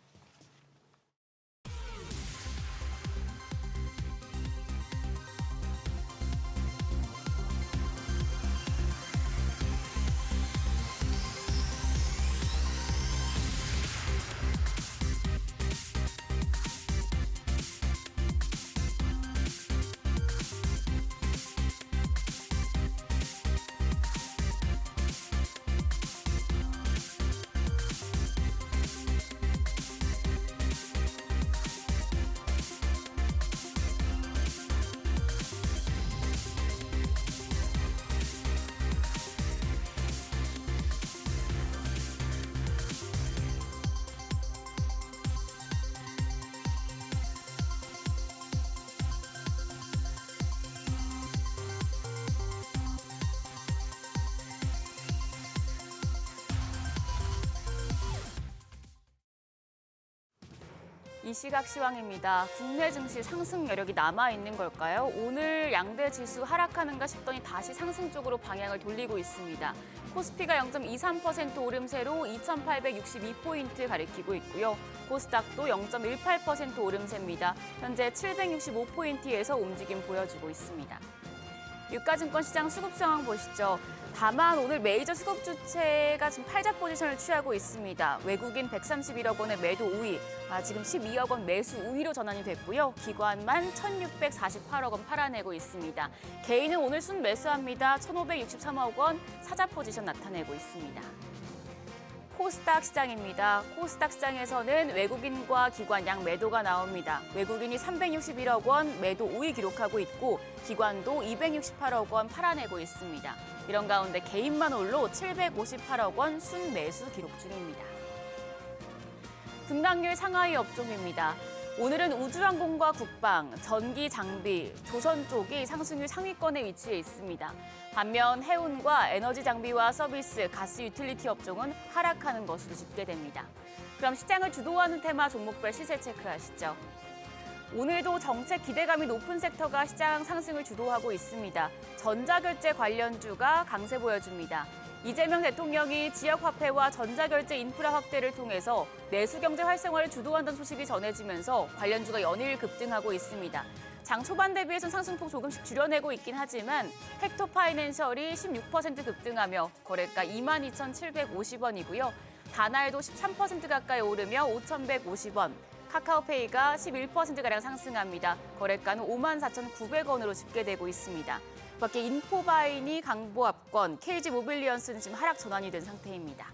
이 시각 시황입니다. 국내 증시 상승 여력이 남아있는 걸까요? 오늘 양대 지수 하락하는가 싶더니 다시 상승 쪽으로 방향을 돌리고 있습니다. 코스피가 0.23% 오름세로 2,862포인트 가리키고 있고요. 코스닥도 0.18% 오름세입니다. 현재 765포인트에서 움직임 보여주고 있습니다. 유가증권 시장 수급 상황 보시죠. 다만 오늘 메이저 수급 주체가 지금 팔자 포지션을 취하고 있습니다. 외국인 131억 원의 매도 우위, 지금 12억 원 매수 우위로 전환이 됐고요. 기관만 1,648억 원 팔아내고 있습니다. 개인은 오늘 순 매수합니다. 1,563억 원 사자 포지션 나타내고 있습니다. 코스닥 시장입니다. 코스닥 시장에서는 외국인과 기관 양 매도가 나옵니다. 외국인이 361억 원 매도 우위 기록하고 있고 기관도 268억 원 팔아내고 있습니다. 이런 가운데 개인만 홀로 758억 원 순매수 기록 중입니다. 등락률 상하이 업종입니다. 오늘은 우주항공과 국방, 전기 장비, 조선 쪽이 상승률 상위권에 위치해 있습니다. 반면 해운과 에너지 장비와 서비스, 가스 유틸리티 업종은 하락하는 것으로 집계됩니다. 그럼 시장을 주도하는 테마 종목별 시세 체크하시죠. 오늘도 정책 기대감이 높은 섹터가 시장 상승을 주도하고 있습니다. 전자결제 관련주가 강세 보여줍니다. 이재명 대통령이 지역화폐와 전자결제 인프라 확대를 통해서 내수경제 활성화를 주도한다는 소식이 전해지면서 관련주가 연일 급등하고 있습니다. 장 초반 대비해서 상승폭 조금씩 줄여내고 있긴 하지만 헥토파이낸셜이 16% 급등하며 거래가 22,750원이고요. 다날도 13% 가까이 오르며 5,150원. 카카오페이가 11%가량 상승합니다. 거래가는 54,900원으로 집계되고 있습니다. 밖에 인포바인이 강보합권, KG모빌리언스는 지금 하락 전환이 된 상태입니다.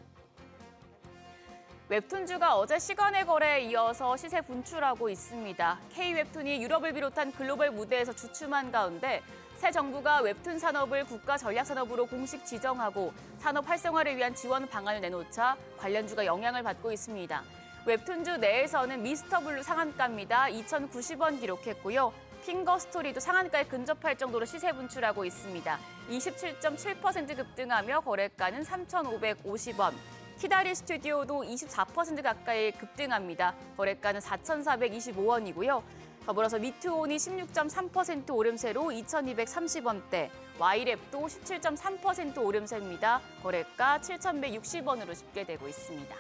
웹툰주가 어제 시간의 거래에 이어서 시세 분출하고 있습니다. K웹툰이 유럽을 비롯한 글로벌 무대에서 주춤한 가운데 새 정부가 웹툰 산업을 국가 전략산업으로 공식 지정하고 산업 활성화를 위한 지원 방안을 내놓자 관련주가 영향을 받고 있습니다. 웹툰주 내에서는 미스터블루 상한가입니다. 2,090원 기록했고요. 핑거스토리도 상한가에 근접할 정도로 시세 분출하고 있습니다. 27.7% 급등하며 거래가는 3,550원. 키다리 스튜디오도 24% 가까이 급등합니다. 거래가는 4,425원이고요. 더불어서 미투온이 16.3% 오름세로 2,230원대, 와이랩도 17.3% 오름세입니다. 거래가 7,160원으로 집계되고 있습니다.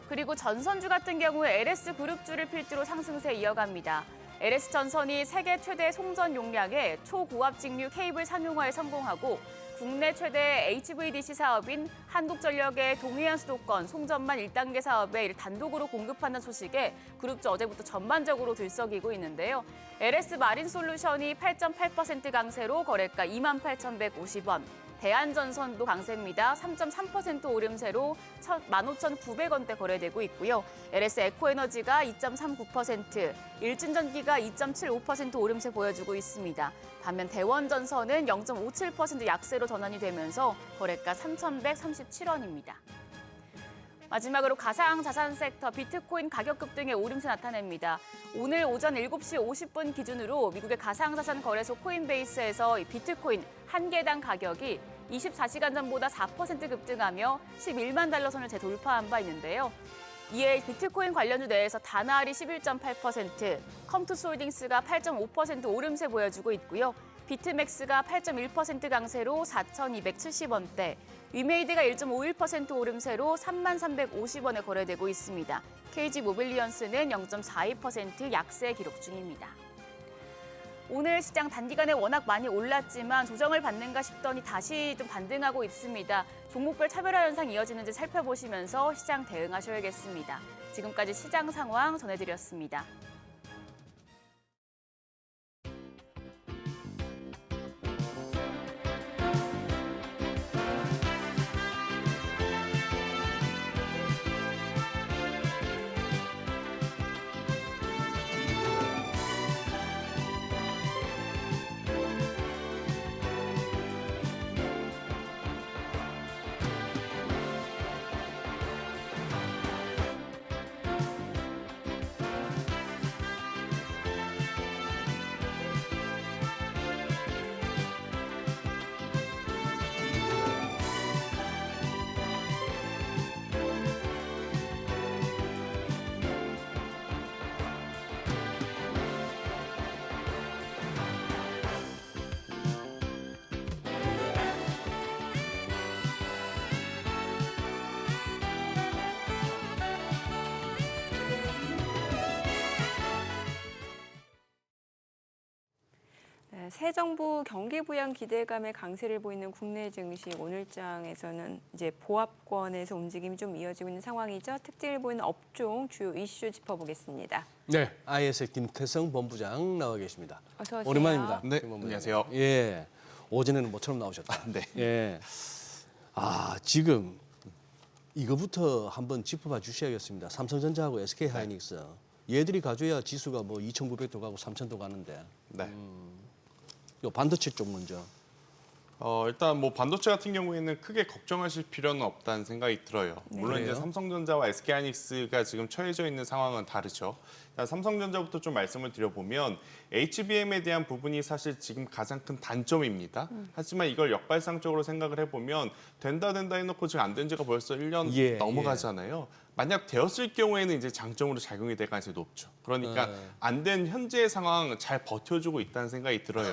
그리고 전선주 같은 경우에 LS그룹주를 필두로 상승세 이어갑니다. LS전선이 세계 최대 송전 용량의 초고압 직류 케이블 상용화에 성공하고 국내 최대 HVDC 사업인 한국전력의 동해안 수도권 송전만 1단계 사업에 이를 단독으로 공급한다는 소식에 그룹주 어제부터 전반적으로 들썩이고 있는데요. LS마린솔루션이 8.8% 강세로 거래가 28,150원. 대한전선도 강세입니다. 3.3% 오름세로 15,900원대 거래되고 있고요. LS에코에너지가 2.39%, 일진전기가 2.75% 오름세 보여주고 있습니다. 반면 대원전선은 0.57% 약세로 전환이 되면서 거래가 3,137원입니다. 마지막으로 가상자산 섹터 비트코인 가격 급등의 오름세 나타냅니다. 오늘 오전 7시 50분 기준으로 미국의 가상자산 거래소 코인베이스에서 비트코인 한 개당 가격이 24시간 전보다 4% 급등하며 11만 달러 선을 재돌파한 바 있는데요. 이에 비트코인 관련주 내에서 다나알이 11.8%, 컴투스홀딩스가 8.5% 오름세 보여주고 있고요. 비트맥스가 8.1% 강세로 4,270원대, 위메이드가 1.51% 오름세로 33,350원에 거래되고 있습니다. KG 모빌리언스는 0.42% 약세 기록 중입니다. 오늘 시장 단기간에 워낙 많이 올랐지만 조정을 받는가 싶더니 다시 좀 반등하고 있습니다. 종목별 차별화 현상 이어지는지 살펴보시면서 시장 대응하셔야겠습니다. 지금까지 시장 상황 전해드렸습니다. 새 정부 경기 부양 기대감에 강세를 보이는 국내 증시 오늘장에서는 이제 보합권에서 움직임이 좀 이어지고 있는 상황이죠. 특징을 보이는 업종 주요 이슈 짚어보겠습니다. 네, IS의 김태성 본부장 나와 계십니다. 어서 오세요. 오랜만입니다. 네, 김 본부장. 안녕하세요. 예, 오전에는 모처럼 나오셨다. 네. 예, 지금 이거부터 한번 짚어봐 주셔야겠습니다. 삼성전자하고 SK하이닉스 얘들이 가져야 지수가 뭐 2,900도 가고 3,000도 가는데. 네. 요 반도체 쪽 먼저. 일단 뭐 반도체 같은 경우에는 크게 걱정하실 필요는 없다는 생각이 들어요. 물론 이제 그래요? 삼성전자와 SK하이닉스가 지금 처해져 있는 상황은 다르죠. 일단 삼성전자부터 좀 말씀을 드려보면 HBM에 대한 부분이 사실 지금 가장 큰 단점입니다. 하지만 이걸 역발상적으로 생각을 해보면 된다 해놓고 지금 안 된 지가 벌써 1년 예, 넘어가잖아요. 만약 되었을 경우에는 이제 장점으로 작용이 될 가능성이 높죠. 그러니까 안 된 현재의 상황 잘 버텨주고 있다는 생각이 들어요.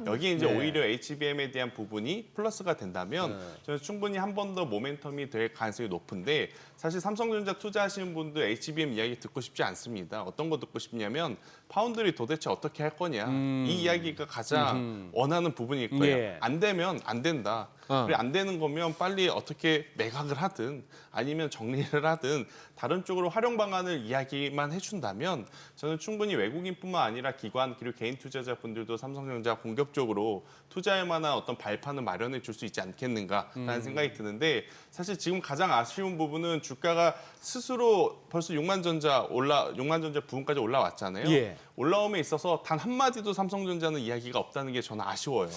여기에 이제 네. 오히려 HBM에 대한 부분이 플러스가 된다면 저는 충분히 한 번 더 모멘텀이 될 가능성이 높은데 사실 삼성전자 투자하시는 분들 HBM 이야기 듣고 싶지 않습니다. 어떤 거 듣고 싶냐면 파운드리 도대체 어떻게 할 거냐 이 이야기가 가장 원하는 부분일 거예요. 예. 안 되면 안 된다. 그리고 안 되는 거면 빨리 어떻게 매각을 하든 아니면 정리를 하든 다른 쪽으로 활용 방안을 이야기만 해준다면 저는 충분히 외국인뿐만 아니라 기관 그리고 개인 투자자분들도 삼성전자 공격적으로 투자할 만한 어떤 발판을 마련해 줄 수 있지 않겠는가라는 생각이 드는데 사실 지금 가장 아쉬운 부분은 주가가 스스로 벌써 6만 전자 부분까지 올라왔잖아요. 예. 올라옴에 있어서 단 한마디도 삼성전자는 이야기가 없다는 게 저는 아쉬워요.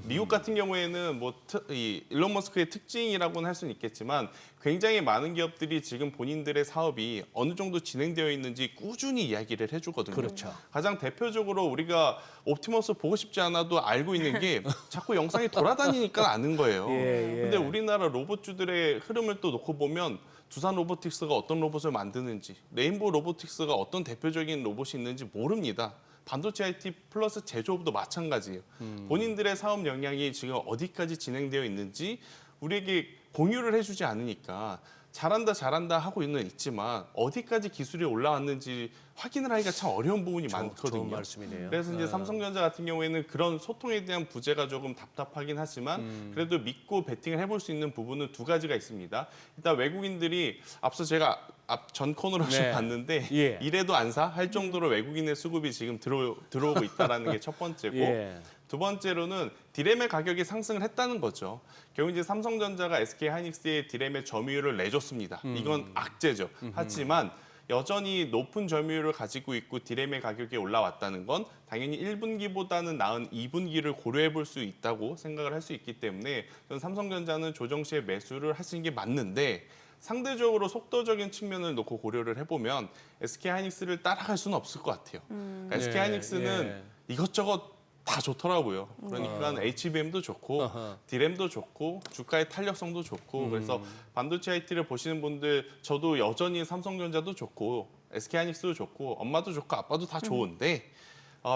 미국 같은 경우에는 이 일론 머스크의 특징이라고는 할 수는 있겠지만 굉장히 많은 기업들이 지금 본인들의 사업이 어느 정도 진행되어 있는지 꾸준히 이야기를 해주거든요. 그렇죠. 가장 대표적으로 우리가 옵티머스 보고 싶지 않아도 알고 있는 게 자꾸 영상이 돌아다니니까 아는 거예요. 예, 예. 근데 우리나라 로봇주들의 흐름을 또 놓고 보면 두산 로보틱스가 어떤 로봇을 만드는지, 레인보우 로보틱스가 어떤 대표적인 로봇이 있는지 모릅니다. 반도체 IT 플러스 제조업도 마찬가지예요. 본인들의 사업 역량이 지금 어디까지 진행되어 있는지 우리에게 공유를 해주지 않으니까 잘한다 하고 있지만 어디까지 기술이 올라왔는지 확인을 하기가 참 어려운 부분이 많거든요. 좋은 말씀이네요. 그래서 이제 삼성전자 같은 경우에는 그런 소통에 대한 부재가 조금 답답하긴 하지만 그래도 믿고 베팅을 해볼 수 있는 부분은 두 가지가 있습니다. 일단 외국인들이 앞서 제가 전 코너로 좀 네. 봤는데 예. 이래도 안 사? 할 정도로 외국인의 수급이 지금 들어오고 있다는 게 첫 번째고 예. 두 번째로는 디램의 가격이 상승을 했다는 거죠. 결국 이제 삼성전자가 SK하이닉스의 디램의 점유율을 내줬습니다. 이건 악재죠. 하지만 여전히 높은 점유율을 가지고 있고 디램의 가격이 올라왔다는 건 당연히 1분기보다는 나은 2분기를 고려해 볼 수 있다고 생각을 할 수 있기 때문에 저는 삼성전자는 조정 시에 매수를 하시는 게 맞는데 상대적으로 속도적인 측면을 놓고 고려를 해보면 SK하이닉스를 따라갈 수는 없을 것 같아요. 그러니까 SK하이닉스는 이것저것 다 좋더라고요. 그러니까 HBM도 좋고 디램도 좋고 주가의 탄력성도 좋고 그래서 반도체 IT를 보시는 분들 저도 여전히 삼성전자도 좋고 SK하이닉스도 좋고 엄마도 좋고 아빠도 다 좋은데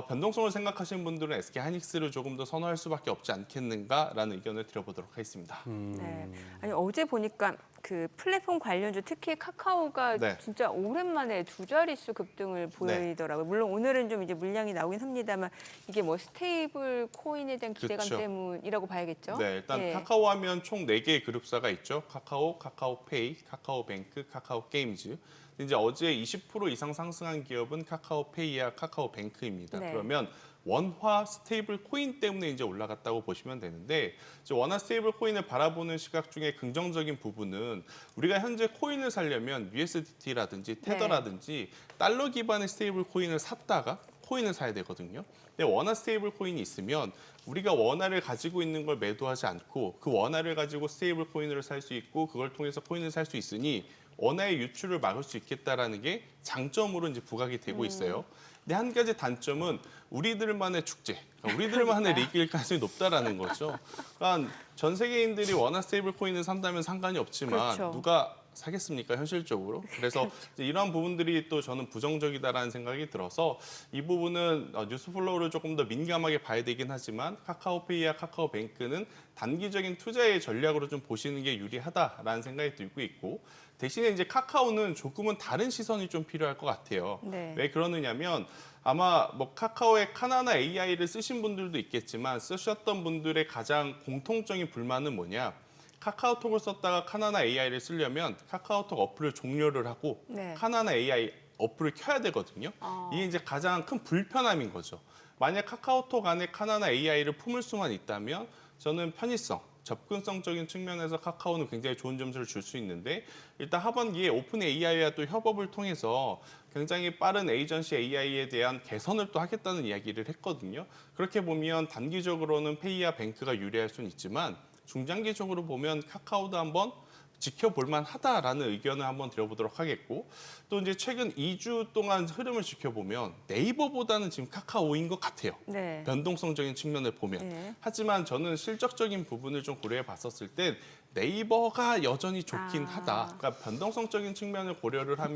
변동성을 생각하시는 분들은 SK하이닉스를 조금 더 선호할 수밖에 없지 않겠는가라는 의견을 드려보도록 하겠습니다. 네. 아니 어제 보니까 그 플랫폼 관련주 특히 카카오가 네. 진짜 오랜만에 두 자릿수 급등을 보이더라고요. 물론 오늘은 좀 이제 물량이 나오긴 합니다만 이게 뭐 스테이블 코인에 대한 기대감 그렇죠. 때문이라고 봐야겠죠. 네, 일단 예. 카카오 하면 총 4개의 그룹사가 있죠. 카카오, 카카오페이, 카카오뱅크, 카카오게임즈. 이제 어제 20% 이상 상승한 기업은 카카오페이와 카카오뱅크입니다. 네. 그러면 원화 스테이블 코인 때문에 이제 올라갔다고 보시면 되는데 이제 원화 스테이블 코인을 바라보는 시각 중에 긍정적인 부분은 우리가 현재 코인을 사려면 USDT라든지 테더라든지 달러 기반의 스테이블 코인을 샀다가 코인을 사야 되거든요. 근데 원화 스테이블 코인이 있으면 우리가 원화를 가지고 있는 걸 매도하지 않고 그 원화를 가지고 스테이블 코인을 살 수 있고 그걸 통해서 코인을 살 수 있으니 원화의 유출을 막을 수 있겠다라는 게 장점으로 이제 부각이 되고 있어요. 근데 한 가지 단점은 우리들만의 축제, 그러니까 우리들만의 리그일 가능성이 높다라는 거죠. 그러니까 전 세계인들이 원화 스테이블 코인을 산다면 상관이 없지만 그렇죠. 누가 사겠습니까 현실적으로? 그래서 이제 이러한 부분들이 또 저는 부정적이다라는 생각이 들어서 이 부분은 뉴스 플로우를 조금 더 민감하게 봐야 되긴 하지만 카카오페이와 카카오뱅크는 단기적인 투자의 전략으로 좀 보시는 게 유리하다라는 생각이 들고 있고 대신에 이제 카카오는 조금은 다른 시선이 좀 필요할 것 같아요. 네. 왜 그러느냐면 아마 뭐 카카오의 카나나 AI를 쓰신 분들도 있겠지만 쓰셨던 분들의 가장 공통적인 불만은 뭐냐? 카카오톡을 썼다가 카나나 AI를 쓰려면 카카오톡 어플을 종료를 하고 네. 카나나 AI 어플을 켜야 되거든요. 이게 이제 가장 큰 불편함인 거죠. 만약 카카오톡 안에 카나나 AI를 품을 수만 있다면 저는 편의성, 접근성적인 측면에서 카카오는 굉장히 좋은 점수를 줄 수 있는데 일단 하반기에 오픈 AI와 또 협업을 통해서 굉장히 빠른 에이전시 AI에 대한 개선을 또 하겠다는 이야기를 했거든요. 그렇게 보면 단기적으로는 페이와 뱅크가 유리할 수는 있지만 중장기적으로 보면 카카오도 한번 지켜볼 만하다라는 의견을 한번 드려보도록 하겠고 또 이제 최근 2주 동안 흐름을 지켜보면 네이버보다는 지금 카카오인 것 같아요. 네. 변동성적인 측면을 보면. 네. 하지만 저는 실적적인 부분을 좀 고려해 봤었을 땐 네이버가 여전히 좋긴 하다. 그러니까 변동성적인 측면을 고려를 하면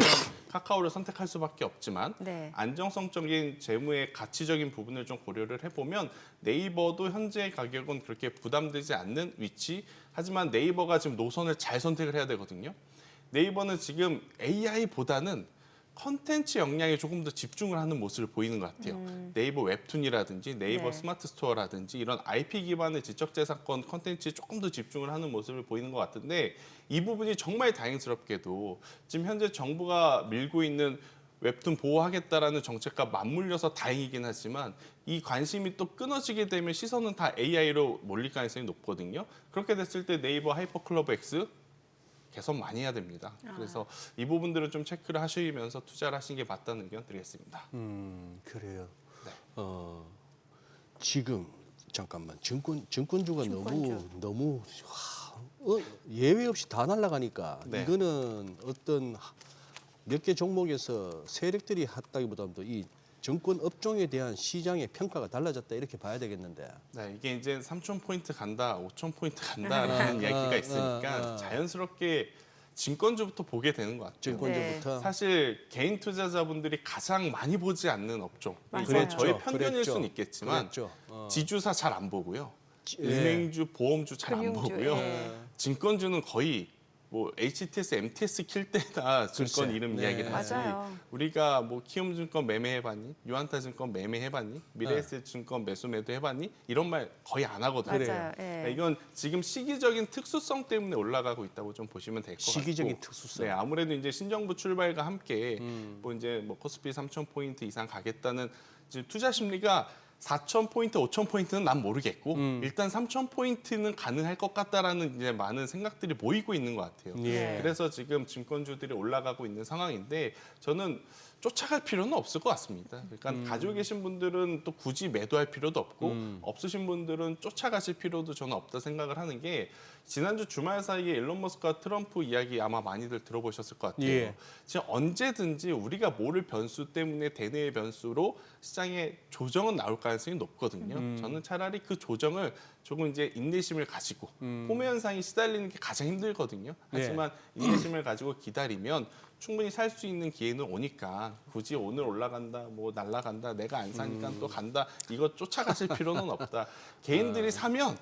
카카오를 선택할 수밖에 없지만 네. 안정성적인 재무의 가치적인 부분을 좀 고려를 해보면 네이버도 현재 가격은 그렇게 부담되지 않는 위치. 하지만 네이버가 지금 노선을 잘 선택을 해야 되거든요. 네이버는 지금 AI보다는 컨텐츠 역량에 조금 더 집중을 하는 모습을 보이는 것 같아요. 네이버 웹툰이라든지 네이버 네. 스마트 스토어라든지 이런 IP 기반의 지적재산권 컨텐츠에 조금 더 집중을 하는 모습을 보이는 것 같은데 이 부분이 정말 다행스럽게도 지금 현재 정부가 밀고 있는 웹툰 보호하겠다라는 정책과 맞물려서 다행이긴 하지만 이 관심이 또 끊어지게 되면 시선은 다 AI로 몰릴 가능성이 높거든요. 그렇게 됐을 때 네이버 하이퍼클러브 X 개선 많이 해야 됩니다. 그래서 이 부분들을 좀 체크를 하시면서 투자를 하시는 게 맞다는 의견 드리겠습니다. 그래요. 네. 지금 잠깐만 증권주가 증권주. 너무 예외 없이 다 날아가니까 네. 이거는 어떤 몇 개 종목에서 세력들이 했다기보다도 이 증권 업종에 대한 시장의 평가가 달라졌다 이렇게 봐야 되겠는데. 네, 이게 이제 3,000포인트 간다, 5,000포인트 간다라는 이야기가 있으니까 자연스럽게 증권주부터 보게 되는 것 같아요. 증권주부터. 사실 개인 투자자분들이 가장 많이 보지 않는 업종. 맞아요. 이건 저의 그랬죠. 편견일 그랬죠. 수는 있겠지만 그랬죠. 지주사 잘 안 보고요. 예. 은행주, 보험주 잘 안 금융주, 보고요. 예. 증권주는 거의 뭐 HTS, MTS 킬 때나 증권 글쎄. 이름 네. 이야기를 하지. 맞아요. 우리가 뭐 키움증권 매매해봤니? 유한타증권 매매해봤니? 미래에셋증권 매수 매도해봤니? 이런 말 거의 안 하거든요. 맞아요. 예. 그러니까 이건 지금 시기적인 특수성 때문에 올라가고 있다고 좀 보시면 될 것 같고. 시기적인 특수성. 네, 아무래도 이제 신정부 출발과 함께 뭐 이제 뭐 코스피 3,000포인트 이상 가겠다는 지금 투자 심리가 4,000포인트, 5,000포인트는 난 모르겠고 일단 3,000포인트는 가능할 것 같다라는 이제 많은 생각들이 모이고 있는 것 같아요. 예. 그래서 지금 증권주들이 올라가고 있는 상황인데 저는 쫓아갈 필요는 없을 것 같습니다. 그러니까 가지고 계신 분들은 또 굳이 매도할 필요도 없고 없으신 분들은 쫓아가실 필요도 저는 없다 생각을 하는 게 지난주 주말 사이에 일론 머스크와 트럼프 이야기 아마 많이들 들어보셨을 것 같아요. 예. 지금 언제든지 우리가 모를 변수 때문에 대내의 변수로 시장에 조정은 나올 가능성이 높거든요. 저는 차라리 그 조정을 조금 이제 인내심을 가지고 포매 현상이 시달리는 게 가장 힘들거든요. 하지만 인내심을 가지고 기다리면 충분히 살 수 있는 기회는 오니까 굳이 오늘 올라간다, 뭐 날라간다, 내가 안 사니까 또 간다 이거 쫓아가실 필요는 없다. 개인들이 사면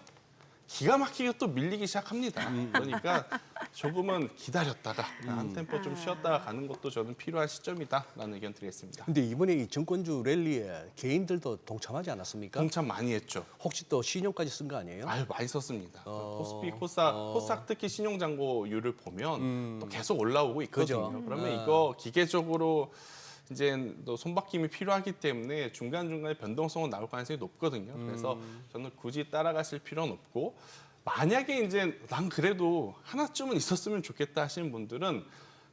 기가 막히게 또 밀리기 시작합니다. 그러니까 조금은 기다렸다가 한 템포 좀 쉬었다가 가는 것도 저는 필요한 시점이다라는 의견 드리겠습니다. 근데 이번에 이 증권주 랠리에 개인들도 동참하지 않았습니까? 동참 많이 했죠. 혹시 또 신용까지 쓴 거 아니에요? 아유 많이 썼습니다. 코스피, 코스닥 특히 신용잔고율을 보면 또 계속 올라오고 있거든요. 그죠. 그러면 이거 기계적으로 이제 또 손바뀜이 필요하기 때문에 중간중간에 변동성은 나올 가능성이 높거든요. 그래서 저는 굳이 따라가실 필요는 없고 만약에 이제 난 그래도 하나쯤은 있었으면 좋겠다 하시는 분들은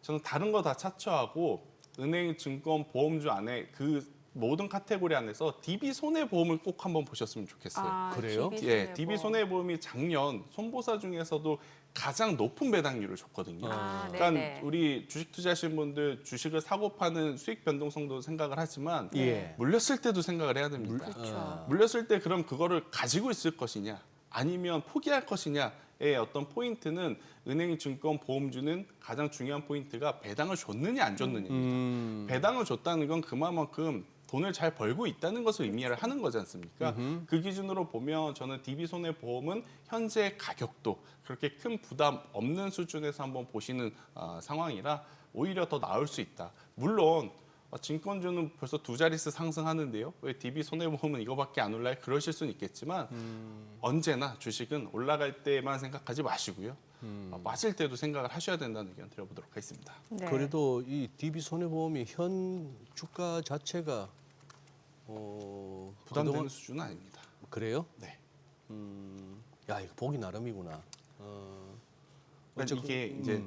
저는 다른 거 다 차처하고 은행, 증권, 보험주 안에 그 모든 카테고리 안에서 DB 손해보험을 꼭 한번 보셨으면 좋겠어요. 그래요? 예, DB 손해보험이 작년 손보사 중에서도 가장 높은 배당률을 줬거든요. 그러니까 네네. 우리 주식 투자하시는 분들 주식을 사고 파는 수익 변동성도 생각을 하지만 예. 물렸을 때도 생각을 해야 됩니다. 그렇죠. 물렸을 때 그럼 그거를 가지고 있을 것이냐 아니면 포기할 것이냐의 어떤 포인트는 은행, 증권, 보험주는 가장 중요한 포인트가 배당을 줬느냐 안 줬느냐입니다. 배당을 줬다는 건 그만큼 돈을 잘 벌고 있다는 것을 의미를 하는 거지 않습니까? 그 기준으로 보면 저는 DB 손해보험은 현재 가격도 그렇게 큰 부담 없는 수준에서 한번 보시는 상황이라 오히려 더 나을 수 있다. 물론 증권주는 벌써 2자릿수 상승하는데요. 왜 DB 손해보험은 이거밖에 안 올라요? 그러실 수는 있겠지만 언제나 주식은 올라갈 때만 생각하지 마시고요. 빠질 때도 생각을 하셔야 된다는 의견 드려보도록 하겠습니다. 네. 그래도 이 DB 손해보험이 현 주가 자체가 부담되는 그동안- 수준은 아닙니다. 그래요? 네. 야 이거 보기 나름이구나. 그러니까 어쨌건- 이게 이제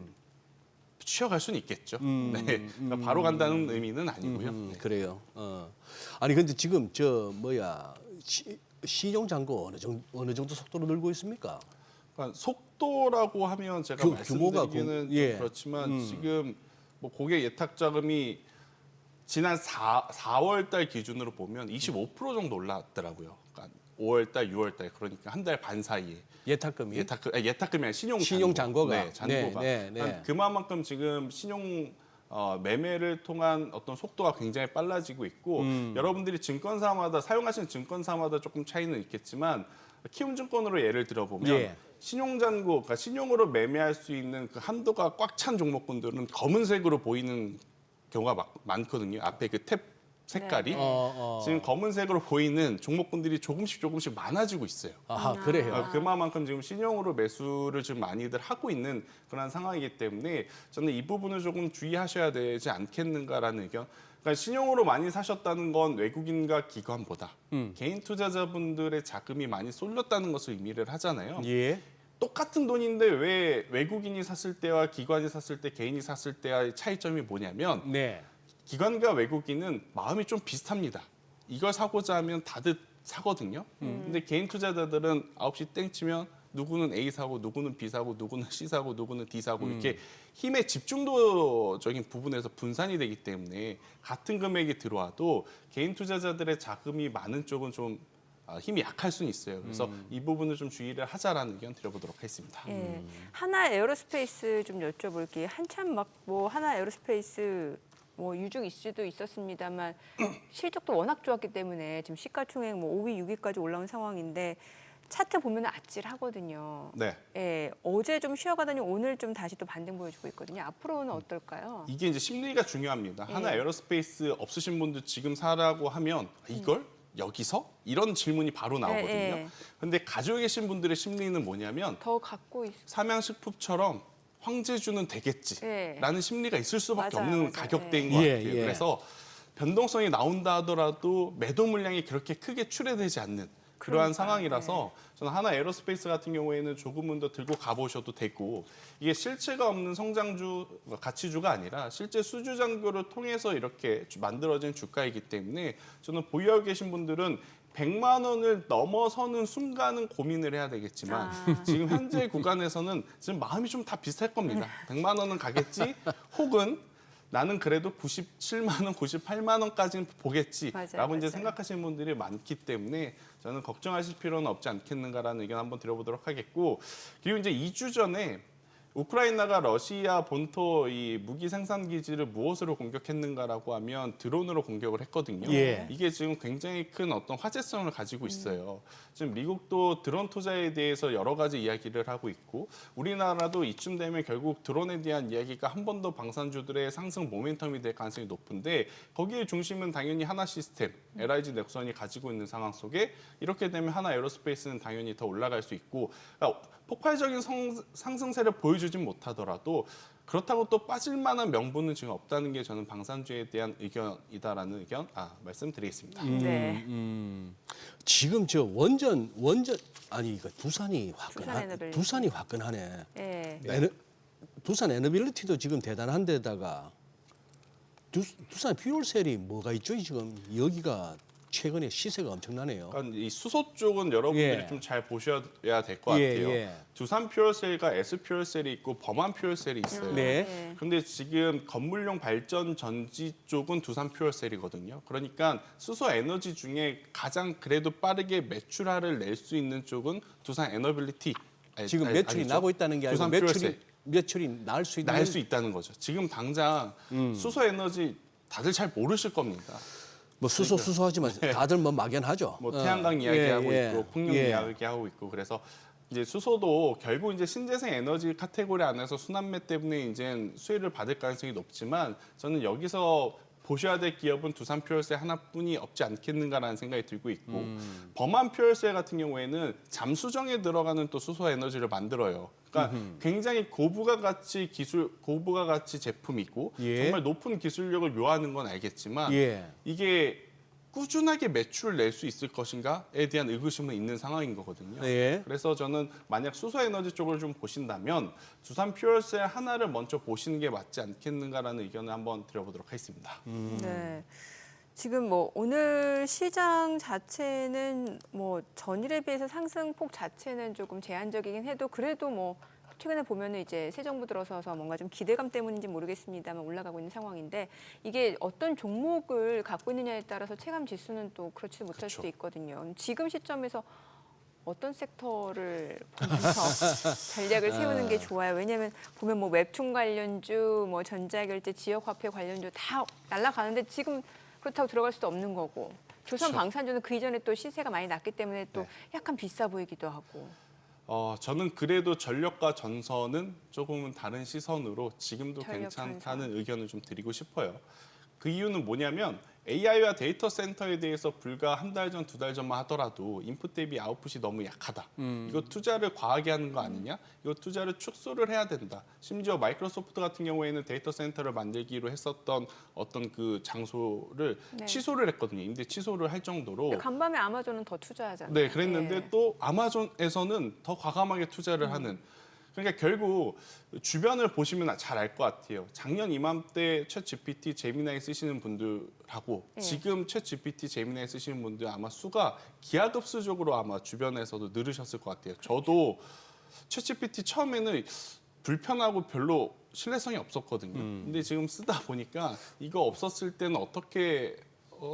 쉬어갈 수는 있겠죠. 네. 그러니까 바로 간다는 의미는 아니고요. 네. 그래요. 아니 근데 지금 신용 잔고 어느 정도 속도로 늘고 있습니까? 그러니까 속도라고 하면 제가 규모가 말씀드리기는 좀- 예. 좀 그렇지만 지금 뭐 고객 예탁 자금이 지난 4월 달 기준으로 보면 25% 정도 올랐더라고요. 그러니까 5월 달, 6월 달 그러니까 한 달 반 사이에 예탁금이? 예탁금이 아니라 신용 잔고가? 네, 잔고가. 네. 그러니까 그만큼 지금 신용 매매를 통한 어떤 속도가 굉장히 빨라지고 있고 여러분들이 증권사마다 사용하시는 증권사마다 조금 차이는 있겠지만 키움증권으로 예를 들어보면 예. 신용잔고, 그러니까 신용으로 매매할 수 있는 그 한도가 꽉 찬 종목군들은 검은색으로 보이는 경우가 많거든요. 앞에 그 탭 색깔이 지금 검은색으로 보이는 종목군들이 조금씩 많아지고 있어요. 아하, 그래요. 그만큼 지금 신용으로 매수를 지금 많이들 하고 있는 그런 상황이기 때문에 저는 이 부분을 조금 주의하셔야 되지 않겠는가라는 의견. 그러니까 신용으로 많이 사셨다는 건 외국인과 기관보다 개인 투자자분들의 자금이 많이 쏠렸다는 것을 의미를 하잖아요. 예. 똑같은 돈인데 왜 외국인이 샀을 때와 기관이 샀을 때, 개인이 샀을 때의 차이점이 뭐냐면 네. 기관과 외국인은 마음이 좀 비슷합니다. 이걸 사고자 하면 다들 사거든요. 근데 개인 투자자들은 9시 땡 치면 누구는 A 사고, 누구는 B 사고, 누구는 C 사고, 누구는 D 사고 이렇게 힘의 집중도적인 부분에서 분산이 되기 때문에 같은 금액이 들어와도 개인 투자자들의 자금이 많은 쪽은 좀 힘이 약할 수는 있어요. 그래서 이 부분을 좀 주의를 하자라는 의견 드려보도록 하겠습니다. 예. 하나 에어로스페이스 좀 여쭤볼게요. 한참 막 뭐 하나 에어로스페이스 뭐 유증 이슈도 있었습니다만 실적도 워낙 좋았기 때문에 지금 시가총액 뭐 5위, 6위까지 올라온 상황인데 차트 보면 아찔하거든요. 네. 예, 어제 좀 쉬어가더니 오늘 좀 다시 또 반등 보여주고 있거든요. 앞으로는 어떨까요? 이게 이제 심리가 중요합니다. 예. 하나 에어로스페이스 없으신 분들 지금 사라고 하면 이걸 여기서? 이런 질문이 바로 나오거든요. 예. 근데 가지고 계신 분들의 심리는 뭐냐면 더 갖고 있. 삼양식품처럼 황제주는 되겠지라는 예. 심리가 있을 수밖에 맞아요, 없는 맞아요. 가격대인 예. 것 예, 같아요. 예. 그래서 변동성이 나온다 하더라도 매도 물량이 그렇게 크게 출회되지 않는 그러한 상황이라서 저는 하나 에어로스페이스 같은 경우에는 조금은 더 들고 가보셔도 되고 이게 실체가 없는 성장주, 가치주가 아니라 실제 수주 잔고를 통해서 이렇게 만들어진 주가이기 때문에 저는 보유하고 계신 분들은 100만 원을 넘어서는 순간은 고민을 해야 되겠지만 지금 현재 구간에서는 지금 마음이 좀 다 비슷할 겁니다. 100만 원은 가겠지 혹은 나는 그래도 97만 원, 98만 원까지는 보겠지라고 이제 생각하시는 분들이 많기 때문에 저는 걱정하실 필요는 없지 않겠는가라는 의견 한번 드려보도록 하겠고 그리고 이제 2주 전에 우크라이나가 러시아 본토 이 무기 생산 기지를 무엇으로 공격했는가라고 하면 드론으로 공격을 했거든요. 예. 이게 지금 굉장히 큰 어떤 화제성을 가지고 있어요. 지금 미국도 드론 투자에 대해서 여러 가지 이야기를 하고 있고 우리나라도 이쯤 되면 결국 드론에 대한 이야기가 한 번 더 방산주들의 상승 모멘텀이 될 가능성이 높은데 거기에 중심은 당연히 하나 시스템, LIG 넥선이 가지고 있는 상황 속에 이렇게 되면 하나 에어로스페이스는 당연히 더 올라갈 수 있고 그러니까 폭발적인 상승세를 보여주진 못하더라도 그렇다고 또 빠질 만한 명분은 지금 없다는 게 저는 방산주에 대한 의견이다라는 의견 말씀드리겠습니다. 네. 지금 저 원전 아니 이거 두산이 화끈하네. 네. 두산 에너빌리티도 지금 대단한 데다가 두산 퓨얼셀이 뭐가 있죠? 지금 여기가 최근에 시세가 엄청나네요. 그러니까 이 수소 쪽은 여러분들이 예. 좀 잘 보셔야 될 것 같아요. 예. 두산 퓨얼셀과 S 퓨얼셀이 있고 범한 퓨얼셀이 있어요. 네. 근데 지금 건물용 발전 전지 쪽은 두산 퓨얼셀이거든요. 그러니까 수소 에너지 중에 가장 그래도 빠르게 매출화를 낼 수 있는 쪽은 두산 에너빌리티. 지금 매출이 나고 있다는 게 아니고 두산 퓨얼셀. 매출이 날 수 있는 날 수 있다는 거죠. 지금 당장 수소 에너지 다들 잘 모르실 겁니다. 뭐 수소하지만 다들 뭐 막연하죠. 뭐 태양광 이야기하고 예. 있고 풍력 이야기하고 있고 그래서 이제 수소도 결국 이제 신재생 에너지 카테고리 안에서 순환매 때문에 이제 수혜를 받을 가능성이 높지만 저는 여기서 보셔야 될 기업은 두산 퓨얼셀 하나뿐이 없지 않겠는가라는 생각이 들고 있고 범한 퓨얼셀 같은 경우에는 잠수정에 들어가는 또 수소 에너지를 만들어요. 그러니까 굉장히 고부가 가치 제품이고 예. 정말 높은 기술력을 요하는 건 알겠지만 예. 이게 꾸준하게 매출을 낼 수 있을 것인가에 대한 의구심은 있는 상황인 거거든요. 예. 그래서 저는 만약 수소에너지 쪽을 좀 보신다면 두산 퓨얼셀 하나를 먼저 보시는 게 맞지 않겠는가라는 의견을 한번 드려보도록 하겠습니다. 네. 지금 뭐 오늘 시장 자체는 뭐 전일에 비해서 상승폭 자체는 조금 제한적이긴 해도 그래도 뭐 최근에 보면은 이제 새 정부 들어서서 뭔가 좀 기대감 때문인지 모르겠습니다만 올라가고 있는 상황인데 이게 어떤 종목을 갖고 있느냐에 따라서 체감 지수는 또 그렇지 못할 수도 있거든요. 지금 시점에서 어떤 섹터를 보면서 전략을 세우는 게 좋아요. 왜냐하면 보면 뭐 웹툰 관련주, 뭐 전자결제, 지역화폐 관련주 다 날아가는데 지금 그렇다고 들어갈 수도 없는 거고 조선 방산주는 그 이전에 또 시세가 많이 났기 때문에 또 약간 비싸 보이기도 하고. 저는 그래도 전력과 전선은 조금은 다른 시선으로 지금도 전력, 괜찮다는 의견을 좀 드리고 싶어요. 그 이유는 뭐냐면 AI와 데이터 센터에 대해서 불과 한 달 전, 두 달 전만 하더라도 인풋 대비 아웃풋이 너무 약하다. 이거 투자를 과하게 하는 거 아니냐? 이거 투자를 축소를 해야 된다. 심지어 마이크로소프트 같은 경우에는 데이터 센터를 만들기로 했었던 어떤 그 장소를 취소를 했거든요. 임대 취소를 할 정도로. 간밤에 아마존은 더 투자하잖아요. 네, 그랬는데 또 아마존에서는 더 과감하게 투자를 하는. 그러니까 결국 주변을 보시면 잘 알 것 같아요. 작년 이맘때 챗 GPT, 제미나이 쓰시는 분들하고 지금 챗 GPT, 제미나이 쓰시는 분들 아마 수가 기하급수적으로 아마 주변에서도 늘으셨을 것 같아요. 저도 챗 GPT 처음에는 불편하고 별로 신뢰성이 없었거든요. 근데 지금 쓰다 보니까 이거 없었을 때는 어떻게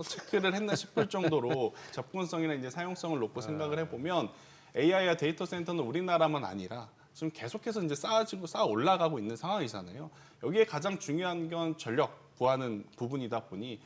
체크를 했나 싶을 정도로 접근성이나 이제 사용성을 놓고 생각을 해보면 AI와 데이터 센터는 우리나라만 아니라 지금 계속해서 이제 쌓아 올라가고 있는 상황이잖아요. 여기에 가장 중요한 건 전력 구하는 부분이다 보니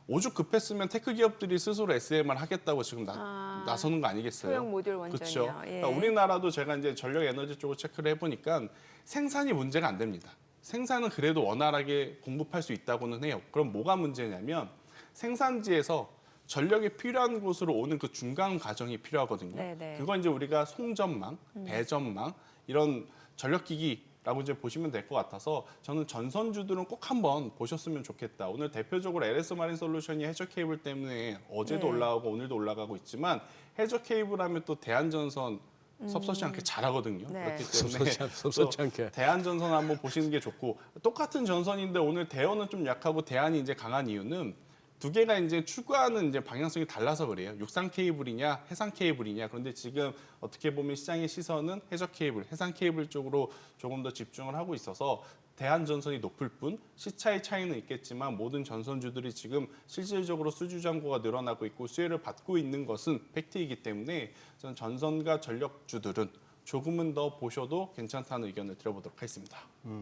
오죽 급했으면 테크 기업들이 스스로 SMR 하겠다고 지금 나서는 거 아니겠어요? 소형 모듈 원전이요. 그렇죠. 예. 그러니까 우리나라도 제가 이제 전력 에너지 쪽을 체크를 해보니까 생산이 문제가 안 됩니다. 생산은 그래도 원활하게 공급할 수 있다고는 해요. 그럼 뭐가 문제냐면 생산지에서 전력이 필요한 곳으로 오는 그 중간 과정이 필요하거든요. 네네. 그건 이제 우리가 송전망, 배전망 이런 전력기기 라고 이제 보시면 될 것 같아서 저는 전선주들은 꼭 한번 보셨으면 좋겠다. 오늘 대표적으로 LS 마린 솔루션이 해저 케이블 때문에 어제도 네. 올라가고 오늘도 올라가고 있지만 해저 케이블 하면 또 대한전선 섭섭지 않게 잘하거든요. 네. 그렇기 때문에 섭섭지 않게. 대한전선 한번 보시는 게 좋고 똑같은 전선인데 오늘 대원은 좀 약하고 대한이 이제 강한 이유는 두 개가 이제 추구하는 이제 방향성이 달라서 그래요. 육상 케이블이냐, 해상 케이블이냐. 그런데 지금 어떻게 보면 시장의 시선은 해저 케이블, 해상 케이블 쪽으로 조금 더 집중을 하고 있어서 대한전선이 높을 뿐 시차의 차이는 있겠지만 모든 전선주들이 지금 실질적으로 수주 잔고가 늘어나고 있고 수혜를 받고 있는 것은 팩트이기 때문에 저는 전선과 전력주들은 조금은 더 보셔도 괜찮다는 의견을 드려보도록 하겠습니다.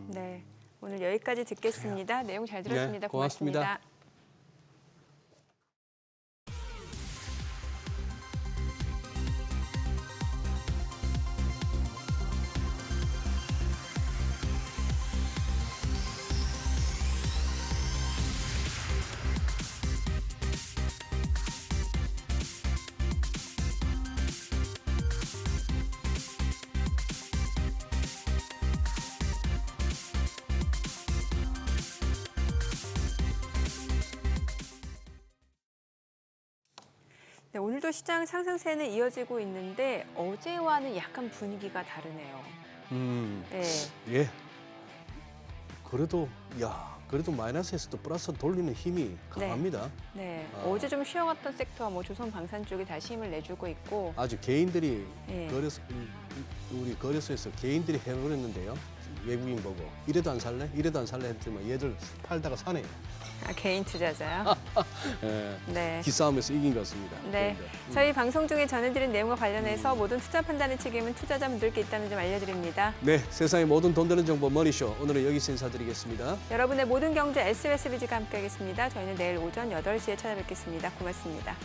네, 오늘 여기까지 듣겠습니다. 내용 잘 들었습니다. 네, 고맙습니다. 고맙습니다. 네, 오늘도 시장 상승세는 이어지고 있는데 어제와는 약간 분위기가 다르네요. 네, 예. 그래도 그래도 마이너스에서도 플러스 돌리는 힘이 강합니다. 네. 어제 좀 쉬어갔던 섹터와 뭐 조선방산 쪽이 다시 힘을 내주고 있고. 아주 개인들이 예. 우리 거래소에서 개인들이 해버렸는데요. 외국인 보고 이래도 안 살래? 이래도 안 살래 했더니 얘들 팔다가 사네요. 아, 개인 투자자요? 예. 네. 기싸움에서 이긴 것 같습니다. 네, 그런데. 저희 방송 중에 전해드린 내용과 관련해서 모든 투자 판단의 책임은 투자자분들께 있다는 점 알려드립니다. 네, 세상의 모든 돈 되는 정보 머니쇼 오늘은 여기서 인사드리겠습니다. 여러분의 모든 경제 SOS비즈가 함께하겠습니다. 저희는 내일 오전 8시에 찾아뵙겠습니다. 고맙습니다.